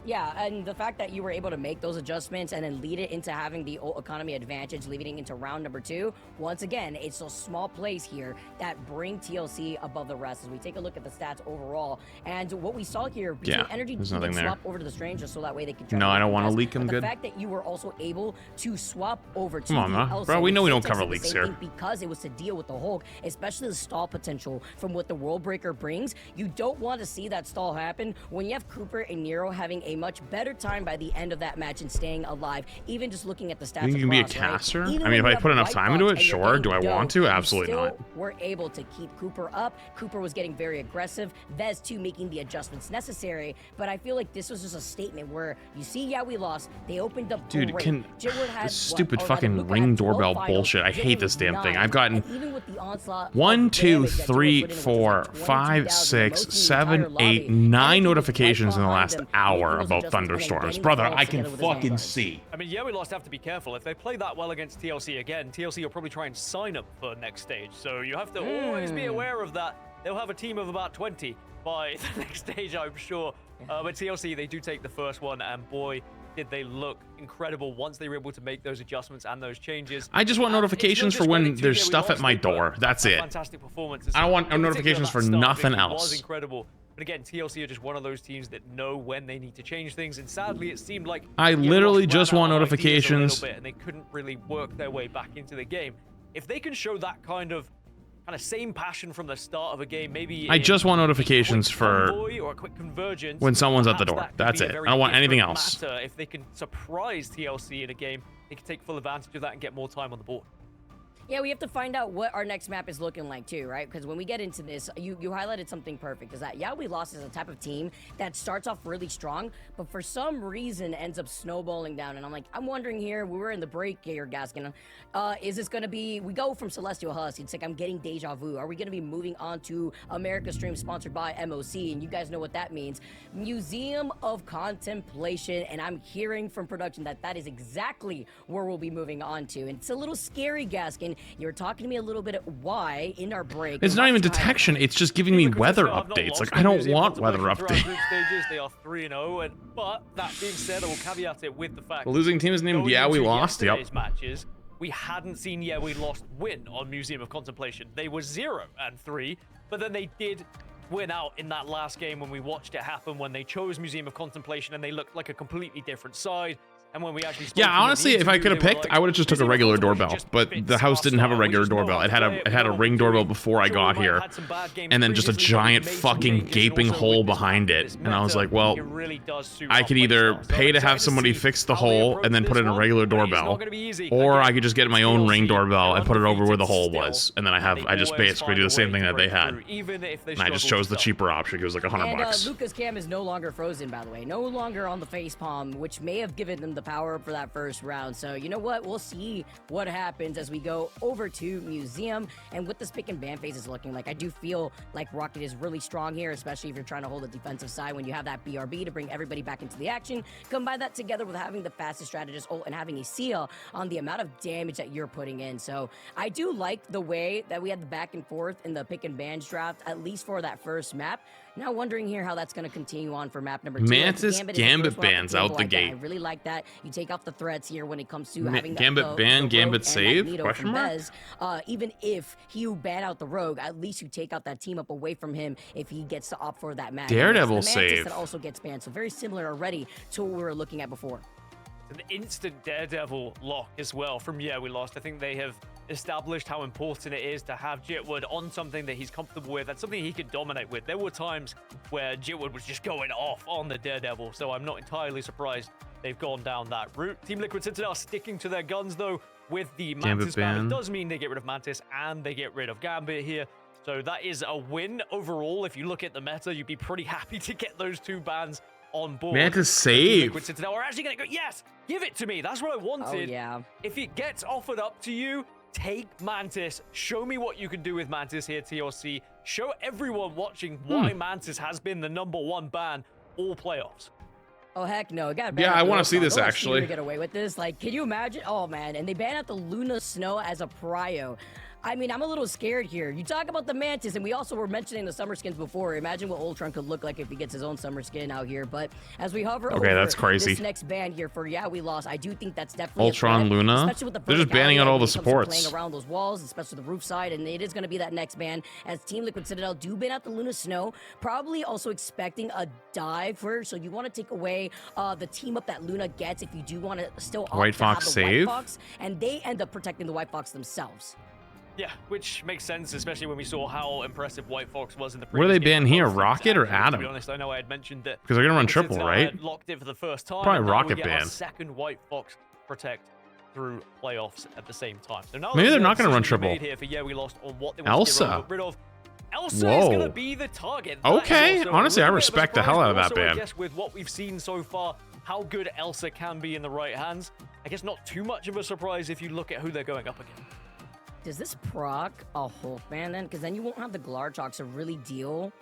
Yeah, and the fact that you were able to make those adjustments and then lead it into having the ult economy advantage leading into round number 2, once again, it's those small plays here that bring TLC above the rest. As we take a look at the stats overall, and what we saw here, yeah, Energy there's did nothing there. swap over to the Strangers so that way they could try No, to I don't want to contest, leak them but good. the fact that you were also able to swap over to Come on, the man. Elsa Bro, we know we don't syntax cover of the leaks same here. thing because it was to deal with the Hulk, especially the stall potential from what the World Breaker brings. You don't want to see that stall happen when you have Cooper and Nero having a much better time by the end of that match and staying alive. Even just looking at the stats, You think you can be a across, caster? right? Even I mean, if when I you put have enough White time into Fox it, and you're sure. getting Do I want to? you Absolutely still not. were able to keep Cooper up. Cooper was getting very aggressive. Vez too making the adjustments necessary. But I feel like this was just a statement where you see, yeah, we lost. They opened up. Dude, great. can Jitward had, this stupid or rather, fucking Luka ring had 12 doorbell finals. bullshit. I hate Jitward this damn was thing. 9. I've gotten And even with the onslaught 1, of 2, damage that Jitward 3, put in, which was 4, like 5, 22,000, 6, most in the 7, entire 8, lobby. 9 notifications in the behind last them, hour making those about adjustments and then thunderstorms. getting Brother, calls I can together with his fucking vanguards. see. I mean, yeah, we lost have to be careful. If they play that well against TLC again, TLC will probably try and sign up for next stage. So you have to always be aware of that. They'll have a team of about 20 by the next stage, I'm sure. But TLC, they do take the first one, and boy, did they look incredible once they were able to make those adjustments and those changes. I just want notifications for when there's stuff at my door. That's it. Fantastic performance. I don't want notifications for nothing It was else. incredible. But again, TLC are just one of those teams that know when they need to change things, and sadly, it seemed like I literally just want notifications. And they couldn't really work their way back into the game. If they can show that kind of same passion from the start of a game, maybe I just want notifications for or a quick convergence when someone's at the door. That's it. I don't want anything else. If they can surprise TLC in a game, they can take full advantage of that and get more time on the board. Yeah, we have to find out what our next map is looking like too, right? Because when we get into this, you highlighted something perfect, is that yeah, we lost as a type of team that starts off really strong, but for some reason ends up snowballing down. And I'm wondering here, we were in the break here, Gaskin. Is this gonna be, we go from Celestial Husk, it's like I'm getting deja vu. Are we gonna be moving on to America Stream sponsored by MOC? And you guys know what that means. Museum of Contemplation, and I'm hearing from production that that is exactly where we'll be moving on to. And it's a little scary, Gaskin. You were talking to me a little bit why in our break. It's not even detection, it's just giving me weather updates. Like, I don't want weather updates. Stages, they are 3-0, but that being said, I will caveat it with the fact the losing team is named Yeah We Lost. Yep. Matches, we hadn't seen Yeah We Lost win on Museum of Contemplation. They were 0-3, but then they did win out in that last game when we watched it happen, when they chose Museum of Contemplation and they looked like a completely different side. And when we actually honestly, if I could have picked, I would have just took a regular doorbell. But the house didn't have a regular doorbell. It had a Ring doorbell before I got here, and then just a giant fucking gaping hole behind it. And I was like, well, I could either pay to have somebody fix the hole and then put in a regular doorbell, or I could just get my own Ring doorbell and put it over where the hole was, and then I just basically do the same thing that they had. And I just chose the cheaper option. It was like $100. Lucas Cam is no longer frozen, by the way, no longer on the facepalm, which may have given them the power up for that first round. So you know what, we'll see what happens as we go over to Museum. And what this pick and ban phase is looking like, I do feel like Rocket is really strong here, especially if you're trying to hold a defensive side when you have that BRB to bring everybody back into the action. Combine that together with having the fastest strategist ult and having a seal on the amount of damage that you're putting in. So I do like the way that we had the back and forth in the pick and ban draft, at least for that first map. Now wondering here how that's going to continue on for map number 2. Mantis Gambit bans out the gate. I really like that. You take off the threats here when it comes to having Gambit ban, Gambit save? Question mark? Even if you ban out the Rogue, at least you take out that team up away from him if he gets to opt for that match. Daredevil save. That also gets banned, so very similar already to what we were looking at before. An instant Daredevil lock as well from Yeah We Lost. I think they have established how important it is to have Jitwood on something that he's comfortable with. That's something he could dominate with. There were times where Jitwood was just going off on the Daredevil, so I'm not entirely surprised they've gone down that route. Team Liquid Citadel sticking to their guns, though, with the Mantis ban. It does mean they get rid of Mantis and they get rid of Gambit here. So that is a win overall. If you look at the meta, you'd be pretty happy to get those two bans on board. Mantis save. We're actually gonna go. Yes, give it to me. That's what I wanted. Oh, yeah. If it gets offered up to you, take Mantis. Show me what you can do with Mantis here, TLC. Show everyone watching why Mantis has been the #1 ban all playoffs. Oh heck no! Yeah, I want to see this actually. Get away with this? Like, can you imagine? Oh man, and they ban out the Luna Snow as a prio. I mean, I'm a little scared here. You talk about the Mantis, and we also were mentioning the summer skins before. Imagine what Ultron could look like if he gets his own summer skin out here. But as we hover over that's crazy. This next ban here for Yeah We Lost, I do think that's definitely Ultron Luna. Especially with the They're just banning out all the supports. Playing around those walls, especially the roof side, and it is going to be that next ban as Team Liquid Citadel do ban out the Luna Snow. Probably also expecting a dive for, so you want to take away the team up that Luna gets if you do want to still White Fox save, White Fox, and they end up protecting the White Fox themselves. Yeah, which makes sense, especially when we saw how impressive White Fox was in the previous. Where are they banned here, Rocket or Adam? To be honest, I know I had mentioned that because they're gonna run triple, right? Locked it for the first time. Probably Rocket ban. Second White Fox protect through playoffs at the same time. So now maybe they're not gonna run triple. Here for Yeah We Lost on what they Elsa. Rid of. Elsa is gonna be the target. Okay, honestly, I respect the hell out of that ban. I guess with what we've seen so far, how good Elsa can be in the right hands, I guess not too much of a surprise if you look at who they're going up against. Does this proc a Hulk ban then? Because then you won't have the Glarchox to really deal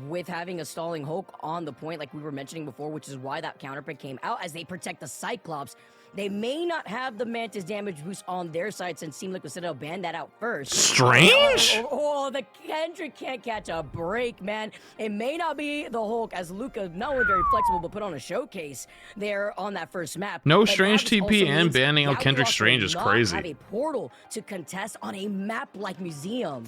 with having a stalling Hulk on the point like we were mentioning before, which is why that counter pick came out as they protect the Cyclops. They may not have the Mantis damage boost on their side since Team Liquid Citadel banned that out first. Strange? Oh, the Kendrick can't catch a break, man. It may not be the Hulk as Luca, not only very flexible, but put on a showcase there on that first map. No Strange TP and banning out Kendrick Strange is crazy. Have a portal to contest on a map like Museum.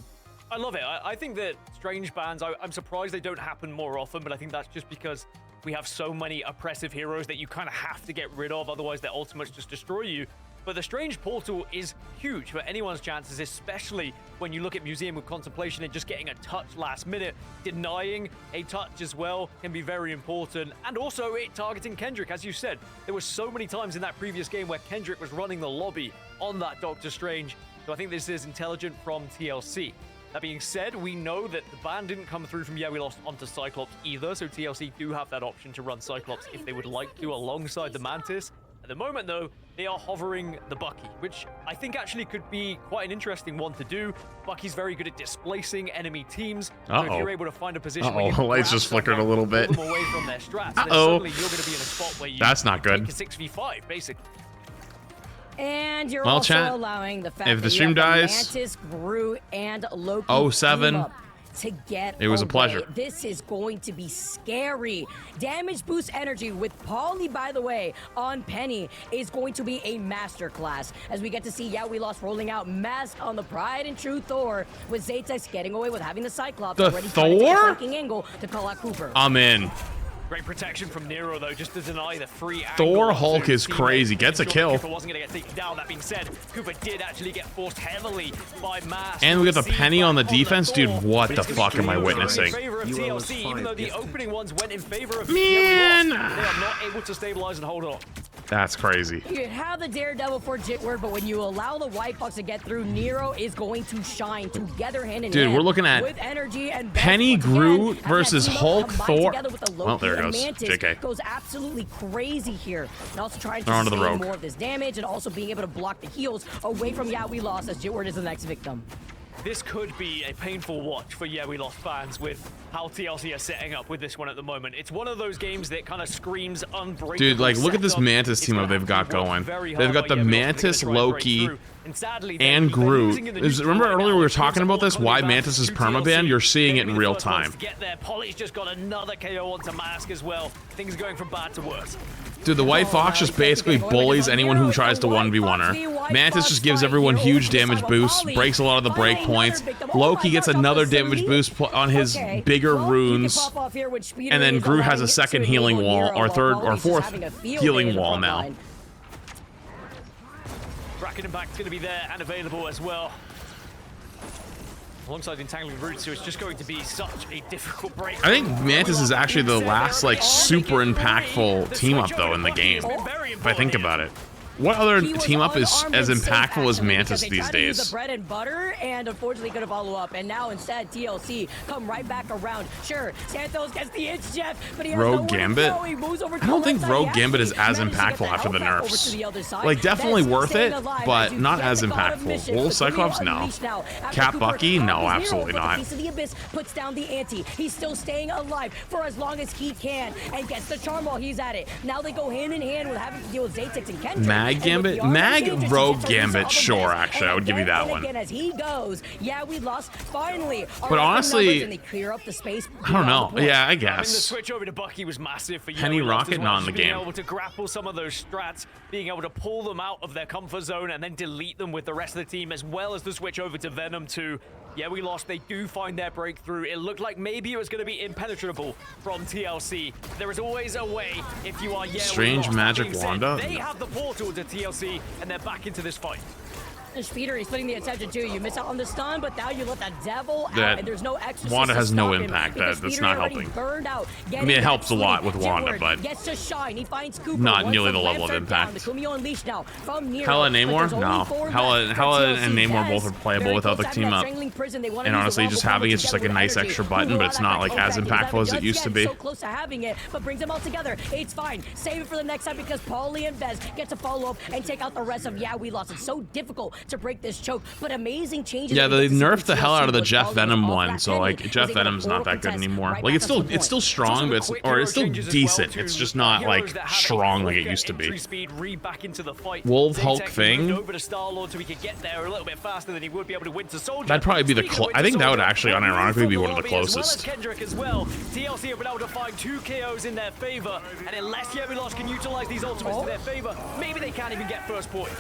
I love it. I think that strange bans, I'm surprised they don't happen more often, but I think that's just because we have so many oppressive heroes that you kind of have to get rid of, otherwise their ultimates just destroy you. But the Strange Portal is huge for anyone's chances, especially when you look at Museum of Contemplation and just getting a touch last minute. Denying a touch as well can be very important. And also it targeting Kendrick, as you said. There were so many times in that previous game where Kendrick was running the lobby on that Doctor Strange. So I think this is intelligent from TLC. That being said, we know that the ban didn't come through from Yeah We Lost onto Cyclops either, so TLC do have that option to run Cyclops if they would like to alongside the Mantis. At the moment, though, they are hovering the Bucky, which I think actually could be quite an interesting one to do. Bucky's very good at displacing enemy teams, so if you're able to find a position where you can lights just flickered a little bit. Pull them away from their strats, then suddenly you're going to be in a spot where you That's not good. take a 6v5, basically. And you're well, also chat, allowing the fact if the that stream you have dies, Mantis, Gru, and Loki 07, team up to get it was a away. pleasure. This is going to be scary. Damage boost energy with Polly, by the way, on Penny is going to be a masterclass as we get to see Yeah We Lost rolling out Mask on the Pride and True Thor, with Zatex getting away with having the Cyclops The already trying to take a Thor? flanking angle to call out Cooper. I'm in. Great protection from Nero, though, just to deny the free Thor angle Hulk to is teammates. crazy. Gets a kill. Cooper wasn't going to get taken down. That being said, Cooper did actually get forced heavily by Mask. And we got the penny on the defense. Dude, what the fuck am I In witnessing? favor of TLC, even though the opening ones went in favor of Man! they are not able to stabilize and hold on. That's crazy. You have the Daredevil for Jitward, but when you allow the White Fox to get through, Nero is going to shine together hand in hand. Dude, we're looking at with energy and Penny, once Groot again, versus as that Hulk, team up combined Thor. together with the Loki Well, there it and goes. Mantis JK. goes absolutely crazy here. And also trying They're to onto the save rogue. more of this damage and also being able to block the heals away from Yeah We Lost as Jitward is the next victim. This could be a painful watch for Yeah We Lost fans with how TLC are setting up with this one at the moment. It's one of those games that kind of screams unbreakable. Dude, like, look at this setup. Mantis team up they've got going. They've got the Mantis, Loki, and Groot. Remember earlier we were talking about this? Why Mantis is permabanned? You're seeing it in real time. Get there. Polly's just got another KO onto Mask as well. Things going from bad to worse. Dude, the White Fox just basically bullies anyone who tries to 1v1 her. Mantis just gives everyone huge damage boosts, breaks a lot of the break points. Loki gets another damage boost on his bigger runes. And then Groot has a second healing wall, or third or fourth healing wall now. Bracket Impact's going to be there and available as well. Alongside Entangling Roots, so it's just going to be such a difficult break. I think Mantis is actually the last, like, super impactful team up, though, in the game, if I think about it. What other team up is as impactful as Mantis these days? The bread and butter, and unfortunately couldn't follow up. And now instead, TLC come right back around. Sure, Santos gets the itch, Jeff, but he has Rogue Gambit? I don't think Rogue Gambit is as impactful after the nerfs. Like, definitely worth it, but not as impactful. Wolf Cyclops? No. Cap Bucky? No, absolutely not. Piece of the Abyss puts down the ante. He's still staying alive for as long as he can and gets the charm while he's at it. Now they go hand in hand with having to deal with Zatex and Kendrick. Mag Gambit? Mag Rogue Gambit, sure, actually, I would give you that one. As he goes, Yeah We Lost finally. But honestly, and they clear up the space I don't know. Yeah, I I mean, the guess. switch over to Bucky was massive for Penny Yeah We Lost Rocket as well. not in the Just being game. able to grapple some of those strats, being able to pull them out of their comfort zone and then delete them with the rest of the team, as well as the switch over to Venom too. Yeah We Lost, they do find their breakthrough. It looked like maybe it was going to be impenetrable from TLC. There is always a way if you are Yeah We Strange Lost. Magic That being said, Wanda? They have the portal to TLC and they're back into this fight. Peter, he's putting the attention too. You miss out on the stun, but now you let that devil That out, and there's no extra. Wanda has no impact. That's not helping. I mean, it helps a lot with Wanda, but gets to shine. He finds Cooper. not nearly the level of impact. Hella and Namor? No. Hella and Namor both are playable without the team up. And honestly, just having it's just like a nice extra button, but it's not like as impactful as it used to be. So close to having it, but brings them all together. It's fine. Save it for the next time because Paulie and Bez get to follow up and take out the rest of Yeah We Lost. It's so difficult to break this choke, but amazing changes. Yeah, they nerfed the hell out of the Jeff Venom one, so like Jeff Venom's not that good anymore. Like it's still strong, but it's still decent. It's just not like strong like it used to be. Wolf Hulk thing. That'd probably be the I think that would actually unironically be one of the closest. Kendrick as well. TLC have been able to find 2 KOs in their favor, and unless Yeah We Lost can utilize these ultimates to their favor, maybe they can't even get first point.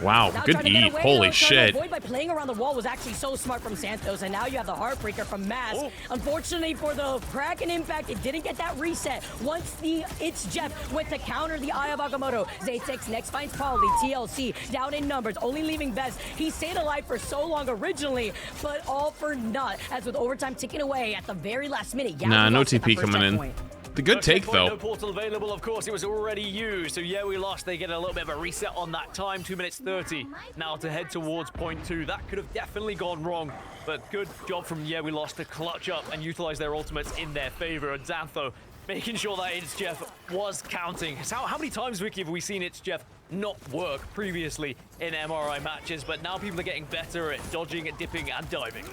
Wow, Now good trying to get eat. away, Holy though, trying to shit. avoid by playing around the wall was actually so smart from Santos, and now you have the Heartbreaker from Mass. Unfortunately for the Kraken Impact, it didn't get that reset. Once it's Jeff went to counter the Eye of Agamotto. Zatex next finds Pauly, TLC down in numbers, only leaving Best. He stayed alive for so long originally, but all for naught, as with overtime ticking away at the very last minute. Nah, no TP coming in. The good take, though. No portal available, of course, it was already used. So yeah, we lost. They get a little bit of a reset on that time. 2 minutes 30 now to head towards point 2. That could have definitely gone wrong. But good job from Yeah, we lost to clutch up and utilize their ultimates in their favor. And Xantho making sure that It's Jeff was counting. So how many times, Vicky, have we seen It's Jeff not work previously in MRI matches? But now people are getting better at dodging, at dipping, and diving.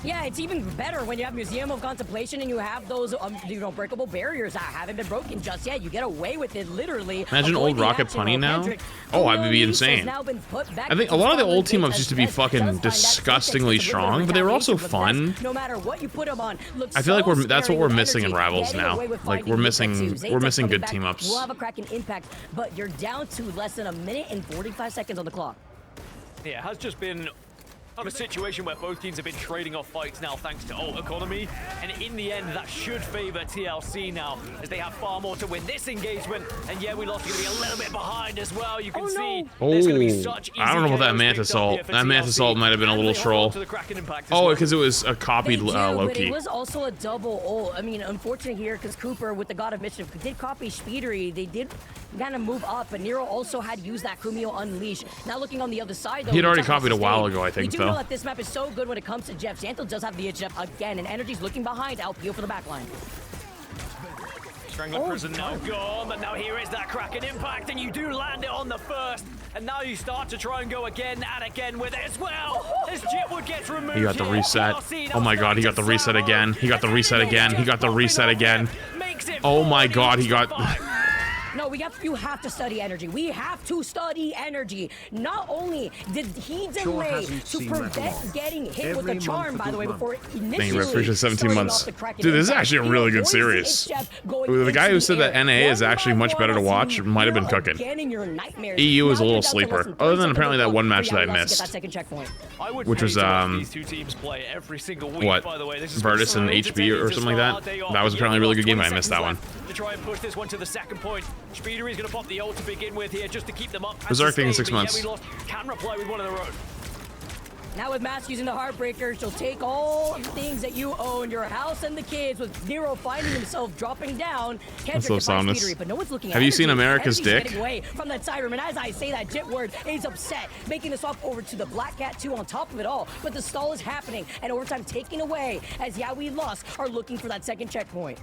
Yeah, it's even better when you have Museum of Contemplation and you have those, breakable barriers that haven't been broken just yet. You get away with it, literally. Imagine old Rocket Punny now. Oh, I would be insane. I think a lot of the old team-ups used to be fucking disgustingly strong, but they were also fun. No matter what you put them on, I feel like that's what we're missing in Rivals now. Like we're missing good team-ups. We'll have a Kraken Impact, but you're down to less than a minute and 45 seconds on the clock. Yeah, it has just been a situation where both teams have been trading off fights now thanks to ult economy, and in the end that should favor TLC now as they have far more to win this engagement. And yeah, we lost, going to be a little bit behind as well. You can see there's going to be such easy I don't know about that Mantis ult. That Mantis ult might have been a little troll. Oh, because it was a copied Loki. But it was also a double ult. I mean, unfortunate here because Cooper with the God of Mischief did copy Speedery. They did kind of move up, but Nero also had used that Kumio Unleash. Now looking on the other side, though, he'd already copied a while ago, I think, though. We do know that this map is so good when it comes to Jeff. Xantho does have the Jeff again, and Energy's looking behind Alpio for the backline. Strangler Prison now gone, but now here is that Kraken Impact, and you do land it on the first, and now you start to try and go again and again with it as well. As Jitwood gets removed. He got the reset. Oh my god, he got the reset again. He got the reset again. He got the reset again. Oh my god, he got... No, you have to study Energy. We have to study Energy. Not only did he delay to prevent getting hit with the charm, by the way, before initially 17 months. Dude, this is actually a really good series. The guy who said that NA is actually much better to watch might have been cooking. EU is a little sleeper. Other than apparently that one match that I missed. Which was, what? Virtus and HB or something like that? That was apparently a really good game, but I missed that one. To try and push this one to the second point. Speedery's going to pop the ult to begin with here just to keep them up. Berserk thing in 6 months. Yeah, we lost. Can reply with one of their own. Now with Mass using the Heartbreaker, she'll take all the things that you own, your house and the kids, with Nero finding himself dropping down. That's so soundness. But no one's looking at Have you seen America's Dick? Away from that Siren, and as I say that, Jitward is upset, making the swap over to the Black Cat 2 on top of it all. But the stall is happening, and overtime taking away, as yeah, we lost, are looking for that second checkpoint.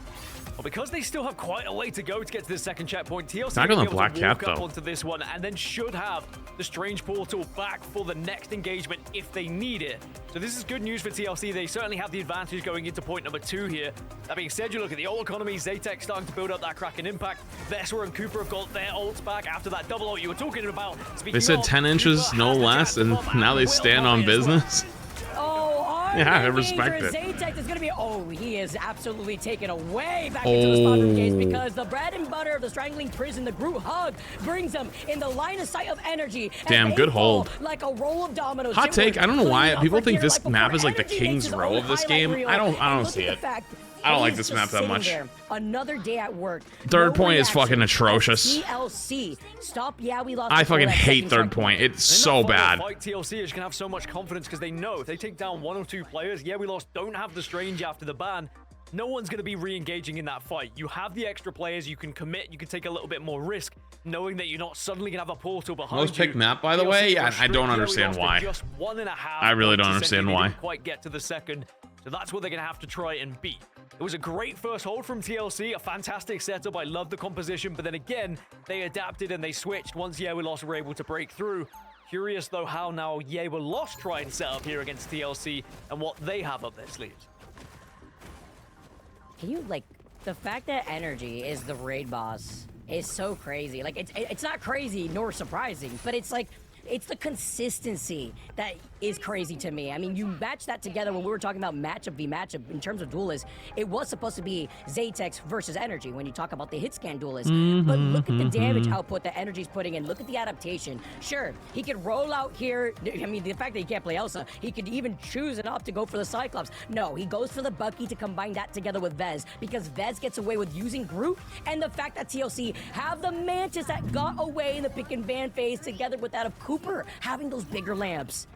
Well, because they still have quite a way to go to get to the second checkpoint, TLC not will gonna be able Black to Cat, walk up though. onto this one and then should have the Strange Portal back for the next engagement if they need it. So this is good news for TLC. They certainly have the advantage going into point number 2 here. That being said, you look at the ult economy, Zatex starting to build up that Kraken Impact. Vesper and Cooper have got their ults back after that double ult you were talking about. They said 10 inches, no less, and now they stand on business. Yeah, I respect it. Zatex is going to be, he is absolutely taken away back into the spot of the case because the bread and butter of the Strangling Prison, the Groot Hug, brings them in the line of sight of Energy. Damn, good hold. Like a roll of dominoes. Hot take, I don't know why people think this map is like the King's Row of this game. I don't see it. I don't like this map that much. Another day at work. Third point is fucking atrocious. TLC. Stop. Yeah, we lost. I fucking hate third point. It's so bad. TLC is gonna have so much confidence because they know if they take down 1 or 2 players, yeah, we lost. Don't have the Strange after the ban. No one's going to be re-engaging in that fight. You have the extra players. You can commit. You can take a little bit more risk, knowing that you're not suddenly going to have a portal behind you. Most picked map, by the way. I don't understand why. I really don't understand why. Didn't quite get to the second, so that's what they're going to have to try and beat. It was a great first hold from TLC, a fantastic setup. I love the composition, but then again, they adapted and they switched once Yeah, we lost were able to break through. Curious, though, how now Yeah, we lost try and set up here against TLC and what they have up their sleeves. Can you, the fact that Energy is the raid boss is so crazy. Like, it's not crazy nor surprising, but it's like, It's the consistency that is crazy to me. I mean, you match that together when we were talking about matchup v matchup in terms of duelists. It was supposed to be Zatex versus Energy when you talk about the hit scan duelist. But look at the damage output that Energy's putting in. Look at the adaptation. Sure, he could roll out here. I mean, the fact that he can't play Elsa, he could even choose an opt to go for the Cyclops. No, he goes for the Bucky to combine that together with Vez, because Vez gets away with using Groot, and the fact that TLC have the Mantis that got away in the pick and ban phase together with that of Cooper having those bigger lamps.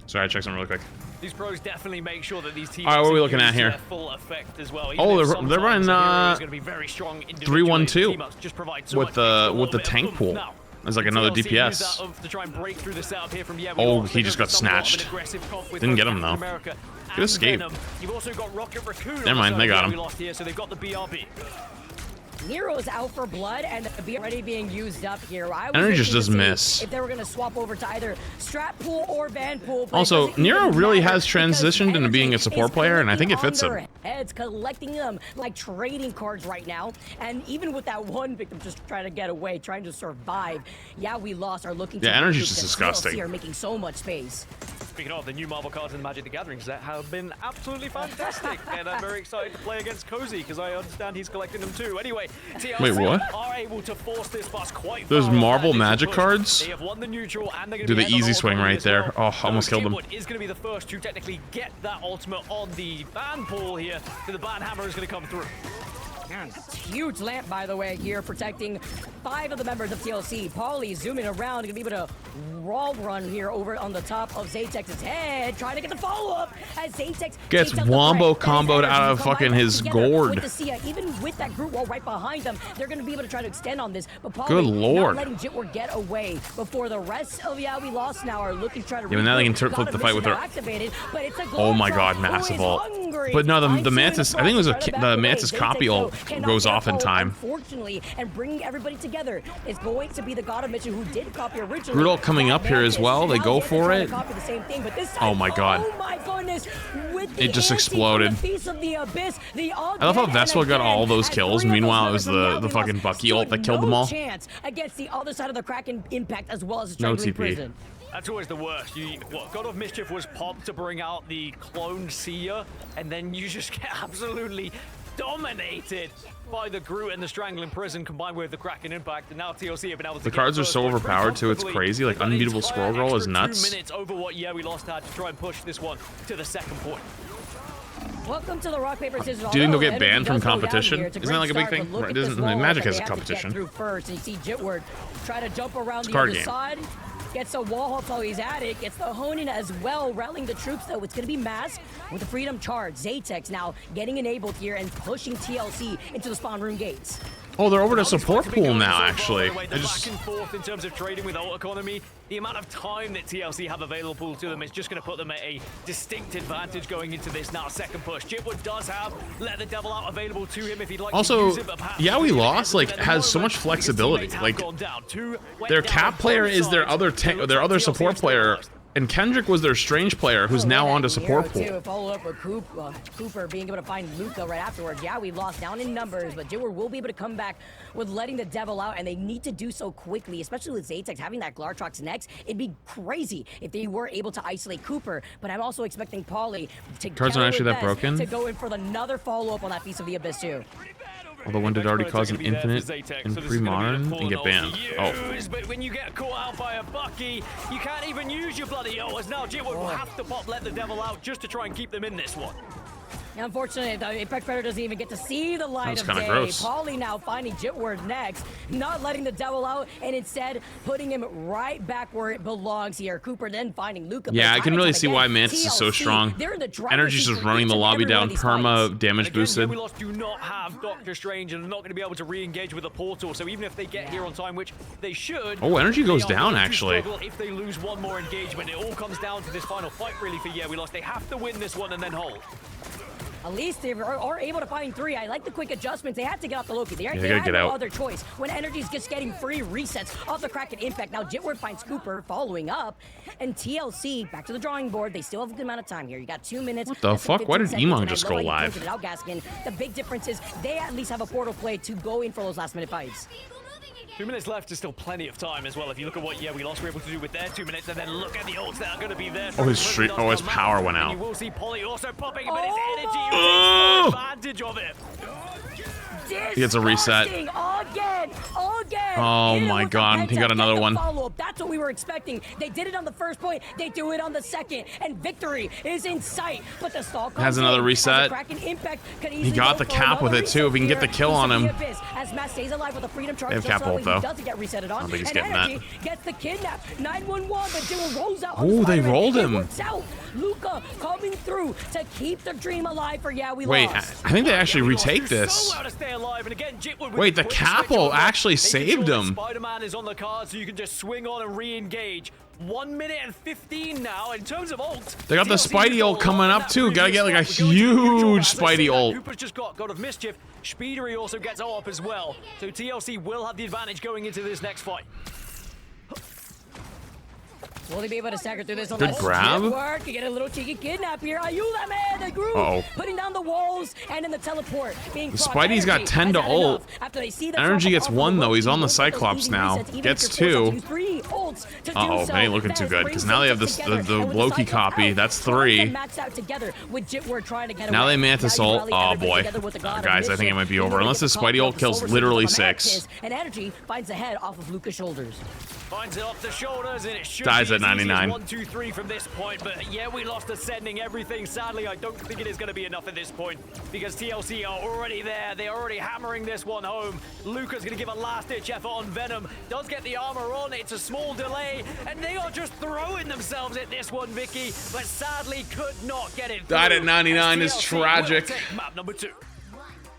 Sorry, I checked something really quick. These pros definitely make sure that these teams what are we looking at here? Full effect as well. Oh, they're running 3-1-2 with the tank pool. There's like another DPS. Oh, he just got snatched. Didn't get him though. Good escape. Never mind, they got him. Nero's out for blood, and the already being used up here. Energy just doesn't miss. If they were going to swap over to either Strat Pool or Van Pool. Also, Nero really has transitioned into being a support player, and I think it fits him. Heads collecting them like trading cards right now, and even with that one victim just trying to get away, trying to survive. Yeah, we lost our looking. Yeah, Energy's just disgusting. Here, making so much space. Speaking of, the new Marvel cards in the Magic the Gathering set have been absolutely fantastic, and I'm very excited to play against Cozy because I understand he's collecting them too. Anyway, TLC wait, what? are able to force this bus quite There's far. Marvel Magic cards? They have won the neutral and they're Do the easy swing right there. Oh, almost killed him. Is going to be the first to technically get that ultimate on the ban pool here, so the ban hammer is going to come through. Huge lamp, by the way, here protecting 5 of the members of TLC. Paulie zooming around, gonna be able to wall run here over on the top of Zatex's head, trying to get the follow-up as Zatex gets wombo comboed out of fucking his gourd. With the Sia, even with that group wall right behind them, they're gonna be able to try to extend on this. But Paulie good lord, not letting Jitward get away before the rest of We Lost now are looking to try to. Yeah, but now they can flip the fight with her. Oh my god, massive ult. But no, the Mantis. I think it was the Mantis copy ult goes off in time. Unfortunately, and bringing everybody together is going to be the God of Mitchell who did copy originally. Groot ult coming up here as well. They go for it. Oh my god. Oh my goodness. It just exploded. I love how Vespa got all those kills. Meanwhile, it was the fucking Bucky ult that killed them all. Chance against the other side of the Kraken impact as well as no TP. prison. That's always the worst. God of Mischief was popped to bring out the clone Sia, and then you just get absolutely dominated by the Groot and the Strangling Prison combined with the Kraken Impact, and now TLC have been able to. The cards are so overpowered too, it's crazy. Like Unbeatable Squirrel Girl is nuts. 2 minutes over what We Lost had to try and push this one to the second point. Welcome to the rock paper scissors. Do you think they'll get banned from competition? Isn't that like a big thing? Magic has a competition. Through first, and you see Jitward try to jump around the other side. Gets a wall hop while he's at it. Gets the Honin as well, rallying the troops though. It's going to be Mask with the Freedom Charge. Zatex now getting enabled here and pushing TLC into the spawn room gates. Oh, they're over to support pool now, actually. Back and forth in terms of trading with ult economy. The amount of time that TLC have available to them is just going to put them at a distinct advantage going into this now second push. Jitwood does have Let the Devil Out available to him if he'd like to use it. Also, We Lost like has so much flexibility. Like their cap player is their other support player. And Kendrick was their strange player, who's now on to support pool. Follow up with Cooper being able to find Luca right afterwards. We lost down in numbers, but Jitward will be able to come back with letting the devil out, and they need to do so quickly, especially with Zatex having that Glartrox next. It'd be crazy if they were able to isolate Cooper, but I'm also expecting Paulie to cards aren't actually that broken to go in for another follow-up on that Feast of the Abyss too. Although one did already cause an infinite in pre-modern and get banned. Oh. But when you get caught out by a Bucky, you can't even use your bloody ult, as now Jitwood will have to pop Let the Devil Out just to try and keep them in this one. Unfortunately, the Impact Predator doesn't even get to see the light of day. Gross. Paulie now finding Jitward next, not letting the devil out, and instead putting him right back where it belongs here. Cooper then finding Luca. Yeah, I can really see why Mantis is so strong. Energy's just running the lobby down, perma damage boosted. We Lost do not have Doctor Strange and are not going to be able to re-engage with the portal, so even if they get here on time, which they should. Oh, Energy goes down, actually. If they lose one more engagement, it all comes down to this final fight, really, for We Lost. They have to win this one and then hold. At least they are able to find 3. I like the quick adjustments. They had to get off the Loki. They had get no out. other choice. When Energy's just getting free resets off the Kraken Impact. Now Jitward finds Cooper following up. And TLC, back to the drawing board. They still have a good amount of time here. You got 2 minutes. What the fuck? Why did Emon just go live? The big difference is they at least have a portal play to go in for those last minute fights. 2 minutes left is still plenty of time as well. If you look at what we lost, we're able to do with their 2 minutes, and then look at the ults that are going to be there. Oh, his power went out. And you will see Polly also popping, but his energy takes full advantage of it. He gets a reset. Again. Oh my god, he got another one. That's what we were expecting. They did it on the first point, they do it on the second, and victory is in sight. But the stall has another reset. He got the cap with it too. If he can get the kill on him. As Matt stays alive with a freedom charge, they have cap ult though. Doesn't get resetted on. I don't think he's getting that. Gets the kidnap. 911, but Dylan rolls out. Oh, they rolled him. Luca coming through to keep the dream alive for we Wait, lost. I think they actually retake this. Wait, the Capel actually saved him. Spider-Man is on the card, so you can just swing on and re-engage. 1 minute and 15 now in terms of ult. They got the Spidey ult coming up too. Gotta get like a huge Spidey ult. Hooper's just got God of Mischief. Speedery also gets ult up as well. So TLC will have the advantage going into this next fight. Will they be able to stagger through this? Good grab. Work. You get a little cheeky kidnap here. Ayuda, man. The group putting down the walls and in the teleport. Spidey's got 10 to ult. Energy gets 1 though. He's on the Cyclops now. Gets 2. Uh-oh, they ain't looking too good because now they have this the Loki copy. That's 3. Now they Mantis ult. Oh boy, guys, I think it might be over unless this Spidey ult kills literally 6. And energy finds the head off of Luca's shoulders. Finds it off the shoulders and it should dies at 99. 1, 2, 3 from this point, but yeah, we lost ascending everything. Sadly, I don't think it is going to be enough at this point because TLC are already there. They're already hammering this one home. Luca's going to give a last-ditch effort on Venom. Does get the armor on. It's a small delay, and they are just throwing themselves at this one, Vicky, but sadly could not get it through. Died at 99 is tragic. Map number 2.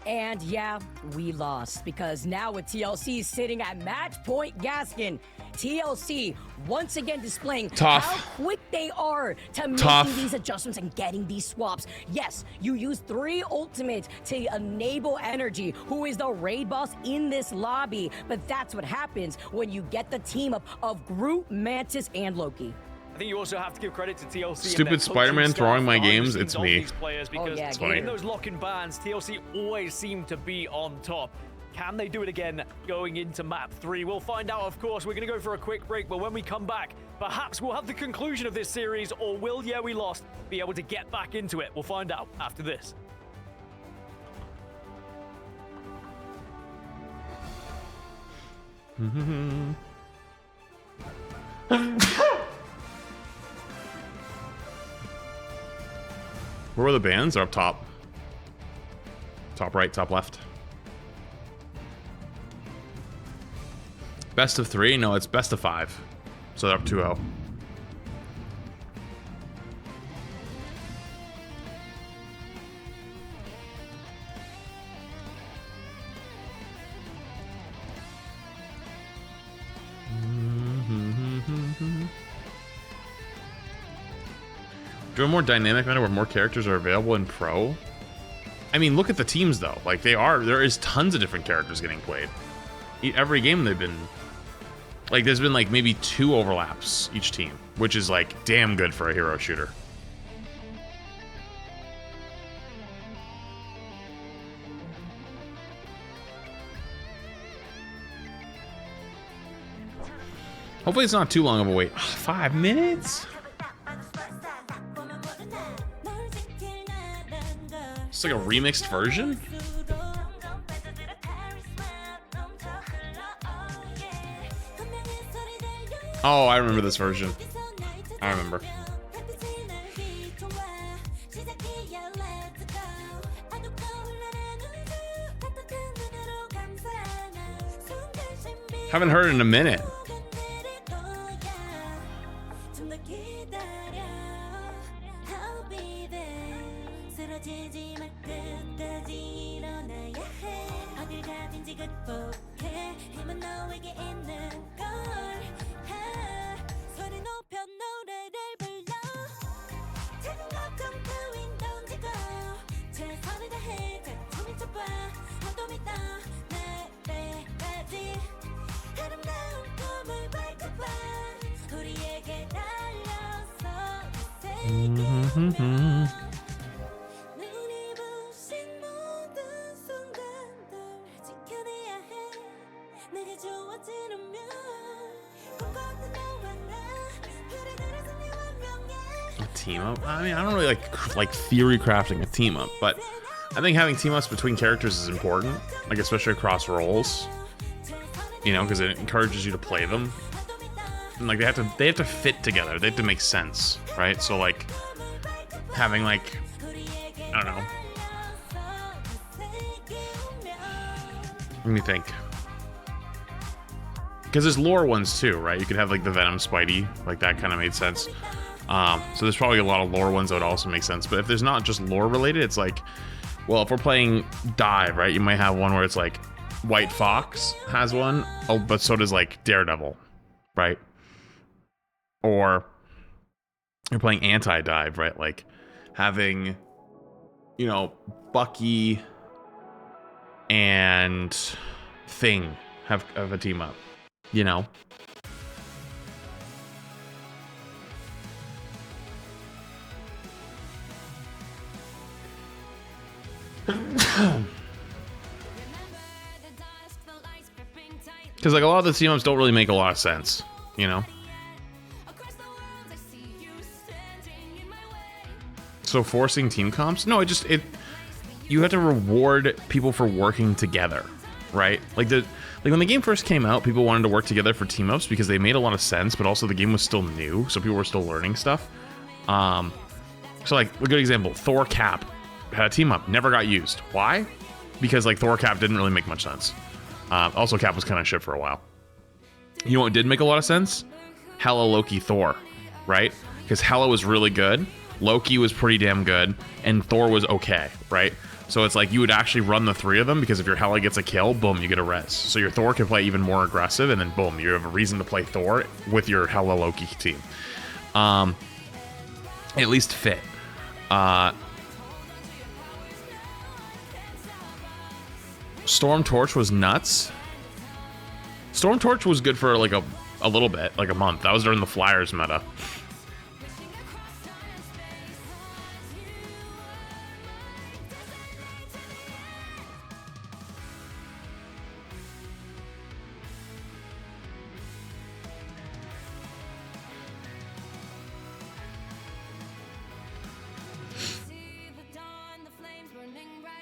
And yeah, we lost because now with TLC sitting at match point Gaskin, TLC once again displaying how quick they are to making these adjustments and getting these swaps. Yes, you use 3 ultimates to enable Energy, who is the raid boss in this lobby, but that's what happens when you get the team up of Groot, Mantis, and Loki. I think you also have to give credit to TLC. Stupid Spider-Man throwing my games. It's me. It's funny. In those lock-in bans, TLC always seem to be on top. Can they do it again going into map 3? We'll find out, of course. We're going to go for a quick break, but when we come back, perhaps we'll have the conclusion of this series, or will Yeah We Lost be able to get back into it? We'll find out after this. Where were the bands? They're up top. Top right, top left. Best of 3? No, it's best of 5. So they're up 2-0. Do a more dynamic meta where more characters are available in Pro? I mean, look at the teams though. Like there is tons of different characters getting played. Every game they've been, like there's been like maybe 2 overlaps each team, which is like damn good for a hero shooter. Hopefully it's not too long of a wait. 5 minutes? It's like a remixed version? Oh, I remember this version. I remember. Haven't heard it in a minute. A team up? I mean, I don't really like theory crafting a team up, but I think having team ups between characters is important, like especially across roles. You know, because it encourages you to play them. And like they have to fit together. They have to make sense, right? So like having like, I don't know. Let me think. Because there's lore ones too, right? You could have like the Venom Spidey, like that kind of made sense. So there's probably a lot of lore ones that would also make sense. But if there's not just lore related, it's like, well, if we're playing Dive, right? You might have one where it's like White Fox has one, but so does like Daredevil, right? Or you're playing Anti-Dive, right? Like having, you know, Bucky and Thing have a team up, you know? Because like a lot of the team ups don't really make a lot of sense, you know? So forcing team comps? No, you have to reward people for working together, right? Like when the game first came out, people wanted to work together for team ups because they made a lot of sense, but also the game was still new, so people were still learning stuff. So like a good example, Thor Cap had a team up, never got used. Why? Because like Thor Cap didn't really make much sense. Also Cap was kind of shit for a while. You know what did make a lot of sense? Hela, Loki, Thor, right? Because Hela was really good, Loki was pretty damn good, and Thor was okay, right? So it's like you would actually run the three of them because if your Hela gets a kill, boom, you get a res. So your Thor can play even more aggressive, and then boom, you have a reason to play Thor with your Hela Loki team. At least fit. Storm Torch was nuts. Storm Torch was good for like a little bit, like a month. That was during the Flyers meta.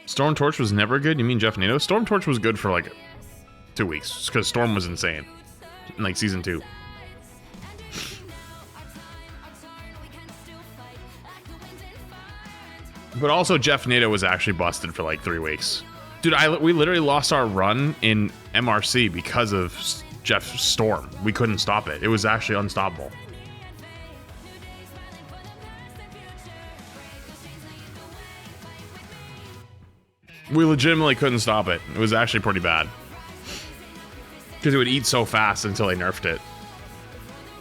Storm Torch was never good? You mean Jeff Nato? Storm Torch was good for like 2 weeks because Storm was insane in like season 2. But also Jeff Nato was actually busted for like 3 weeks. Dude, we literally lost our run in MRC because of Jeff Storm. We couldn't stop it. It was actually unstoppable. We legitimately couldn't stop it. It was actually pretty bad. Because it would eat so fast until they nerfed it.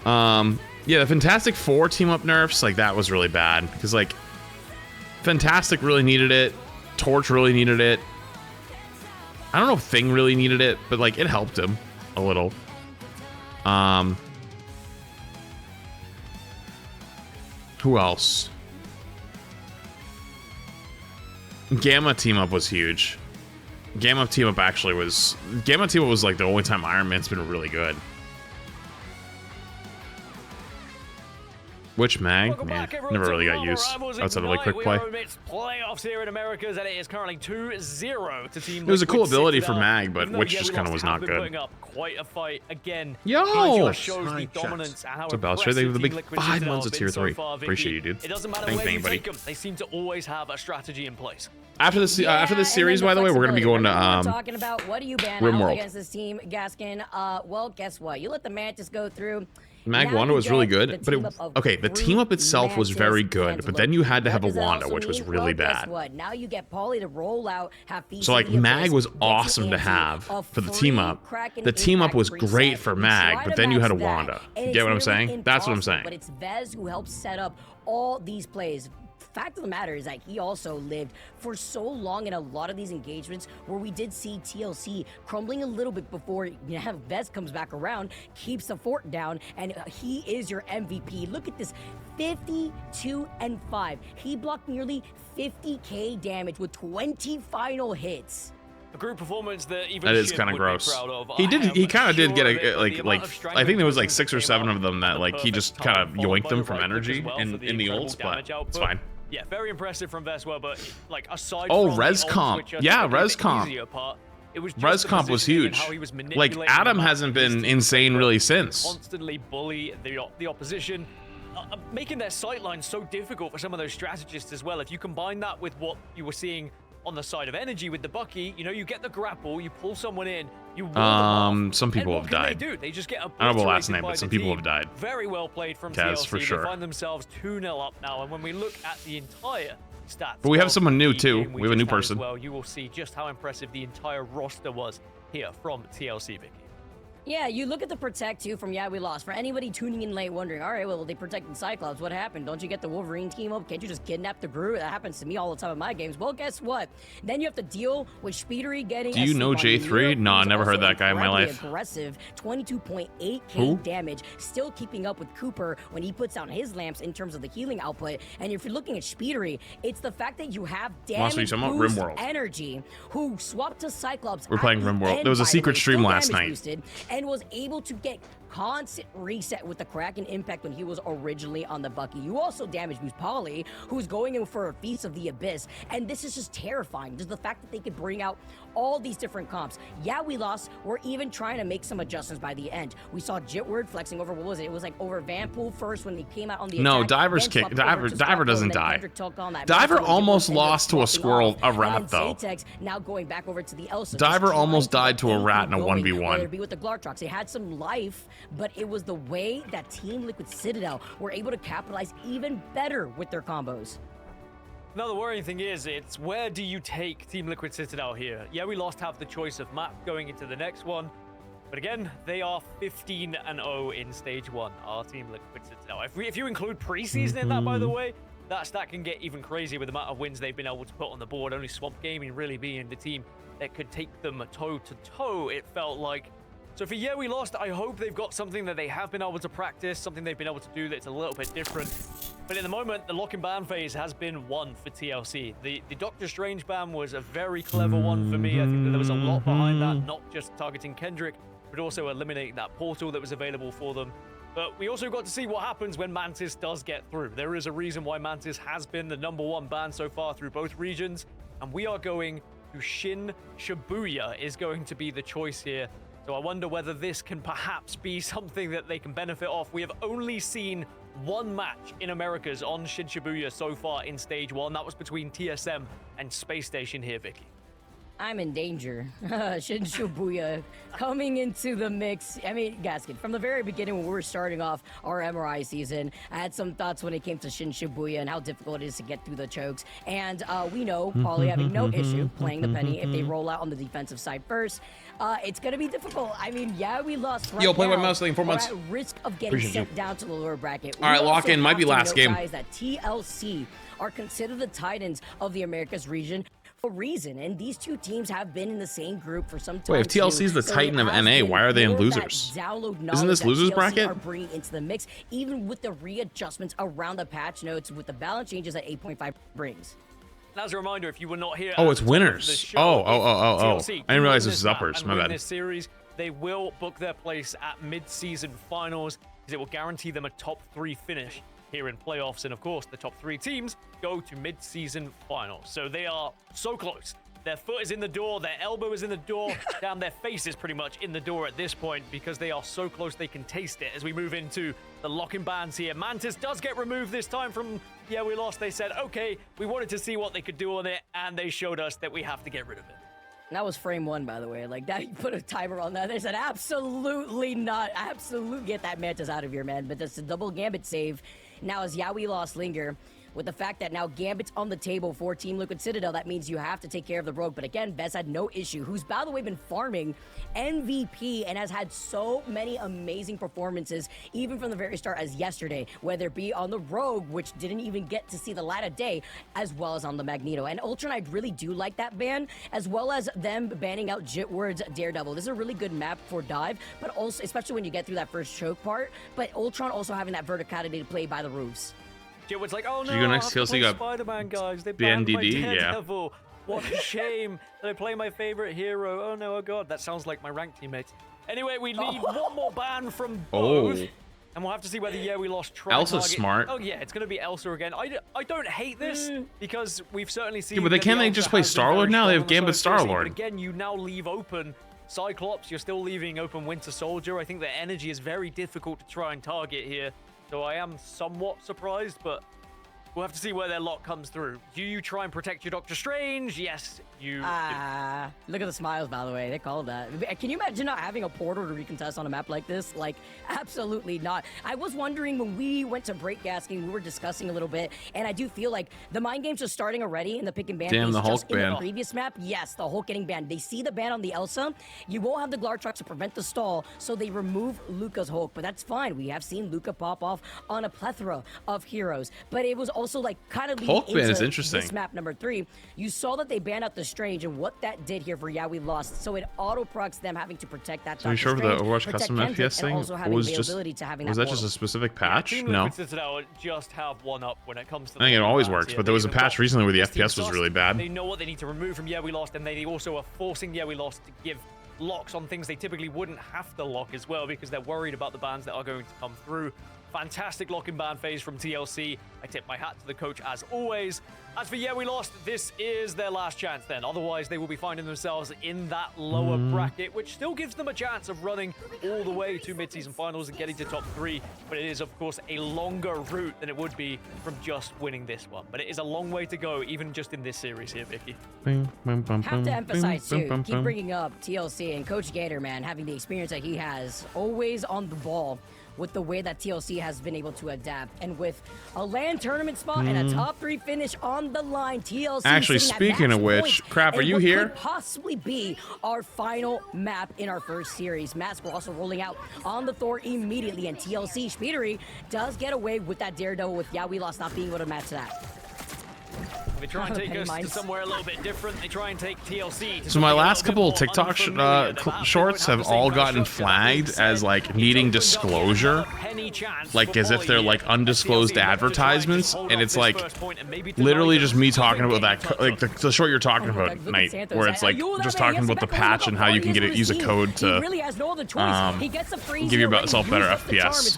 Yeah, the Fantastic Four team-up nerfs, like, that was really bad. Because, like, Fantastic really needed it. Torch really needed it. I don't know if Thing really needed it, but, like, it helped him a little. Who else? Gamma team up was huge. Gamma team up was like the only time Iron Man's been really good. Which mag? Man, never really got used outside of like quick play. Playoffs here in America, and it is currently 2-0 to Team It was a cool Liquid ability Citadel. for Mag, but Even though, Witch yeah, just we kind of lost was not Havoc good. putting up quite a fight again. Yo! Shows the dominance and how What's up, Balstrade? Thank you for the big impressive Team 5 Liquid months of Citadel tier have been 3. so far, Vicky. Appreciate you, dude. It doesn't matter Thanks, where you buddy. take them, they seem to always have a strategy in place. After this, after this series, by the way, we're gonna be going to talking about what do you ban RimWorld against this team, Gaskin? Well, guess what? You let the Mantis go through. Mag Wanda was really good, but the team up itself was very good, but then you had to have a Wanda, which was really bad. Now you get Paulie to roll out, have So like Mag was awesome to have for the team up. The team up was great for Mag, but then you had a Wanda. You get what I'm saying? That's what I'm saying. But it's Vez who helps set up all these plays. Fact of the matter is that he also lived for so long in a lot of these engagements where we did see TLC crumbling a little bit before Vez comes back around, keeps the fort down, and he is your MVP. Look at this, 52-5. He blocked nearly 50k damage with 20 final hits. A group performance that even that is Shin kind of would be gross. proud of. He kind of did get Sure a like I think there was like 6 or 7 of them that like he just kind of yoinked them from energy in the ults, but it's fine. Yeah, very impressive from Veswa, but like aside Oh, from res the ults, comp. which are Yeah, typically res the comp. easier part, it was just Res the comp was positioning and huge. how he was Like manipulating Adam the map hasn't for his been team insane to really since. constantly bully the opposition, making their sight lines so difficult for some of those strategists as well. If you combine that with what you were seeing on the side of energy with the Bucky, you know, you get the grapple, you pull someone in, you wall them off, some people and have what died. Can they do? They just get I don't know the last obliterated name, by but some the people team. have died. Very well played from Kaz, TLC. for sure. They find themselves 2-0 up now, and when we look at the entire stats, But we have of someone new the too. game We have a new just had as person. well, you will see just how impressive the entire roster was here from TLC, Vicky. Yeah, you look at the protect too from we lost. For anybody tuning in late wondering, all right, well, they protected Cyclops. What happened? Don't you get the Wolverine team up? Can't you just kidnap the Groot? That happens to me all the time in my games. Well, guess what? Then you have to deal with Speedery getting. Do you know J3? No, I never heard that guy in my life. Aggressive, 22.8k Who? damage, still keeping up with Cooper when he puts down his lamps in terms of the healing output. And if you're looking at Speedery, it's the fact that you have damage boost Rimworld. energy who swapped to Cyclops. We're playing Rimworld. There was a secret stream last night. Boosted, and was able to get constant reset with the Kraken impact when he was originally on the Bucky. You also damage boost Polly, who's going in for a Feast of the Abyss, and this is just terrifying. Just the fact that they could bring out all these different comps. Yeah, we lost. We're even trying to make some adjustments by the end. We saw Jitward flexing over, what was it? It was like over Vanpool first when they came out on the No, attack, Diver's then kick. swapped over to Diver Scott, doesn't and then die. Kendrick took on that Diver match, almost ended up lost to a swapping squirrel, off. a rat, And then though. Zatex now going back over to the Elsa. just Diver trying almost to died to a get rat in a anything going, 1v1. whether it be with the Glartrox. They had some life, but it was the way that Team Liquid Citadel were able to capitalize even better with their combos. Now the worrying thing is, it's where do you take Team Liquid Citadel here? Yeah, we lost half the choice of map going into the next one, but again, they are 15-0 in stage 1, our Team Liquid Citadel. If you include preseason in that, by the way, that stat can get even crazy with the amount of wins they've been able to put on the board. Only Swamp Gaming really being the team that could take them toe-to-toe, it felt like. So for we lost, I hope they've got something that they have been able to practice, something they've been able to do that's a little bit different. But in the moment, the lock and ban phase has been won for TLC. The Doctor Strange ban was a very clever one for me. I think that there was a lot behind that, not just targeting Kendrick, but also eliminating that portal that was available for them. But we also got to see what happens when Mantis does get through. There is a reason why Mantis has been the #1 ban so far through both regions, and we are going to Shin Shibuya is going to be the choice here. So I wonder whether this can perhaps be something that they can benefit off. We have only seen one match in Americas on Shin Shibuya so far in stage 1. That was between TSM and Space Station here, Vicky. I'm in danger. Shin Shibuya coming into the mix. I mean, Gasket, from the very beginning when we were starting off our MRI season, I had some thoughts when it came to Shin Shibuya and how difficult it is to get through the chokes. And we know Paulie having no issue playing the Penny if they roll out on the defensive side first. It's going to be difficult. I mean, yeah, we lost right play now. my mouse thing 4 months. We're at risk of getting Appreciate sent you. down to the lower bracket. All right, We lock also in. Might be have to last note, game. Guys, that TLC are considered the Titans of the Americas region for a reason, and these two teams have been in the same group for some time. Wait, if TLC is the Titan of NA, why are they in losers? Isn't this losers bracket? Are bringing into the mix, even with the readjustments around the patch notes, with the balance changes that 8.5 brings. And as a reminder, if you were not here, Oh, at it's the top of winners. the show, Oh. TLC I didn't realize win this was map uppers. and My win bad. This series, they will book their place at mid-season finals, because it will guarantee them a top 3 finish here in playoffs. And of course, the top 3 teams go to mid-season finals. So they are so close. Their foot is in the door, their elbow is in the door, down their face is pretty much in the door at this point, because they are so close they can taste it as we move into the lock-in bans here. Mantis does get removed this time from we lost. They said, okay, we wanted to see what they could do on it, and they showed us that we have to get rid of it. That was frame 1, by the way. Like, that, you put a timer on that. They said, absolutely not. Absolutely get that Mantis out of here, man. But that's a double Gambit save. Now, as we lost Linger, with the fact that now Gambit's on the table for Team Liquid Citadel, that means you have to take care of the Rogue. But again, Vez had no issue, who's, by the way, been farming MVP and has had so many amazing performances, even from the very start as yesterday, whether it be on the Rogue, which didn't even get to see the light of day, as well as on the Magneto. And Ultron, I really do like that ban, as well as them banning out Jitward's Daredevil. This is a really good map for dive, but also, especially when you get through that first choke part, but Ultron also having that verticality to play by the roofs. Jitward's like, oh no, Did you go next? I have to TLC play got Spider-Man, guys. They banned my BNDD? Yeah. Daredevil. What a shame that I play my favorite hero. Oh no, oh god, that sounds like my ranked teammates. Anyway, we need one more ban from both. And we'll have to see whether, we lost try Elsa's target. smart. Oh yeah, it's going to be Elsa again. I don't hate this because we've certainly seen... Yeah, but can't they just play Star-Lord now? They have Gambit Star-Lord. Again, you now leave open Cyclops. You're still leaving open Winter Soldier. I think the energy is very difficult to try and target here. So I am somewhat surprised, but we'll have to see where their lock comes through. Do you try and protect your Doctor Strange? Yes, you do. Look at the smiles, by the way. They called that. Can you imagine not having a portal to recontest on a map like this? Like, absolutely not. I was wondering when we went to break gasking, we were discussing a little bit, and I do feel like the mind game's just starting already in the pick and ban. Damn, the Hulk ban. In the previous map, yes, the Hulk getting banned. They see the ban on the Elsa. You won't have the Glar trucks to prevent the stall, so they remove Luca's Hulk, but that's fine. We have seen Luca pop off on a plethora of heroes, but it was also like kind of Hulk ban is into interesting. This map number 3. You saw that they banned out the Strange, and what that did here for We Lost. So it auto procs them having to protect that. So are you sure for the Overwatch custom FPS thing? Or was that just a specific patch? No. Just have one up when it comes to. I think it always works, but there was a patch recently where the FPS was really bad. They know what they need to remove from We Lost, and they also are forcing We Lost to give locks on things they typically wouldn't have to lock as well because they're worried about the bans that are going to come through. Fantastic lock and ban phase from TLC. I tip my hat to the coach as always. As for We Lost, this is their last chance then. Otherwise, they will be finding themselves in that lower bracket, which still gives them a chance of running all the way to mid-season finals and getting to top 3. But it is, of course, a longer route than it would be from just winning this one. But it is a long way to go, even just in this series here, Vicky. Have to emphasize, too, keep bringing up TLC and Coach Gator, man, having the experience that he has, always on the ball. With the way that TLC has been able to adapt, and with a LAN tournament spot and a top 3 finish on the line, TLC. Actually, speaking of which, crap, are you here? Could possibly be our final map in our first series. Mask we're also rolling out on the Thor immediately, and TLC Speedery does get away with that Daredevil with We Lost not being able to match that. They try and take us to somewhere a little bit different. They try and take TLC to so my last couple of TikTok shorts have all gotten flagged as like needing disclosure, like as if they're like undisclosed advertisements, and it's like literally just me talking about that, like the short you're talking about, Knight, where it's like just talking about the patch and how you can get it, use a code to give yourself better FPS.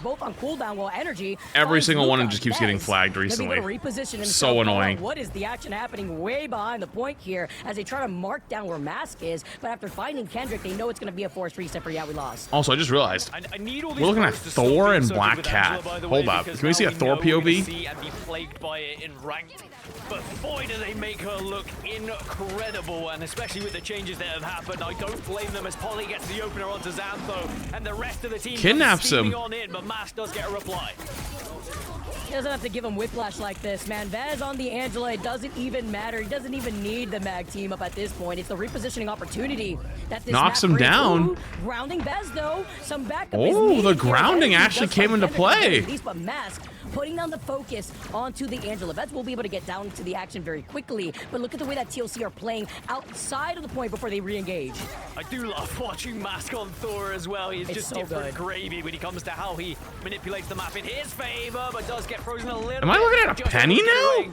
Every single one just keeps getting flagged recently. So annoying. What is the action happening way behind the point here as they try to mark down where Mask is, but after finding Kendrick, they know it's going to be a forced reset for We Lost. Also, I just realized we're looking at Thor and Black Cat. Hold up, can we see a Thor POV? But boy, do they make her look incredible, and especially with the changes that have happened, I don't blame them as Polly gets the opener onto Xantho, and the rest of the team kidnaps him. On in, but Mask does get a reply. He doesn't have to give him whiplash like this, man. Vaz on the Angela, it doesn't even matter. He doesn't even need the mag team up at this point. It's the repositioning opportunity that this knocks him down. Ooh, grounding Vaz though, some backup. Oh, the grounding actually came into play. But Mask putting down the focus onto the Angela. Vaz will be able to get down to the action very quickly, but look at the way that TLC are playing outside of the point before they re-engage. I do love watching Mask on Thor as well. He's just so different gravy when he comes to how he manipulates the map in his favor, but does get frozen a little. Am I looking at a penny now?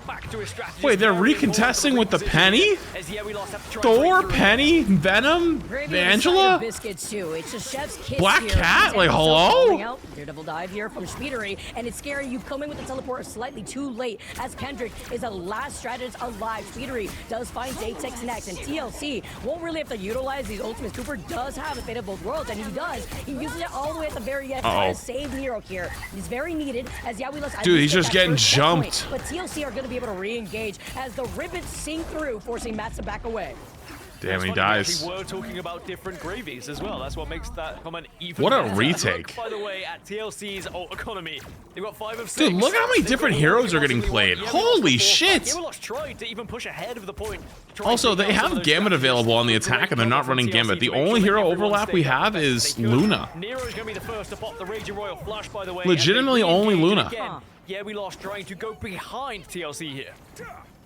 Wait, they're recontesting with the penny? Thor, Penny, Venom, Angela? Biscuits too. It's a chef's kiss. Black Cat? Like, hello? Daredevil dive here from Speedery, and it's scary. You come in with the teleport slightly too late as Kendrick is the last strategist alive. Speedery does find Datex next, and TLC won't really have to utilize these ultimates. Cooper does have a Fate of Both Worlds, and he does. He uses it all the way at the very end to save Nero here. He's very needed as We Lost. Dude, he's just getting jumped. But TLC are going to be able to re-engage as the rivets sink through, forcing Matt to back away. Damn, he dies. We were talking about different gravies as well. That's what makes that comment even What a better. retake. Look, by the way, at TLC's ult economy, they've got 5 of 6. Dude, look at how many different heroes are getting played. Holy shit! Tried to even push ahead of the point. Also, they have Gambit available on the attack, and they're not running Gambit. The only hero overlap we have is Luna. Nero's going to be the first to pop the Raging Royal Flush, by the way. Legitimately only Luna. Yeah, we lost trying to go behind TLC here.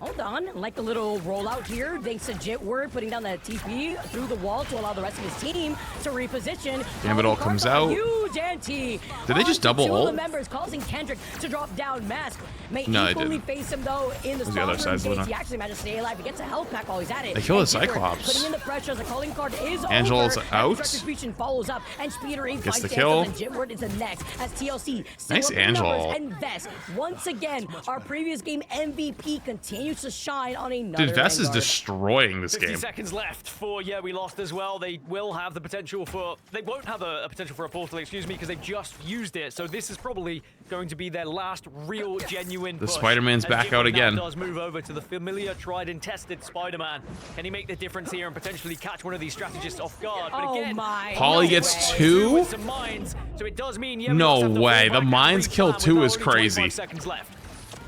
Hold on, like a little rollout here, thanks to Jitward putting down that TP through the wall to allow the rest of his team to reposition. Gambit ult comes out. Huge anti. Did they just double ult? The members causing Kendrick to drop down. Mask may no, equally face him though in the other side. He actually managed to stay alive. He gets a health pack while he's at it. They kill the Cyclops. Putting in the pressure as the calling card is Angel's over. out. Retribution follows up, and Speeder Gets the kill. And Jitward is the next as TLC. Nice Angel. And Vest once again, our previous game MVP continues to shine on another. Dude, Vest is destroying this 50 game. seconds left for Yeah, we lost as well. They will have the potential for... They won't have a potential for a portal, excuse me, because they've just used it. So this is probably going to be their last real, genuine The push. Spider-Man's back out again. Does move over to the familiar, tried and tested Spider-Man. Can he make the difference here and potentially catch one of these strategists off guard? But again, Paulie gets 2? with some mines, so it does mean, yeah, we No also have to way. fall The back mines and kill replan 2 with is only crazy. 25 seconds left.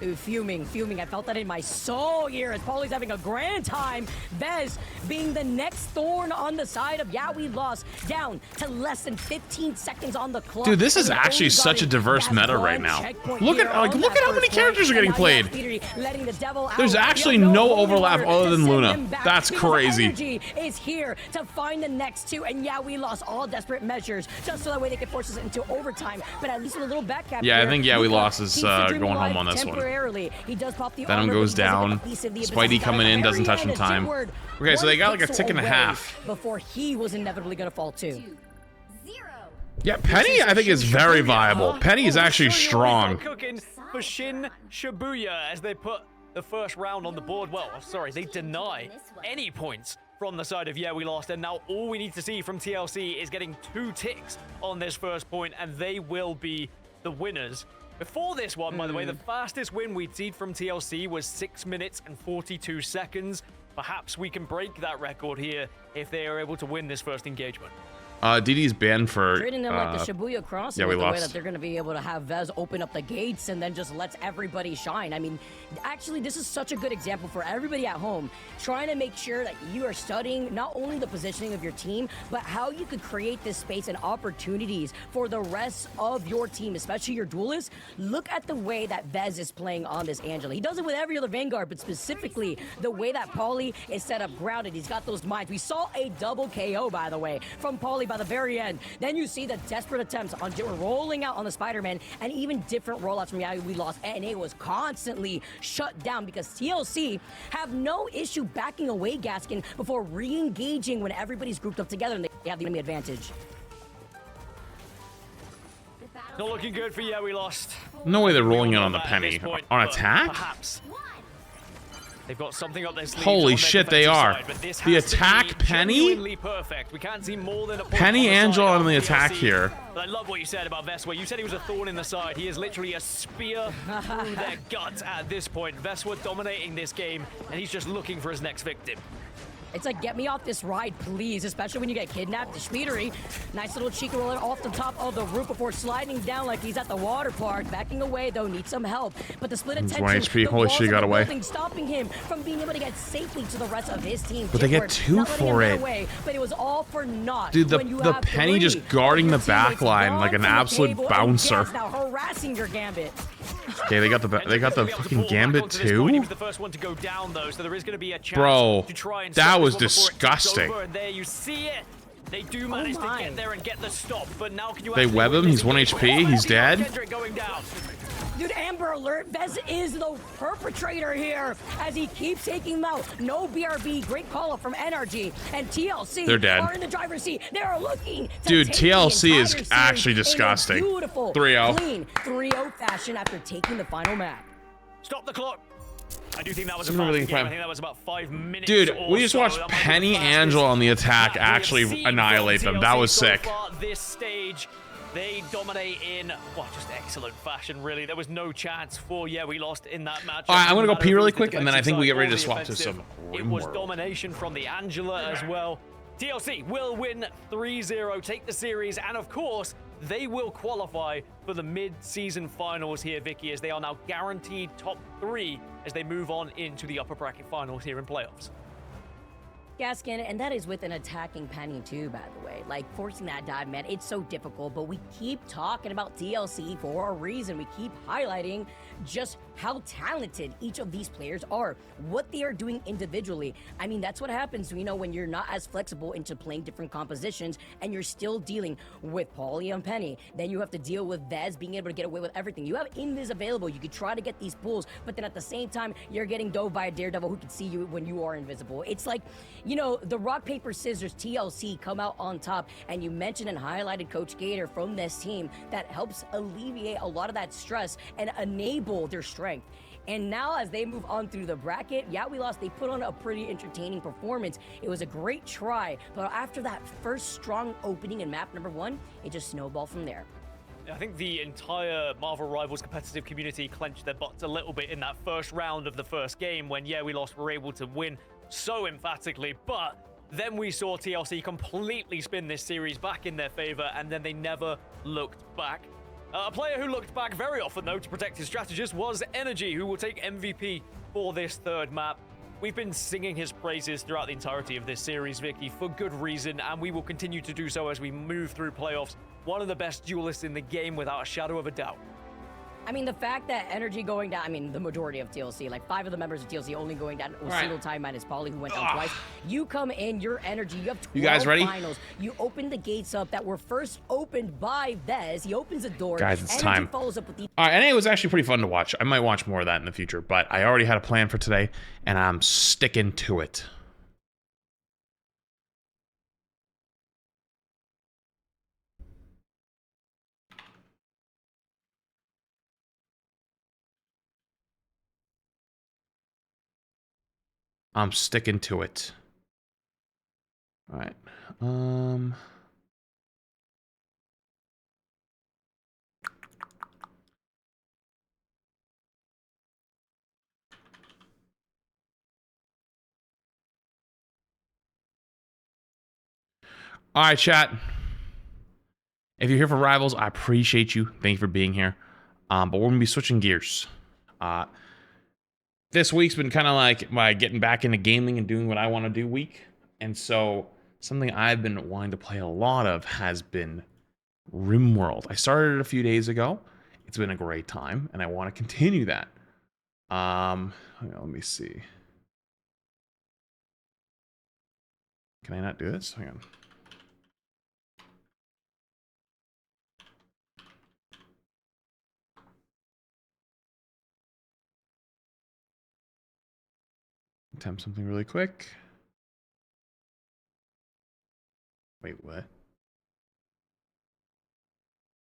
Ooh, fuming. I felt that in my soul here as Paulie's having a grand time. Vez being the next thorn on the side of Yeah, we lost, down to less than 15 seconds on the clock. Dude, this is actually such a diverse meta right now. Look at how many characters are getting played. There's actually no overlap other than Luna. That's crazy. Energy is here to find the next 2, and Yeah, we lost all desperate measures just so that way they could force us into overtime. But at least with a little back cap. Yeah, I think Yeah, we lost is going home on this one. He does pop the Venom goes down. Spidey coming in, doesn't touch in time. Okay, so they got like a tick and a half. Before he was inevitably going to fall too. Yeah, Penny I think is very viable. Penny is actually strong. Cooking for Shin Shibuya as they put the first round on the board. Well, sorry, they deny any points from the side of Yeah, we lost. And now all we need to see from TLC is getting 2 ticks on this first point, and they will be the winners. Before this one, by the way, the fastest win we'd seen from TLC was 6 minutes and 42 seconds. Perhaps we can break that record here if they are able to win this first engagement. DD's banned for treating them like the Shibuya crossing. Yeah, we the lost. way that they're going to be able to have Vez open up the gates and then just lets everybody shine. I mean, actually, this is such a good example for everybody at home, trying to make sure that you are studying not only the positioning of your team, but how you could create this space and opportunities for the rest of your team, especially your duelists. Look at the way that Vez is playing on this Angela. He does it with every other Vanguard, but specifically the way that Paulie is set up grounded. He's got those mines. We saw a double KO, by the way, from Paulie by the very end. Then you see the desperate attempts on rolling out on the Spider-Man and even different rollouts from Yeah, we lost, and it was constantly shut down because TLC have no issue backing away Gaskin before re-engaging when everybody's grouped up together and they have the enemy advantage. Not looking good for Yeah, we lost. No way they're rolling in on the Penny. On attack? Perhaps. They've got something up their sleeves. Holy shit, they are. The attack Penny? Perfect. We can't see more than a Penny Angel on the attack here. But I love what you said about Veswa. You said he was a thorn in the side. He is literally a spear through their guts at this point. Veswa dominating this game, and he's just looking for his next victim. It's like, get me off this ride, please, especially when you get kidnapped. The Schmiedery, nice little cheeky roller off the top of the roof before sliding down like he's at the water park. Backing away, though, needs some help. But the split attention, 1 HP. Holy shit, he got away. Stopping him from being able to get safely to the rest of his team. But they get 2 for it. Away, but it was all for naught. Dude, the Penny just guarding the back line like an absolute bouncer. Now harassing your Gambit. Okay, they got the fucking Gambit too. He was the first one to go down though, so there is going to be a chance Bro, to try and that was disgusting. and there you see it. They do manage to get there and get the stop, but now can you They web him. He's 1 HP. He's dead. Kendrick going down. Dude, Amber Alert, Vez is the perpetrator here as he keeps taking them out. No BRB, great call-up from NRG, and TLC They're dead. are in the driver's seat. They are looking to Dude, take TLC the is entire actually series disgusting. in a beautiful, 3-0. clean 3-0 fashion after taking the final map. Stop the clock. I do think that was Super about, really I think that was about 5 minutes. Dude, or we just so. watched That might be Penny the fastest Angel on the attack that we have actually seen annihilate from them. That TLC was so sick. far this stage. They dominate in, well, just excellent fashion, really. There was no chance for, yeah, we lost in that match. All right, I'm going to go pee really quick, and then I think we get ready to swap to some It was domination from the Angela as well. TLC will win 3-0, take the series, and of course, they will qualify for the mid-season finals here, Vicky, as they are now guaranteed top 3 as they move on into the upper bracket finals here in playoffs. Gaskin, and that is with an attacking Penny too, by the way. Like, forcing that dive, man, it's so difficult, but we keep talking about TLC for a reason. We keep highlighting just how talented each of these players are, what they are doing individually. I mean, that's what happens, you know, when you're not as flexible into playing different compositions and you're still dealing with Paulie and Penny. Then you have to deal with Vez being able to get away with everything. You have Invis available. You could try to get these pulls, but then at the same time, you're getting dove by a Daredevil who can see you when you are invisible. It's like, you know, the rock, paper, scissors TLC come out on top, and you mentioned and highlighted Coach Gator from this team that helps alleviate a lot of that stress and enable their strength. And now as they move on through the bracket, yeah, we lost. They put on a pretty entertaining performance. It was a great try, but after that first strong opening in map number 1, it just snowballed from there. I think the entire Marvel Rivals competitive community clenched their butts a little bit in that first round of the first game when, yeah, we lost, we were able to win so emphatically, but then we saw TLC completely spin this series back in their favor, and then they never looked back. A player who looked back very often, though, to protect his strategist was Energy, who will take MVP for this third map. We've been singing his praises throughout the entirety of this series, Vicky, for good reason, and we will continue to do so as we move through playoffs. One of the best duelists in the game, without a shadow of a doubt. I mean, the fact that Energy going down, I mean, the majority of TLC, like 5 of the members of TLC only going down a single time minus Paulie, who went down twice. You come in, your Energy, you have 12 you guys ready? finals. You open the gates up that were first opened by Vez. He opens the door. Guys, it's Energy time. follows up with the All right, and it was actually pretty fun to watch. I might watch more of that in the future, but I already had a plan for today, and I'm sticking to it. I'm sticking to it. All right. All right, chat. If you're here for Rivals, I appreciate you. Thank you for being here. But we're going to be switching gears. This week's been kind of like my getting back into gaming and doing what I want to do week. And so something I've been wanting to play a lot of has been RimWorld. I started it a few days ago. It's been a great time, and I want to continue that. Hang on, let me see. Can I not do this? Hang on. Attempt something really quick. Wait, what?